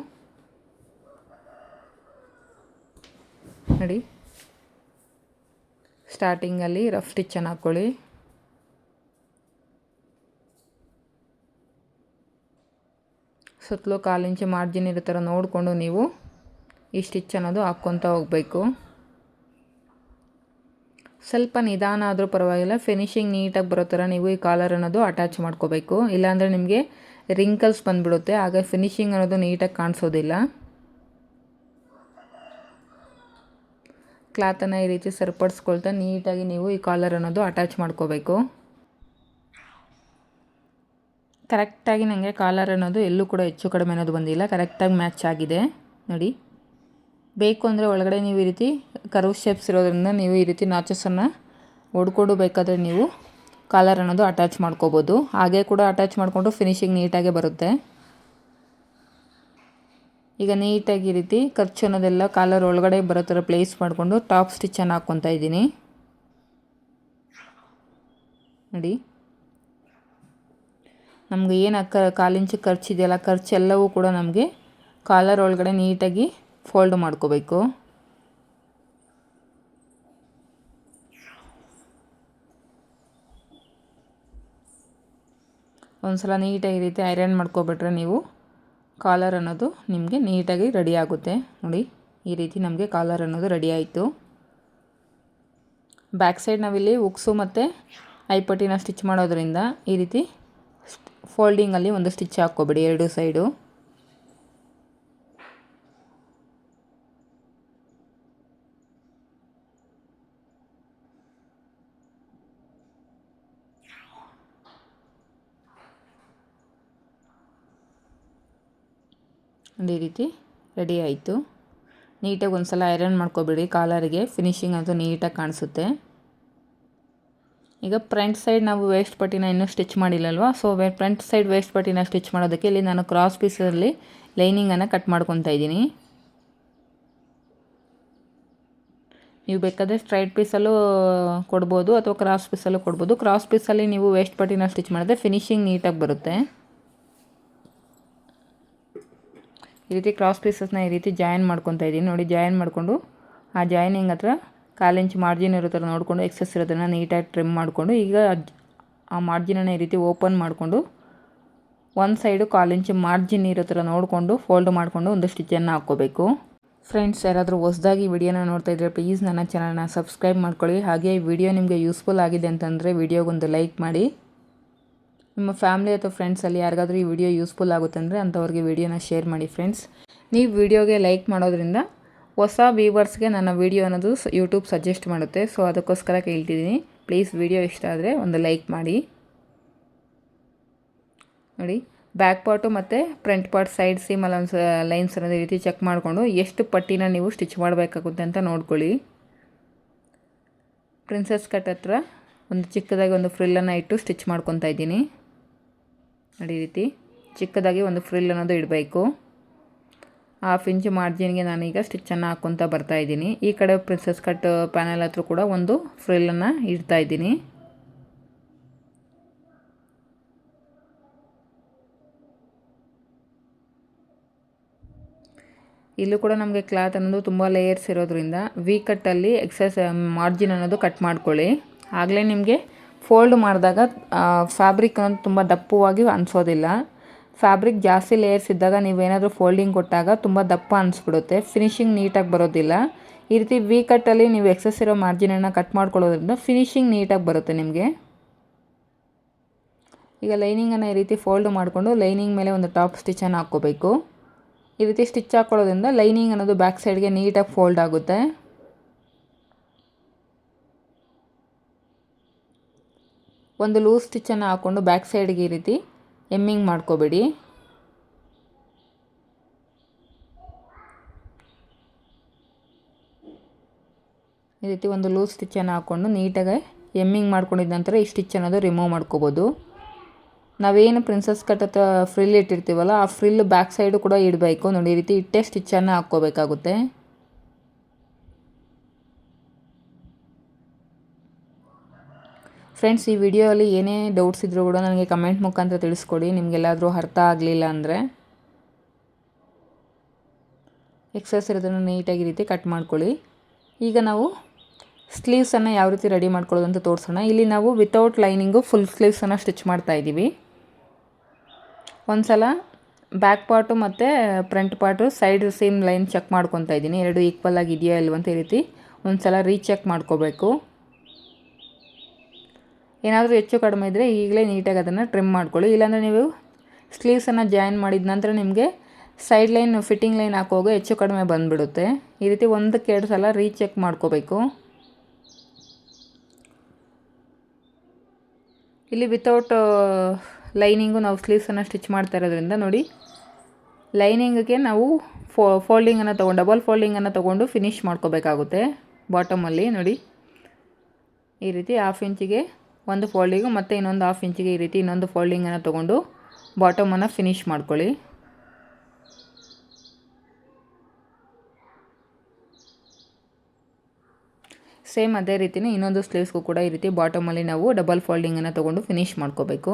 ನೋಡಿ, ಸ್ಟಾರ್ಟಿಂಗಲ್ಲಿ ರಫ್ ಸ್ಟಿಚ್ಚನ್ನು ಹಾಕ್ಕೊಳ್ಳಿ. ಸುತ್ತಲೂ 1/4 ಇಂಚ್ ಮಾರ್ಜಿನ್ ಇರೋ ಥರ ನೋಡಿಕೊಂಡು ನೀವು ಈ ಸ್ಟಿಚ್ ಅನ್ನೋದು ಹಾಕ್ಕೊತಾ ಹೋಗಬೇಕು. ಸ್ವಲ್ಪ ನಿಧಾನ ಆದರೂ ಪರವಾಗಿಲ್ಲ, ಫಿನಿಶಿಂಗ್ ನೀಟಾಗಿ ಬರೋ ಥರ ನೀವು ಈ ಕಾಲರ್ ಅನ್ನೋದು ಅಟ್ಯಾಚ್ ಮಾಡ್ಕೋಬೇಕು. ಇಲ್ಲಾಂದರೆ ನಿಮಗೆ ರಿಂಕಲ್ಸ್ ಬಂದುಬಿಡುತ್ತೆ, ಆಗ ಫಿನಿಶಿಂಗ್ ಅನ್ನೋದು ನೀಟಾಗಿ ಕಾಣಿಸೋದಿಲ್ಲ. ಕ್ಲಾತನ್ನು ಈ ರೀತಿ ಸರಿಪಡಿಸ್ಕೊಳ್ತಾ ನೀಟಾಗಿ ನೀವು ಈ ಕಾಲರ್ ಅನ್ನೋದು ಅಟ್ಯಾಚ್ ಮಾಡ್ಕೋಬೇಕು. ಕರೆಕ್ಟಾಗಿ ನನಗೆ ಕಾಲರ್ ಅನ್ನೋದು ಎಲ್ಲೂ ಕೂಡ ಹೆಚ್ಚು ಕಡಿಮೆ ಅನ್ನೋದು ಬಂದಿಲ್ಲ, ಕರೆಕ್ಟಾಗಿ ಮ್ಯಾಚ್ ಆಗಿದೆ. ನೋಡಿ, ಬೇಕು ಅಂದರೆ ಒಳಗಡೆ ನೀವು ಈ ರೀತಿ ಕರ್ವ್ ಶೇಪ್ಸ್ ಇರೋದ್ರಿಂದ ನೀವು ಈ ರೀತಿ ನಾಚಸನ್ನು ಹೊಡ್ಕೊಂಡು ಬೇಕಾದರೆ ನೀವು ಕಾಲರ್ ಅನ್ನೋದು ಅಟ್ಯಾಚ್ ಮಾಡ್ಕೋಬೋದು. ಹಾಗೆ ಕೂಡ ಅಟ್ಯಾಚ್ ಮಾಡಿಕೊಂಡು ಫಿನಿಶಿಂಗ್ ನೀಟಾಗೆ ಬರುತ್ತೆ. ಈಗ ನೀಟಾಗಿ ಈ ರೀತಿ ಖರ್ಚು ಅನ್ನೋದೆಲ್ಲ ಕಾಲರ್ ಒಳಗಡೆ ಬರೋ ಥರ ಪ್ಲೇಸ್ ಮಾಡಿಕೊಂಡು ಟಾಪ್ ಸ್ಟಿಚ್ಚನ್ನು ಹಾಕ್ಕೊತಾ ಇದ್ದೀನಿ. ನೋಡಿ, ನಮಗೆ ಏನು 1/4 ಇಂಚ್ ಖರ್ಚಿದೆಯಲ್ಲ, ಖರ್ಚೆಲ್ಲವೂ ಕೂಡ ನಮಗೆ ಕಾಲರ್ ಒಳಗಡೆ ನೀಟಾಗಿ ಫೋಲ್ಡ್ ಮಾಡ್ಕೋಬೇಕು. ಒಂದು ಸಲ ನೀಟಾಗಿ ಈ ರೀತಿ ಐರನ್ ಮಾಡ್ಕೊಬಿಟ್ರೆ ನೀವು ಕಾಲರ್ ಅನ್ನೋದು ನಿಮಗೆ ನೀಟಾಗಿ ರೆಡಿ ಆಗುತ್ತೆ. ನೋಡಿ, ಈ ರೀತಿ ನಮಗೆ ಕಾಲರ್ ಅನ್ನೋದು ರೆಡಿ ಆಯಿತು. ಬ್ಯಾಕ್ ಸೈಡ್ ನಾವಿಲ್ಲಿ ಹುಕ್ಸು ಮತ್ತು ಐಪಟ್ಟಿನ ಸ್ಟಿಚ್ ಮಾಡೋದ್ರಿಂದ ಈ ರೀತಿ ಫೋಲ್ಡಿಂಗಲ್ಲಿ ಒಂದು ಸ್ಟಿಚ್ ಹಾಕ್ಕೊಬಿಡಿ ಎರಡು ಸೈಡು. ಈ ರೀತಿ ರೆಡಿ ಆಯಿತು. ನೀಟಾಗಿ ಒಂದು ಸಲ ಐರನ್ ಮಾಡ್ಕೊಬಿಡಿ, ಕಾಲರಿಗೆ ಫಿನಿಶಿಂಗ್ ಅಂತೂ ನೀಟಾಗಿ ಕಾಣಿಸುತ್ತೆ. ಈಗ ಫ್ರಂಟ್ ಸೈಡ್ ನಾವು ವೇಸ್ಟ್ ಪಟ್ಟಿನ ಇನ್ನೂ ಸ್ಟಿಚ್ ಮಾಡಿಲ್ಲಲ್ವ, ಸೊ ಫ್ರಂಟ್ ಸೈಡ್ ವೇಸ್ಟ್ ಪಟ್ಟಿನ ಸ್ಟಿಚ್ ಮಾಡೋದಕ್ಕೆ ಇಲ್ಲಿ ನಾನು ಕ್ರಾಸ್ ಪೀಸಲ್ಲಿ ಲೈನಿಂಗನ್ನು ಕಟ್ ಮಾಡ್ಕೊತಾ ಇದ್ದೀನಿ. ನೀವು ಬೇಕಾದರೆ ಸ್ಟ್ರೈಟ್ ಪೀಸಲ್ಲೂ ಕೊಡ್ಬೋದು ಅಥವಾ ಕ್ರಾಸ್ ಪೀಸಲ್ಲೂ ಕೊಡ್ಬೋದು. ಕ್ರಾಸ್ ಪೀಸಲ್ಲಿ ನೀವು ವೇಸ್ಟ್ ಪಟ್ಟಿನ ಸ್ಟಿಚ್ ಮಾಡಿದ್ರೆ ಫಿನಿಶಿಂಗ್ ನೀಟಾಗಿ ಬರುತ್ತೆ. ಈ ರೀತಿ ಕ್ರಾಸ್ ಪೀಸಸ್ನ ಈ ರೀತಿ ಜಾಯಿನ್ ಮಾಡ್ಕೊತಾ ಇದ್ದೀನಿ. ನೋಡಿ, ಜಾಯಿನ್ ಮಾಡಿಕೊಂಡು ಆ ಜಾಯಿನಿಂಗ್ ಹತ್ರ 1/4 ಇಂಚ್ ಮಾರ್ಜಿನ್ ಇರೋ ಥರ ನೋಡಿಕೊಂಡು ಎಕ್ಸಸ್ ಇರೋದನ್ನು ನೀಟಾಗಿ ಟ್ರಿಮ್ ಮಾಡಿಕೊಂಡು ಈಗ ಆ ಮಾರ್ಜಿನನ್ನು ಈ ರೀತಿ ಓಪನ್ ಮಾಡಿಕೊಂಡು ಒಂದು ಸೈಡು 1/4 ಇಂಚ್ ಮಾರ್ಜಿನ್ ಇರೋ ಥರ ನೋಡಿಕೊಂಡು ಫೋಲ್ಡ್ ಮಾಡಿಕೊಂಡು ಒಂದು ಸ್ಟಿಚ್ಚನ್ನು ಹಾಕ್ಕೋಬೇಕು. ಫ್ರೆಂಡ್ಸ್, ಯಾರಾದರೂ ಹೊಸದಾಗಿ ವಿಡಿಯೋನ ನೋಡ್ತಾ ಇದ್ದರೆ ಪ್ಲೀಸ್ ನನ್ನ ಚಾನಲ್ನ ಸಬ್ಸ್ಕ್ರೈಬ್ ಮಾಡ್ಕೊಳ್ಳಿ. ಹಾಗೆ ಈ ವಿಡಿಯೋ ನಿಮಗೆ ಯೂಸ್ಫುಲ್ ಆಗಿದೆ ಅಂತಂದರೆ ವಿಡಿಯೋಗೊಂದು ಲೈಕ್ ಮಾಡಿ. ನಿಮ್ಮ ಫ್ಯಾಮಿಲಿ ಅಥವಾ ಫ್ರೆಂಡ್ಸಲ್ಲಿ ಯಾರಿಗಾದ್ರೂ ಈ ವಿಡಿಯೋ ಯೂಸ್ಫುಲ್ ಆಗುತ್ತೆ ಅಂದರೆ ಅಂಥವ್ರಿಗೆ ವಿಡಿಯೋನ ಶೇರ್ ಮಾಡಿ. ಫ್ರೆಂಡ್ಸ್, ನೀವು ವಿಡಿಯೋಗೆ ಲೈಕ್ ಮಾಡೋದ್ರಿಂದ ಹೊಸ ವ್ಯೂವರ್ಸ್ಗೆ ನನ್ನ ವಿಡಿಯೋ ಅನ್ನೋದು ಯೂಟ್ಯೂಬ್ ಸಜೆಸ್ಟ್ ಮಾಡುತ್ತೆ. ಸೊ ಅದಕ್ಕೋಸ್ಕರ ಕೇಳ್ತಿದ್ದೀನಿ, ಪ್ಲೀಸ್ ವಿಡಿಯೋ ಇಷ್ಟ ಆದರೆ ಒಂದು ಲೈಕ್ ಮಾಡಿ. ನೋಡಿ, ಬ್ಯಾಕ್ ಪಾರ್ಟು ಮತ್ತು ಫ್ರಂಟ್ ಪಾರ್ಟ್ ಸೈಡ್ ಸೀಮ್ ಅಲೊಂದು ಲೈನ್ಸ್ ಅನ್ನೋದು ಈ ರೀತಿ ಚೆಕ್ ಮಾಡಿಕೊಂಡು ಎಷ್ಟು ಪಟ್ಟಿನ ನೀವು ಸ್ಟಿಚ್ ಮಾಡಬೇಕಾಗುತ್ತೆ ಅಂತ ನೋಡ್ಕೊಳ್ಳಿ. ಪ್ರಿನ್ಸೆಸ್ ಕಟ್ ಹತ್ರ ಒಂದು ಚಿಕ್ಕದಾಗಿ ಒಂದು ಫ್ರಿಲ್ಲನ್ನು ಇಟ್ಟು ಸ್ಟಿಚ್ ಮಾಡ್ಕೊತಾ ಇದ್ದೀನಿ. ನೋಡಿ, ಈ ರೀತಿ ಚಿಕ್ಕದಾಗಿ ಒಂದು ಫ್ರಿಲ್ ಅನ್ನೋದು ಇಡಬೇಕು. 1/2 ಇಂಚ್ ಮಾರ್ಜಿನ್ಗೆ ನಾನೀಗ ಸ್ಟಿಚ್ಚನ್ನು ಹಾಕ್ಕೊತಾ ಬರ್ತಾಯಿದ್ದೀನಿ. ಈ ಕಡೆ ಪ್ರಿನ್ಸೆಸ್ ಕಟ್ ಪ್ಯಾನಲ್ ಹತ್ರ ಕೂಡ ಒಂದು ಫ್ರಿಲ್ಲನ್ನು ಇಡ್ತಾ ಇದ್ದೀನಿ. ಇಲ್ಲೂ ಕೂಡ ನಮಗೆ ಕ್ಲಾತ್ ಅನ್ನೋದು ತುಂಬ ಲೇಯರ್ಸ್ ಇರೋದ್ರಿಂದ ವಿ ಕಟ್ಟಲ್ಲಿ ಎಕ್ಸಸ್ ಮಾರ್ಜಿನ್ ಅನ್ನೋದು ಕಟ್ ಮಾಡ್ಕೊಳ್ಳಿ. ಆಗಲೇ ನಿಮಗೆ ಫೋಲ್ಡ್ ಮಾಡಿದಾಗ ಫ್ಯಾಬ್ರಿಕ್ ಅನ್ನೋದು ತುಂಬ ದಪ್ಪವಾಗಿ ಅನಿಸೋದಿಲ್ಲ. ಫ್ಯಾಬ್ರಿಕ್ ಜಾಸ್ತಿ ಲೇಯರ್ಸ್ ಇದ್ದಾಗ ನೀವೇನಾದರೂ ಫೋಲ್ಡಿಂಗ್ ಕೊಟ್ಟಾಗ ತುಂಬ ದಪ್ಪ ಅನಿಸ್ಬಿಡುತ್ತೆ, ಫಿನಿಶಿಂಗ್ ನೀಟಾಗಿ ಬರೋದಿಲ್ಲ. ಈ ರೀತಿ ವಿ ಕಟ್ಟಲ್ಲಿ ನೀವು ಎಕ್ಸಸ್ ಇರೋ ಮಾರ್ಜಿನನ್ನು ಕಟ್ ಮಾಡ್ಕೊಳ್ಳೋದ್ರಿಂದ ಫಿನಿಶಿಂಗ್ ನೀಟಾಗಿ ಬರುತ್ತೆ ನಿಮಗೆ. ಈಗ ಲೈನಿಂಗನ್ನು ಈ ರೀತಿ ಫೋಲ್ಡ್ ಮಾಡಿಕೊಂಡು ಲೈನಿಂಗ್ ಮೇಲೆ ಒಂದು ಟಾಪ್ ಸ್ಟಿಚ್ಚನ್ನು ಹಾಕ್ಕೋಬೇಕು. ಈ ರೀತಿ ಸ್ಟಿಚ್ ಹಾಕ್ಕೊಳ್ಳೋದ್ರಿಂದ ಲೈನಿಂಗ್ ಅನ್ನೋದು ಬ್ಯಾಕ್ ಸೈಡ್ಗೆ ನೀಟಾಗಿ ಫೋಲ್ಡ್ ಆಗುತ್ತೆ. ಒಂದು ಲೂಸ್ ಸ್ಟಿಚ್ಚನ್ನು ಹಾಕ್ಕೊಂಡು ಬ್ಯಾಕ್ ಸೈಡ್ಗೆ ಈ ರೀತಿ ಎಮ್ಮಿಂಗ್ ಮಾಡ್ಕೋಬೇಡಿ. ಈ ರೀತಿ ಒಂದು ಲೂಸ್ ಸ್ಟಿಚ್ಚನ್ನು ಹಾಕ್ಕೊಂಡು ನೀಟಾಗಿ ಎಮ್ಮಿಂಗ್ ಮಾಡ್ಕೊಂಡಿದ್ದ ನಂತರ ಈ ಸ್ಟಿಚ್ ಅನ್ನೋದು ರಿಮೂವ್ ಮಾಡ್ಕೋಬೋದು. ನಾವೇನು ಪ್ರಿನ್ಸಸ್ ಕಟ್ ಹತ್ರ ಫ್ರಿಲ್ ಇಟ್ಟಿರ್ತೀವಲ್ಲ ಆ ಫ್ರಿಲ್ ಬ್ಯಾಕ್ ಸೈಡು ಕೂಡ ಇಡಬೇಕು. ನೋಡಿ ಈ ರೀತಿ ಇಟ್ಟೇ ಸ್ಟಿಚ್ಚನ್ನು ಹಾಕ್ಕೋಬೇಕಾಗುತ್ತೆ. ಫ್ರೆಂಡ್ಸ್, ಈ ವಿಡಿಯೋಲ್ಲಿ ಏನೇ ಡೌಟ್ಸ್ ಇದ್ದರೂ ಕೂಡ ನನಗೆ ಕಮೆಂಟ್ ಮುಖಾಂತರ ತಿಳಿಸ್ಕೊಡಿ. ನಿಮಗೆಲ್ಲಾದರೂ ಅರ್ಥ ಆಗಲಿಲ್ಲ ಅಂದರೆ ಎಕ್ಸಸ್ ಇರೋದನ್ನು ನೀಟಾಗಿ ಈ ರೀತಿ ಕಟ್ ಮಾಡ್ಕೊಳ್ಳಿ. ಈಗ ನಾವು ಸ್ಲೀವ್ಸನ್ನು ಯಾವ ರೀತಿ ರೆಡಿ ಮಾಡ್ಕೊಳ್ಳೋದು ಅಂತ ತೋರಿಸೋಣ. ಇಲ್ಲಿ ನಾವು ವಿತೌಟ್ ಲೈನಿಂಗು ಫುಲ್ ಸ್ಲೀವ್ಸನ್ನು ಸ್ಟಿಚ್ ಮಾಡ್ತಾಯಿದ್ದೀವಿ. ಒಂದು ಸಲ ಬ್ಯಾಕ್ ಪಾರ್ಟು ಮತ್ತು front part side same line check ಮಾಡ್ಕೊತಾ ಇದ್ದೀನಿ. ಎರಡು ಈಕ್ವಲ್ ಆಗಿದೆಯಾ ಇಲ್ವ ಅಂತ ಈ ರೀತಿ ಒಂದು ಸಲ ರೀಚೆಕ್ ಮಾಡ್ಕೋಬೇಕು. ಏನಾದರೂ ಹೆಚ್ಚು ಕಡಿಮೆ ಇದ್ದರೆ ಈಗಲೇ ನೀಟಾಗಿ ಅದನ್ನು ಟ್ರಿಮ್ ಮಾಡ್ಕೊಳ್ಳಿ. ಇಲ್ಲಾಂದರೆ ನೀವು ಸ್ಲೀವ್ಸನ್ನು ಜಾಯಿನ್ ಮಾಡಿದ ನಂತರ ನಿಮಗೆ ಸೈಡ್ ಲೈನ್ ಫಿಟ್ಟಿಂಗ್ ಲೈನ್ ಹಾಕುವಾಗ ಹೆಚ್ಚು ಕಡಿಮೆ ಬಂದುಬಿಡುತ್ತೆ. ಈ ರೀತಿ ಒಂದಕ್ಕೆ ಎರಡು ಸಲ ರೀಚೆಕ್ ಮಾಡ್ಕೋಬೇಕು. ಇಲ್ಲಿ ವಿತೌಟ್ ಲೈನಿಂಗು ನಾವು ಸ್ಲೀವ್ಸನ್ನು ಸ್ಟಿಚ್ ಮಾಡ್ತಾ ಇರೋದ್ರಿಂದ ನೋಡಿ, ಲೈನಿಂಗಿಗೆ ನಾವು ಫೋಲ್ಡಿಂಗನ್ನು ತೊಗೊಂಡು ಡಬಲ್ ಫೋಲ್ಡಿಂಗನ್ನು ತೊಗೊಂಡು ಫಿನಿಶ್ ಮಾಡ್ಕೋಬೇಕಾಗುತ್ತೆ. ಬಾಟಮಲ್ಲಿ ನೋಡಿ ಈ ರೀತಿ 1/2 ಇಂಚಿಗೆ ಒಂದು ಫೋಲ್ಡಿಂಗು ಮತ್ತು ಇನ್ನೊಂದು 1/2 ಇಂಚಿಗೆ ಈ ರೀತಿ ಇನ್ನೊಂದು ಫೋಲ್ಡಿಂಗನ್ನು ತೊಗೊಂಡು ಬಾಟಮನ್ನು ಫಿನಿಶ್ ಮಾಡ್ಕೊಳ್ಳಿ. ಸೇಮ್ ಅದೇ ರೀತಿಯೇ ಇನ್ನೊಂದು ಸ್ಲೀವ್ಸ್ಗೂ ಕೂಡ ಈ ರೀತಿ ಬಾಟಮಲ್ಲಿ ನಾವು ಡಬಲ್ ಫೋಲ್ಡಿಂಗನ್ನು ತೊಗೊಂಡು ಫಿನಿಶ್ ಮಾಡ್ಕೋಬೇಕು.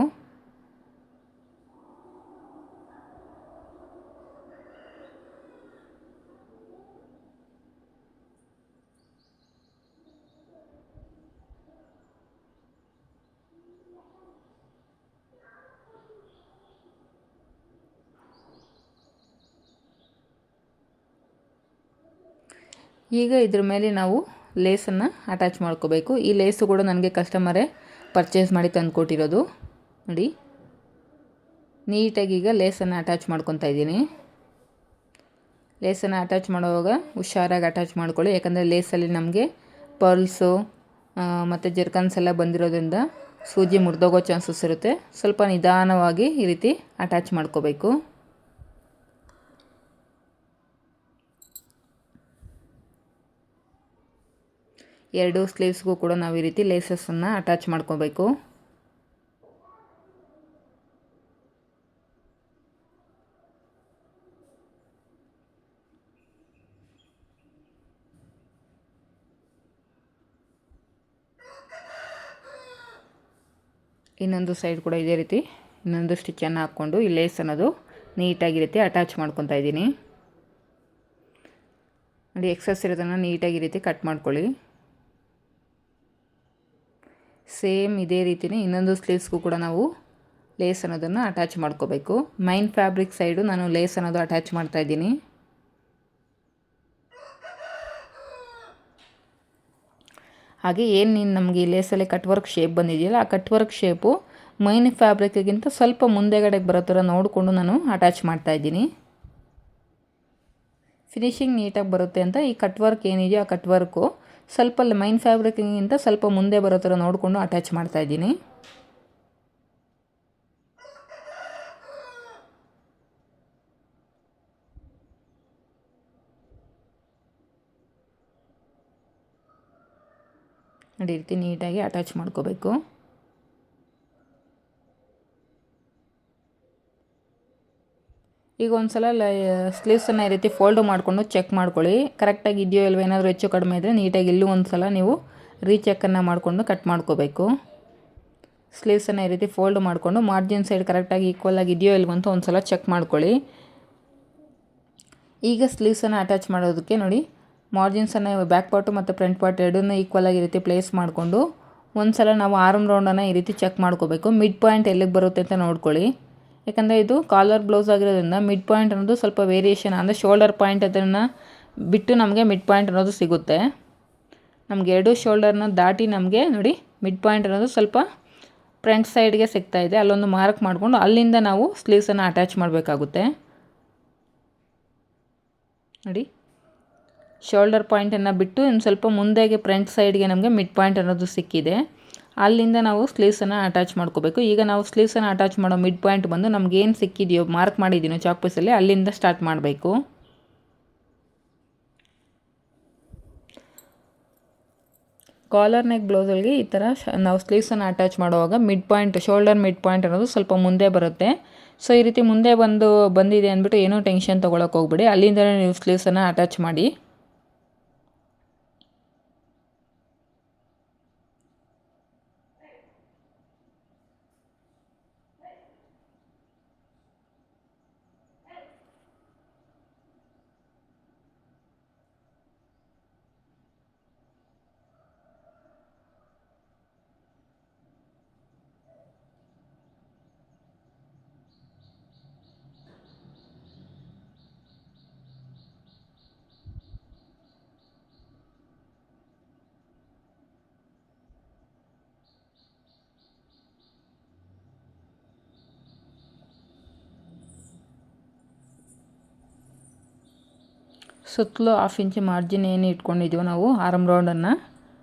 ಈಗ ಇದ್ರ ಮೇಲೆ ನಾವು ಲೇಸನ್ನು ಅಟ್ಯಾಚ್ ಮಾಡ್ಕೋಬೇಕು. ಈ ಲೇಸು ಕೂಡ ನನಗೆ ಕಸ್ಟಮರೇ ಪರ್ಚೇಸ್ ಮಾಡಿ ತಂದು ಕೊಟ್ಟಿರೋದು. ನೋಡಿ ನೀಟಾಗಿ ಈಗ ಲೇಸನ್ನು ಅಟ್ಯಾಚ್ ಮಾಡ್ಕೊತಾ ಇದ್ದೀನಿ. ಲೇಸನ್ನು ಅಟ್ಯಾಚ್ ಮಾಡುವಾಗ ಹುಷಾರಾಗಿ ಅಟ್ಯಾಚ್ ಮಾಡ್ಕೊಳ್ಳಿ. ಯಾಕಂದರೆ ಲೇಸಲ್ಲಿ ನಮಗೆ ಪರ್ಲ್ಸು ಮತ್ತು ಜರ್ಕನ್ಸ್ ಎಲ್ಲ ಬಂದಿರೋದ್ರಿಂದ ಸೂಜಿ ಮುರಿದೋಗೋ ಚಾನ್ಸಸ್ ಇರುತ್ತೆ. ಸ್ವಲ್ಪ ನಿಧಾನವಾಗಿ ಈ ರೀತಿ ಅಟ್ಯಾಚ್ ಮಾಡ್ಕೋಬೇಕು. ಎರಡು ಸ್ಲೀವ್ಸ್ಗೂ ಕೂಡ ನಾವು ಈ ರೀತಿ ಲೇಸಸನ್ನು ಅಟ್ಯಾಚ್ ಮಾಡ್ಕೋಬೇಕು. ಇನ್ನೊಂದು ಸೈಡ್ ಕೂಡ ಇದೇ ರೀತಿ ಇನ್ನೊಂದು ಸ್ಟಿಚ್ಚನ್ನು ಹಾಕ್ಕೊಂಡು ಈ ಲೇಸ್ ಅನ್ನೋದು ನೀಟಾಗಿ ಈ ರೀತಿ ಅಟ್ಯಾಚ್ ಮಾಡ್ಕೊತಾ ಇದ್ದೀನಿ. ನೋಡಿ ಎಕ್ಸಸ್ ಇರೋದನ್ನು ನೀಟಾಗಿ ಈ ರೀತಿ ಕಟ್ ಮಾಡ್ಕೊಳ್ಳಿ. ಸೇಮ್ ಇದೇ ರೀತಿಯೇ ಇನ್ನೊಂದು ಸ್ಲೀವ್ಸ್ಗೂ ಕೂಡ ನಾವು ಲೇಸ್ ಅನ್ನೋದನ್ನು ಅಟ್ಯಾಚ್ ಮಾಡ್ಕೋಬೇಕು. ಮೈನ್ ಫ್ಯಾಬ್ರಿಕ್ ಸೈಡು ನಾನು ಲೇಸ್ ಅನ್ನೋದು ಅಟ್ಯಾಚ್ ಮಾಡ್ತಾಯಿದ್ದೀನಿ. ಹಾಗೆ ಏನು ನಮಗೆ ಈ ಲೇಸಲ್ಲಿ ಕಟ್ ವರ್ಕ್ ಶೇಪ್ ಬಂದಿದೆಯಲ್ಲ ಆ ಕಟ್ ವರ್ಕ್ ಶೇಪು ಮೈನ್ ಫ್ಯಾಬ್ರಿಕ್ಗಿಂತ ಸ್ವಲ್ಪ ಮುಂದೆಗಡೆಗೆ ಬರೋ ಥರ ನೋಡಿಕೊಂಡು ನಾನು ಅಟ್ಯಾಚ್ ಮಾಡ್ತಾಯಿದ್ದೀನಿ. ಫಿನಿಶಿಂಗ್ ನೀಟಾಗಿ ಬರುತ್ತೆ ಅಂತ ಈ ಕಟ್ ವರ್ಕ್ ಏನಿದೆಯೋ ಆ ಕಟ್ ವರ್ಕು ಸ್ವಲ್ಪ ಮೈನ್ ಫ್ಯಾಬ್ರಿಕ್ಗಿಂತ ಸ್ವಲ್ಪ ಮುಂದೆ ಬರೋ ಥರ ನೋಡಿಕೊಂಡು ಅಟ್ಯಾಚ್ ಮಾಡ್ತಾಯಿದ್ದೀನಿ. ನೋಡಿ ಈ ರೀತಿ ನೀಟಾಗಿ ಅಟ್ಯಾಚ್ ಮಾಡ್ಕೋಬೇಕು. ಈಗ ಒಂದು ಸಲ ಸ್ಲೀವ್ಸನ್ನು ಈ ರೀತಿ ಫೋಲ್ಡು ಮಾಡಿಕೊಂಡು ಚೆಕ್ ಮಾಡ್ಕೊಳ್ಳಿ. ಕರೆಕ್ಟಾಗಿ ಇದೆಯೋ ಇಲ್ವೋ, ಏನಾದರೂ ಹೆಚ್ಚು ಕಡಿಮೆ ಇದ್ದರೆ ನೀಟಾಗಿ ಇಲ್ಲೂ ಒಂದು ಸಲ ನೀವು ರೀಚೆಕ್ಕನ್ನು ಮಾಡಿಕೊಂಡು ಕಟ್ ಮಾಡ್ಕೋಬೇಕು. ಸ್ಲೀವ್ಸನ್ನು ಈ ರೀತಿ ಫೋಲ್ಡ್ ಮಾಡಿಕೊಂಡು ಮಾರ್ಜಿನ್ ಸೈಡ್ ಕರೆಕ್ಟಾಗಿ ಈಕ್ವಲ್ ಆಗಿ ಇದೆಯೋ ಇಲ್ವೋ ಅಂತ ಒಂದು ಸಲ ಚೆಕ್ ಮಾಡ್ಕೊಳ್ಳಿ. ಈಗ ಸ್ಲೀವ್ಸನ್ನು ಅಟ್ಯಾಚ್ ಮಾಡೋದಕ್ಕೆ ನೋಡಿ ಮಾರ್ಜಿನ್ಸನ್ನು ಬ್ಯಾಕ್ ಪಾರ್ಟು ಮತ್ತು ಫ್ರಂಟ್ ಪಾರ್ಟ್ ಎರಡನ್ನೂ ಈಕ್ವಲ್ ಆಗಿ ಈ ರೀತಿ ಪ್ಲೇಸ್ ಮಾಡಿಕೊಂಡು ಒಂದು ಸಲ ನಾವು ಆರ್ಮ್ ರೌಂಡನ್ನು ಈ ರೀತಿ ಚೆಕ್ ಮಾಡ್ಕೋಬೇಕು. ಮಿಡ್ ಪಾಯಿಂಟ್ ಎಲ್ಲಿಗೆ ಬರುತ್ತೆ ಅಂತ ನೋಡ್ಕೊಳ್ಳಿ. ಯಾಕಂದರೆ ಇದು ಕಾಲರ್ ಬ್ಲೌಸ್ ಆಗಿರೋದ್ರಿಂದ ಮಿಡ್ ಪಾಯಿಂಟ್ ಅನ್ನೋದು ಸ್ವಲ್ಪ ವೇರಿಯೇಷನ್, ಅಂದರೆ ಶೋಲ್ಡರ್ ಪಾಯಿಂಟ್ ಅದನ್ನು ಬಿಟ್ಟು ನಮಗೆ ಮಿಡ್ ಪಾಯಿಂಟ್ ಅನ್ನೋದು ಸಿಗುತ್ತೆ. ನಮಗೆ ಎರಡು ಶೋಲ್ಡರ್ನ ದಾಟಿ ನಮಗೆ ನೋಡಿ ಮಿಡ್ ಪಾಯಿಂಟ್ ಅನ್ನೋದು ಸ್ವಲ್ಪ ಫ್ರಂಟ್ ಸೈಡ್ಗೆ ಸಿಗ್ತಾಯಿದೆ. ಅಲ್ಲೊಂದು ಮಾರ್ಕ್ ಮಾಡಿಕೊಂಡು ಅಲ್ಲಿಂದ ನಾವು ಸ್ಲೀವ್ಸನ್ನು ಅಟ್ಯಾಚ್ ಮಾಡಬೇಕಾಗುತ್ತೆ. ನೋಡಿ ಶೋಲ್ಡರ್ ಪಾಯಿಂಟನ್ನು ಬಿಟ್ಟು ಇನ್ನು ಸ್ವಲ್ಪ ಮುಂದೆಗೆ ಫ್ರಂಟ್ ಸೈಡ್ಗೆ ನಮಗೆ ಮಿಡ್ ಪಾಯಿಂಟ್ ಅನ್ನೋದು ಸಿಕ್ಕಿದೆ. ಅಲ್ಲಿಂದ ನಾವು ಸ್ಲೀವ್ಸನ್ನು ಅಟ್ಯಾಚ್ ಮಾಡ್ಕೋಬೇಕು. ಈಗ ನಾವು ಸ್ಲೀವ್ಸನ್ನು ಅಟ್ಯಾಚ್ ಮಾಡೋ ಮಿಡ್ ಪಾಯಿಂಟ್ ಬಂದು ನಮಗೇನು ಸಿಕ್ಕಿದೆಯೋ ಮಾರ್ಕ್ ಮಾಡಿದ್ದೀನೋ ಚಾಕ್ ಪೀಸಲ್ಲಿ ಅಲ್ಲಿಂದ ಸ್ಟಾರ್ಟ್ ಮಾಡಬೇಕು. ಕಾಲರ್ ನೆಕ್ ಬ್ಲೌಸಲ್ಲಿ ಈ ಥರ ನಾವು ಸ್ಲೀವ್ಸನ್ನು ಅಟ್ಯಾಚ್ ಮಾಡುವಾಗ ಶೋಲ್ಡರ್ ಮಿಡ್ ಪಾಯಿಂಟ್ ಅನ್ನೋದು ಸ್ವಲ್ಪ ಮುಂದೆ ಬರುತ್ತೆ. ಸೊ ಈ ರೀತಿ ಮುಂದೆ ಬಂದಿದೆ ಅಂದ್ಬಿಟ್ಟು ಏನೂ ಟೆನ್ಷನ್ ತೊಗೊಳಕ್ಕೆ ಹೋಗ್ಬೇಡಿ, ಅಲ್ಲಿಂದಲೇ ನೀವು ಸ್ಲೀವ್ಸನ್ನು ಅಟ್ಯಾಚ್ ಮಾಡಿ. ಸುತ್ತಲೂ 1/2 ಇಂಚ್ ಮಾರ್ಜಿನ್ ಏನು ಇಟ್ಕೊಂಡಿದ್ದೀವೋ ನಾವು ಆರ್ಮ್ ರೌಂಡನ್ನು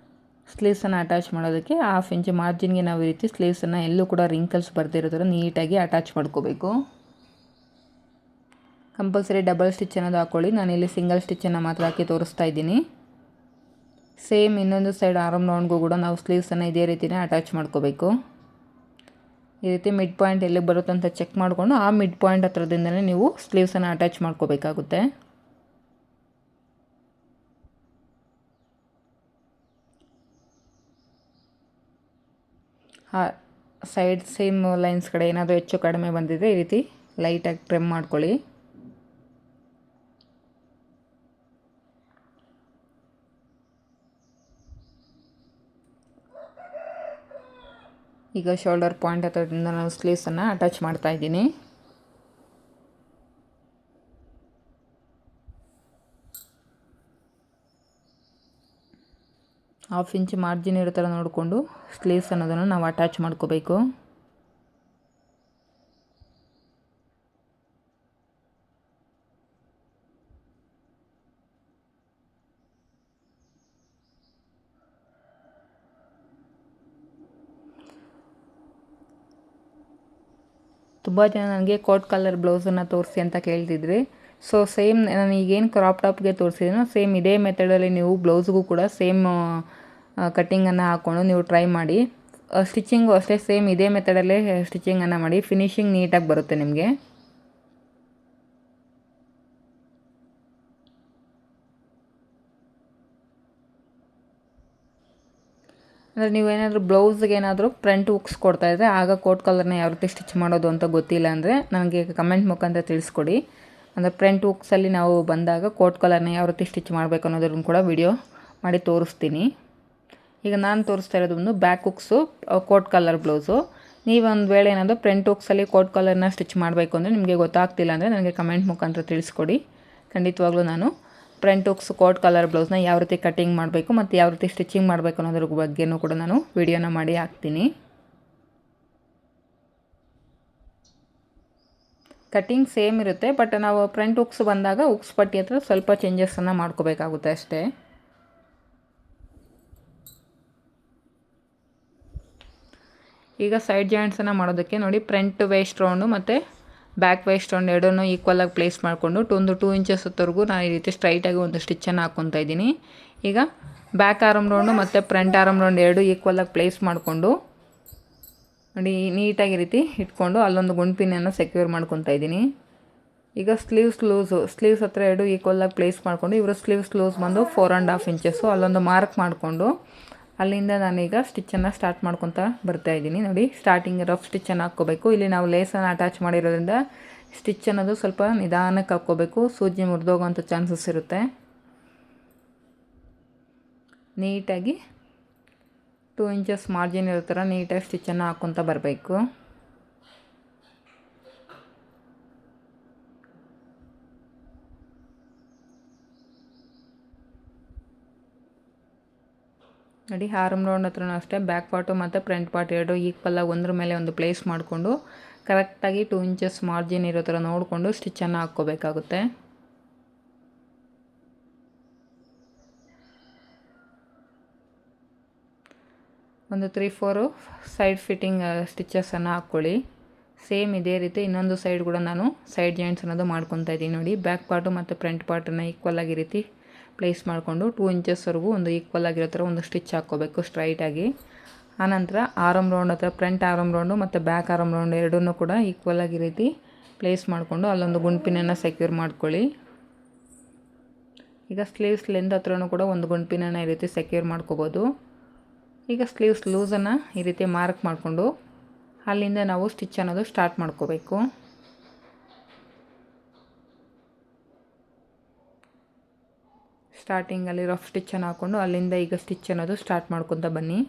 ಸ್ಲೀವ್ಸನ್ನು ಅಟ್ಯಾಚ್ ಮಾಡೋದಕ್ಕೆ 1/2 ಇಂಚ್ ಮಾರ್ಜಿನ್ಗೆ ನಾವು ಈ ರೀತಿ ಸ್ಲೀವ್ಸನ್ನು ಎಲ್ಲೂ ಕೂಡ ರಿಂಕಲ್ಸ್ ಬರ್ದಿರೋ ಥರ ನೀಟಾಗಿ ಅಟ್ಯಾಚ್ ಮಾಡ್ಕೋಬೇಕು. ಕಂಪಲ್ಸರಿ ಡಬಲ್ ಸ್ಟಿಚ್ ಅನ್ನೋದು ಹಾಕ್ಕೊಳ್ಳಿ. ನಾನಿಲ್ಲಿ ಸಿಂಗಲ್ ಸ್ಟಿಚ್ಚನ್ನು ಮಾತ್ರ ಹಾಕಿ ತೋರಿಸ್ತಾ ಇದ್ದೀನಿ. ಸೇಮ್ ಇನ್ನೊಂದು ಸೈಡ್ ಆರ್ಮ್ ರೌಂಡ್ಗೂ ಕೂಡ ನಾವು ಸ್ಲೀವ್ಸನ್ನು ಇದೇ ರೀತಿಯೇ ಅಟ್ಯಾಚ್ ಮಾಡ್ಕೋಬೇಕು. ಈ ರೀತಿ ಮಿಡ್ ಪಾಯಿಂಟ್ ಎಲ್ಲಿಗೆ ಬರುತ್ತೆ ಅಂತ ಚೆಕ್ ಮಾಡಿಕೊಂಡು ಆ ಮಿಡ್ ಪಾಯಿಂಟ್ ಹತ್ರದಿಂದಲೇ ನೀವು ಸ್ಲೀವ್ಸನ್ನು ಅಟ್ಯಾಚ್ ಮಾಡ್ಕೋಬೇಕಾಗುತ್ತೆ. ಸೈಡ್ ಸೇಮ್ ಲೈನ್ಸ್ ಕಡೆ ಏನಾದರೂ ಹೆಚ್ಚು ಕಡಿಮೆ ಬಂದಿದೆ ಈ ರೀತಿ ಲೈಟಾಗಿ ಟ್ರಿಮ್ ಮಾಡ್ಕೊಳ್ಳಿ. ಈಗ ಶೋಲ್ಡರ್ ಪಾಯಿಂಟ್ ಹತ್ರದಿಂದ ನಾನು ಸ್ಲೀವ್ಸನ್ನು ಅಟ್ಯಾಚ್ ಮಾಡ್ತಾ ಇದ್ದೀನಿ. ಹಾಫ್ ಇಂಚ್ ಮಾರ್ಜಿನ್ ಇರೋ ಥರ ನೋಡಿಕೊಂಡು ಸ್ಲೀವ್ಸ್ ಅನ್ನೋದನ್ನು ನಾವು ಅಟ್ಯಾಚ್ ಮಾಡ್ಕೋಬೇಕು. ತುಂಬ ಜನ ನನಗೆ ಕೋಟ್ ಕಲರ್ ಬ್ಲೌಸನ್ನು ತೋರಿಸಿ ಅಂತ ಕೇಳ್ತಿದ್ರಿ. ಸೊ ಸೇಮ್ ನಾನು ಈಗೇನು ಕ್ರಾಪ್ ಟಾಪ್ಗೆ ತೋರಿಸಿದ್ದೀನೋ ಸೇಮ್ ಇದೇ ಮೆಥಡಲ್ಲಿ ನೀವು ಬ್ಲೌಸ್ಗೂ ಕೂಡ ಸೇಮ್ ಕಟ್ಟಿಂಗನ್ನು ಹಾಕ್ಕೊಂಡು ನೀವು ಟ್ರೈ ಮಾಡಿ. ಸ್ಟಿಚಿಂಗು ಅಷ್ಟೇ ಸೇಮ್ ಇದೇ ಮೆಥಡಲ್ಲೇ ಸ್ಟಿಚಿಂಗನ್ನು ಮಾಡಿ. ಫಿನಿಶಿಂಗ್ ನೀಟಾಗಿ ಬರುತ್ತೆ ನಿಮಗೆ. ಅಂದರೆ ನೀವೇನಾದರೂ ಬ್ಲೌಸ್ಗೆ ಏನಾದರೂ ಫ್ರಂಟ್ ಹುಕ್ಸ್ ಕೊಡ್ತಾಯಿದ್ರೆ ಆಗ ಕೋಟ್ ಕಲರ್ನ ಯಾವ ರೀತಿ ಸ್ಟಿಚ್ ಮಾಡೋದು ಅಂತ ಗೊತ್ತಿಲ್ಲ ಅಂದರೆ ನನಗೆ ಕಮೆಂಟ್ ಮುಖಾಂತರ ತಿಳಿಸ್ಕೊಡಿ. ಅಂದರೆ ಫ್ರಂಟ್ ಹುಕ್ಸಲ್ಲಿ ನಾವು ಬಂದಾಗ ಕೋಟ್ ಕಲರ್ನ ಯಾವ ರೀತಿ ಸ್ಟಿಚ್ ಮಾಡಬೇಕು ಅನ್ನೋದನ್ನು ಕೂಡ ವಿಡಿಯೋ ಮಾಡಿ ತೋರಿಸ್ತೀನಿ. ಈಗ ನಾನು ತೋರಿಸ್ತಾ ಇರೋದು ಒಂದು back hooks coat colour blouse. ನೀವು ಒಂದು ವೇಳೆ ಏನಾದರೂ ಫ್ರಂಟ್ ಹುಕ್ಸಲ್ಲಿ ಕೋಟ್ ಕಲರ್ನ ಸ್ಟಿಚ್ ಮಾಡಬೇಕು ಅಂದರೆ ನಿಮಗೆ ಗೊತ್ತಾಗ್ತಿಲ್ಲ ಅಂದರೆ ನನಗೆ ಕಮೆಂಟ್ ಮುಖಾಂತರ ತಿಳಿಸ್ಕೊಡಿ. ಖಂಡಿತವಾಗ್ಲೂ ನಾನು ಫ್ರಂಟ್ ಹುಕ್ಸ್ ಕೋಟ್ ಕಲರ್ ಬ್ಲೌಸ್ನ ಯಾವ ರೀತಿ ಕಟ್ಟಿಂಗ್ ಮಾಡಬೇಕು ಮತ್ತು ಯಾವ ರೀತಿ ಸ್ಟಿಚಿಂಗ್ ಮಾಡಬೇಕು ಅನ್ನೋದ್ರ ಬಗ್ಗೆನೂ ಕೂಡ ನಾನು ವಿಡಿಯೋನ ಮಾಡಿ ಹಾಕ್ತೀನಿ. ಕಟ್ಟಿಂಗ್ ಸೇಮ್ ಇರುತ್ತೆ, ಬಟ್ ನಾವು ಫ್ರಂಟ್ ಹುಕ್ಸ್ ಬಂದಾಗ ಹುಕ್ಸ್ ಪಟ್ಟಿ ಹತ್ರ ಸ್ವಲ್ಪ ಚೇಂಜಸನ್ನು ಮಾಡ್ಕೋಬೇಕಾಗುತ್ತೆ ಅಷ್ಟೇ. ಈಗ ಸೈಡ್ ಜಾಯಿಂಟ್ಸನ್ನು ಮಾಡೋದಕ್ಕೆ ನೋಡಿ, ಫ್ರಂಟ್ ವೇಸ್ಟ್ ರೌಂಡು ಮತ್ತು ಬ್ಯಾಕ್ ವೇಸ್ಟ್ ರೌಂಡ್ ಎರಡನ್ನೂ ಈಕ್ವಲಾಗಿ ಪ್ಲೇಸ್ ಮಾಡಿಕೊಂಡು 2 ಇಂಚಸ್ವರೆಗೂ ನಾನು ಈ ರೀತಿ ಸ್ಟ್ರೈಟಾಗಿ ಒಂದು ಸ್ಟಿಚ್ಚನ್ನು ಹಾಕ್ಕೊತಾ ಇದ್ದೀನಿ. ಈಗ ಬ್ಯಾಕ್ ಆರ್ಮ್ ರೌಂಡು ಮತ್ತು ಫ್ರಂಟ್ ಆರ್ಮ್ ರೌಂಡ್ ಎರಡು ಈಕ್ವಲಾಗಿ ಪ್ಲೇಸ್ ಮಾಡಿಕೊಂಡು ನೋಡಿ ನೀಟಾಗಿ ರೀತಿ ಇಟ್ಕೊಂಡು ಅಲ್ಲೊಂದು ಗುಂಡ್ಪಿನನ್ನು ಸೆಕ್ಯೂರ್ ಮಾಡ್ಕೊತಾ ಇದ್ದೀನಿ. ಈಗ ಸ್ಲೀವ್ಸ್ ಹತ್ರ ಎರಡು ಈಕ್ವಲಾಗಿ ಪ್ಲೇಸ್ ಮಾಡಿಕೊಂಡು ಇವರು ಸ್ಲೀವ್ಸ್ ಲೂಸ್ ಬಂದು 4.5 ಇಂಚಸ್ಸು ಅಲ್ಲೊಂದು ಮಾರ್ಕ್ ಮಾಡಿಕೊಂಡು ಅಲ್ಲಿಂದ ನಾನೀಗ ಸ್ಟಿಚ್ಚನ್ನು ಸ್ಟಾರ್ಟ್ ಮಾಡ್ಕೊತಾ ಬರ್ತಾಯಿದ್ದೀನಿ. ನೋಡಿ ಸ್ಟಾರ್ಟಿಂಗ್ ರಫ್ ಸ್ಟಿಚ್ಚನ್ನು ಹಾಕ್ಕೋಬೇಕು. ಇಲ್ಲಿ ನಾವು ಲೇಸನ್ನು ಅಟ್ಯಾಚ್ ಮಾಡಿರೋದ್ರಿಂದ ಸ್ಟಿಚ್ ಅನ್ನೋದು ಸ್ವಲ್ಪ ನಿಧಾನಕ್ಕೆ ಹಾಕ್ಕೋಬೇಕು, ಸೂಜಿ ಮುರಿದೋಗೋಂಥ ಚಾನ್ಸಸ್ ಇರುತ್ತೆ. ನೀಟಾಗಿ 2 ಇಂಚಸ್ ಮಾರ್ಜಿನ್ ಇರೋ ಥರ ನೀಟಾಗಿ ಸ್ಟಿಚ್ಚನ್ನು ಹಾಕ್ಕೊತಾ ಬರಬೇಕು. ನೋಡಿ ಆರ್ಮ್ ರೌಂಡ್ ಹತ್ರನೂ ಅಷ್ಟೇ ಬ್ಯಾಕ್ ಪಾರ್ಟು ಮತ್ತು ಫ್ರಂಟ್ ಪಾರ್ಟ್ ಎರಡು ಈಕ್ವಲಾಗಿ ಒಂದ್ರ ಮೇಲೆ ಒಂದು ಪ್ಲೇಸ್ ಮಾಡಿಕೊಂಡು ಕರೆಕ್ಟಾಗಿ 2 ಇಂಚಸ್ ಮಾರ್ಜಿನ್ ಇರೋ ಥರ ನೋಡಿಕೊಂಡು ಸ್ಟಿಚ್ಚನ್ನು ಹಾಕ್ಕೋಬೇಕಾಗುತ್ತೆ. ಒಂದು 3-4 ಸೈಡ್ ಫಿಟ್ಟಿಂಗ್ ಸ್ಟಿಚಸನ್ನು ಹಾಕ್ಕೊಳ್ಳಿ. ಸೇಮ್ ಇದೇ ರೀತಿ ಇನ್ನೊಂದು ಸೈಡ್ ಕೂಡ ನಾನು ಸೈಡ್ ಜಾಯಿಂಟ್ಸ್ ಅನ್ನೋದು ಮಾಡ್ಕೊತಾ ಇದ್ದೀನಿ. ನೋಡಿ ಬ್ಯಾಕ್ ಪಾರ್ಟು ಮತ್ತು ಫ್ರಂಟ್ ಪಾರ್ಟನ್ನು ಈಕ್ವಲಾಗಿ ರೀತಿ ಪ್ಲೇಸ್ ಮಾಡಿಕೊಂಡು 2 ಇಂಚಸ್ವರೆಗೂ ಒಂದು ಈಕ್ವಲ್ ಆಗಿರೋ ಥರ ಒಂದು ಸ್ಟಿಚ್ ಹಾಕ್ಕೋಬೇಕು ಸ್ಟ್ರೈಟಾಗಿ. ಆನಂತರ ಆರಮ್ ರೌಂಡ್ ಹತ್ರ ಫ್ರಂಟ್ ಆರಮ್ ರೌಂಡು ಮತ್ತು ಬ್ಯಾಕ್ ಆರಮ್ ರೌಂಡ್ ಎರಡನ್ನೂ ಕೂಡ ಈಕ್ವಲ್ ಆಗಿ ರೀತಿ ಪ್ಲೇಸ್ ಮಾಡಿಕೊಂಡು ಅಲ್ಲೊಂದು ಗುಂಡ್ಪಿನನ್ನು ಸೆಕ್ಯೂರ್ ಮಾಡ್ಕೊಳ್ಳಿ. ಈಗ ಸ್ಲೀವ್ಸ್ ಲೆಂತ್ ಹತ್ರನೂ ಕೂಡ ಒಂದು ಗುಂಡ್ಪಿನನ್ನು ಈ ರೀತಿ ಸೆಕ್ಯೂರ್ ಮಾಡ್ಕೋಬೋದು. ಈಗ ಸ್ಲೀವ್ಸ್ ಲೂಸನ್ನು ಈ ರೀತಿ ಮಾರ್ಕ್ ಮಾಡಿಕೊಂಡು ಅಲ್ಲಿಂದ ನಾವು ಸ್ಟಿಚ್ ಅನ್ನೋದು ಸ್ಟಾರ್ಟ್ ಮಾಡ್ಕೋಬೇಕು. ಸ್ಟಾರ್ಟಿಂಗಲ್ಲಿ ರಫ್ ಸ್ಟಿಚ್ಚನ್ನು ಹಾಕ್ಕೊಂಡು ಅಲ್ಲಿಂದ ಈಗ ಸ್ಟಿಚ್ ಅನ್ನೋದು ಸ್ಟಾರ್ಟ್ ಮಾಡ್ಕೊತ ಬನ್ನಿ.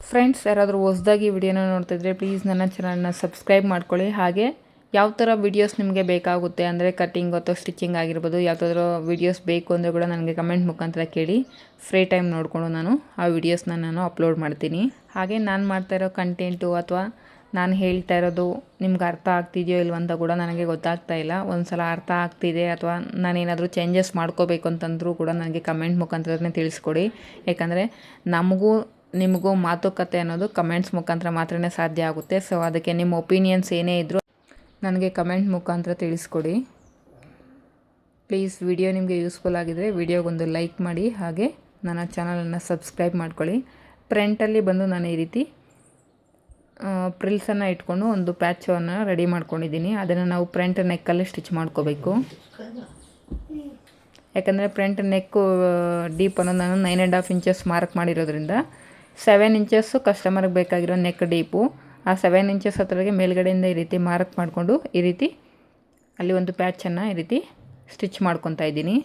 ಫ್ರೆಂಡ್ಸ್, ಯಾರಾದರೂ ಹೊಸದಾಗಿ ವಿಡಿಯೋನ ನೋಡ್ತಿದ್ರೆ ಪ್ಲೀಸ್ ನನ್ನ ಚಾನಲ್ನ ಸಬ್ಸ್ಕ್ರೈಬ್ ಮಾಡ್ಕೊಳ್ಳಿ. ಹಾಗೆ ಯಾವ ಥರ ವೀಡಿಯೋಸ್ ನಿಮಗೆ ಬೇಕಾಗುತ್ತೆ ಅಂದರೆ ಕಟ್ಟಿಂಗ್ ಅಥವಾ ಸ್ಟಿಚಿಂಗ್ ಆಗಿರ್ಬೋದು, ಯಾವುದಾದ್ರೂ ವೀಡಿಯೋಸ್ ಬೇಕು ಅಂದರೆ ಕೂಡ ನನಗೆ ಕಮೆಂಟ್ ಮುಖಾಂತರ ಕೇಳಿ. ಫ್ರೀ ಟೈಮ್ ನೋಡಿಕೊಂಡು ನಾನು ಆ ವೀಡಿಯೋಸ್ನ ನಾನು ಅಪ್ಲೋಡ್ ಮಾಡ್ತೀನಿ. ಹಾಗೆ ನಾನು ಮಾಡ್ತಾ ಇರೋ ಕಂಟೆಂಟು ಅಥವಾ ನಾನು ಹೇಳ್ತಾ ಇರೋದು ನಿಮ್ಗೆ ಅರ್ಥ ಆಗ್ತಿದೆಯೋ ಇಲ್ವ ಅಂತ ಕೂಡ ನನಗೆ ಗೊತ್ತಾಗ್ತಾ ಇಲ್ಲ. ಒಂದು ಸಲ ಅರ್ಥ ಆಗ್ತಿದೆ ಅಥವಾ ನಾನೇನಾದರೂ ಚೇಂಜಸ್ ಮಾಡ್ಕೋಬೇಕು ಅಂತಂದರೂ ಕೂಡ ನನಗೆ ಕಮೆಂಟ್ ಮುಖಾಂತರನೇ ತಿಳಿಸ್ಕೊಡಿ. ಯಾಕಂದರೆ ನಮಗೂ ನಿಮಗೂ ಮಾತುಕತೆ ಅನ್ನೋದು ಕಮೆಂಟ್ಸ್ ಮುಖಾಂತರ ಮಾತ್ರನೇ ಸಾಧ್ಯ ಆಗುತ್ತೆ. ಸೊ ಅದಕ್ಕೆ ನಿಮ್ಮ ಒಪಿನಿಯನ್ಸ್ ಏನೇ ಇದ್ದರೂ ನನಗೆ ಕಮೆಂಟ್ ಮುಖಾಂತರ ತಿಳಿಸ್ಕೊಡಿ. ಪ್ಲೀಸ್ ವಿಡಿಯೋ ನಿಮಗೆ ಯೂಸ್ಫುಲ್ ಆಗಿದರೆ ವಿಡಿಯೋಗೊಂದು ಲೈಕ್ ಮಾಡಿ. ಹಾಗೆ ನನ್ನ ಚಾನಲನ್ನು ಸಬ್ಸ್ಕ್ರೈಬ್ ಮಾಡ್ಕೊಳ್ಳಿ. ಫ್ರಂಟಲ್ಲಿ ಬಂದು ನಾನು ಈ ರೀತಿ ಪ್ರಿಲ್ಸನ್ನು ಇಟ್ಕೊಂಡು ಒಂದು ಪ್ಯಾಚನ್ನು ರೆಡಿ ಮಾಡ್ಕೊಂಡಿದ್ದೀನಿ. ಅದನ್ನು ನಾವು ಫ್ರಂಟ್ ನೆಕ್ಕಲ್ಲಿ ಸ್ಟಿಚ್ ಮಾಡ್ಕೋಬೇಕು. ಯಾಕಂದರೆ ಫ್ರಂಟ್ ನೆಕ್ಕು ಡೀಪ್ ಅನ್ನೋದು ನಾನು 9.5 ಇಂಚಸ್ ಮಾರ್ಕ್ ಮಾಡಿರೋದ್ರಿಂದ 7 ಇಂಚಸ್ಸು ಕಸ್ಟಮರ್ಗೆ ಬೇಕಾಗಿರೋ ನೆಕ್ ಡೀಪು. ಆ 7 ಇಂಚಸ್ ಹತ್ತಿರಗೆ ಮೇಲ್ಗಡೆಯಿಂದ ಈ ರೀತಿ ಮಾರ್ಕ್ ಮಾಡಿಕೊಂಡು ಈ ರೀತಿ ಅಲ್ಲಿ ಒಂದು ಪ್ಯಾಚನ್ನು ಈ ರೀತಿ ಸ್ಟಿಚ್ ಮಾಡ್ಕೊತಾ ಇದ್ದೀನಿ.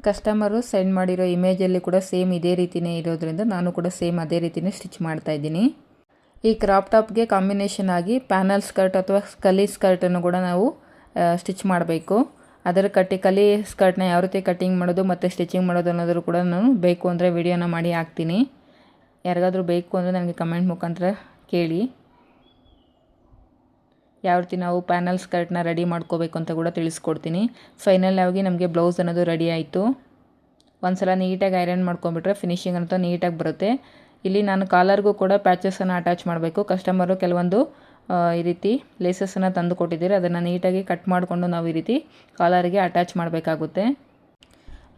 ಕಸ್ಟಮರು ಸೆಂಡ್ ಮಾಡಿರೋ ಇಮೇಜಲ್ಲಿ ಕೂಡ ಸೇಮ್ ಇದೇ ರೀತಿಯೇ ಇರೋದ್ರಿಂದ ನಾನು ಕೂಡ ಸೇಮ್ ಅದೇ ರೀತಿಯೇ ಸ್ಟಿಚ್ ಮಾಡ್ತಾಯಿದ್ದೀನಿ. ಈ ಕ್ರಾಪ್ ಟಾಪ್ಗೆ ಕಾಂಬಿನೇಷನ್ ಆಗಿ ಪ್ಯಾನಲ್ ಸ್ಕರ್ಟ್ ಅಥವಾ ಕಲಿ ಸ್ಕರ್ಟನ್ನು ಕೂಡ ನಾವು ಸ್ಟಿಚ್ ಮಾಡಬೇಕು. ಅದರ ಕಲಿ ಸ್ಕರ್ಟ್ನ ಯಾವ ರೀತಿ ಕಟ್ಟಿಂಗ್ ಮಾಡೋದು ಮತ್ತು ಸ್ಟಿಚಿಂಗ್ ಮಾಡೋದು ಅನ್ನೋದ್ರು ಕೂಡ ನಾನು ಬೇಕು ಅಂದರೆ ವಿಡಿಯೋನ ಮಾಡಿ ಹಾಕ್ತೀನಿ. ಯಾರಿಗಾದ್ರೂ ಬೇಕು ಅಂದರೆ ನನಗೆ ಕಮೆಂಟ್ ಮುಖಾಂತರ ಕೇಳಿ. ಯಾವ ರೀತಿ ನಾವು ಪ್ಯಾನಲ್ ಸ್ಕರ್ಟ್ನ ರೆಡಿ ಮಾಡ್ಕೋಬೇಕು ಅಂತ ಕೂಡ ತಿಳಿಸ್ಕೊಡ್ತೀನಿ. ಫೈನಲ್ ಆಗಿ ನಮಗೆ ಬ್ಲೌಸ್ ಅನ್ನೋದು ರೆಡಿ ಆಯಿತು. ಒಂದು ಸಲ ನೀಟಾಗಿ ಐರನ್ ಮಾಡ್ಕೊಂಬಿಟ್ರೆ ಫಿನಿಶಿಂಗ್ ಅಂತ ನೀಟಾಗಿ ಬರುತ್ತೆ. ಇಲ್ಲಿ ನಾನು ಕಾಲರ್ಗೂ ಕೂಡ ಪ್ಯಾಚಸನ್ನು ಅಟ್ಯಾಚ್ ಮಾಡಬೇಕು. ಕಸ್ಟಮರು ಕೆಲವೊಂದು ಈ ರೀತಿ ಲೇಸಸನ್ನು ತಂದು ಕೊಟ್ಟಿದ್ದೀರಿ. ಅದನ್ನು ನೀಟಾಗಿ ಕಟ್ ಮಾಡಿಕೊಂಡು ನಾವು ಈ ರೀತಿ ಕಾಲರಿಗೆ ಅಟ್ಯಾಚ್ ಮಾಡಬೇಕಾಗುತ್ತೆ.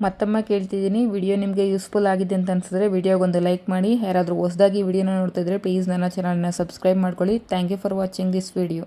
ಮತ್ತೊಮ್ಮೆ ಕೇಳ್ತಿದ್ದೀನಿ, ವಿಡಿಯೋ ನಿಮಗೆ ಯೂಸ್ಫುಲ್ ಆಗಿದೆ ಅಂತ ಅನಿಸಿದ್ರೆ ವಿಡಿಯೋಗೊಂದು ಲೈಕ್ ಮಾಡಿ. ಯಾರಾದರೂ ಹೊಸದಾಗಿ ವಿಡಿಯೋನ ನೋಡ್ತಿದ್ರೆ ಪ್ಲೀಸ್ ನನ್ನ ಚಾನಲ್ನ ಸಬ್ಸ್ಕ್ರೈಬ್ ಮಾಡ್ಕೊಳ್ಳಿ. Thank you for watching this video.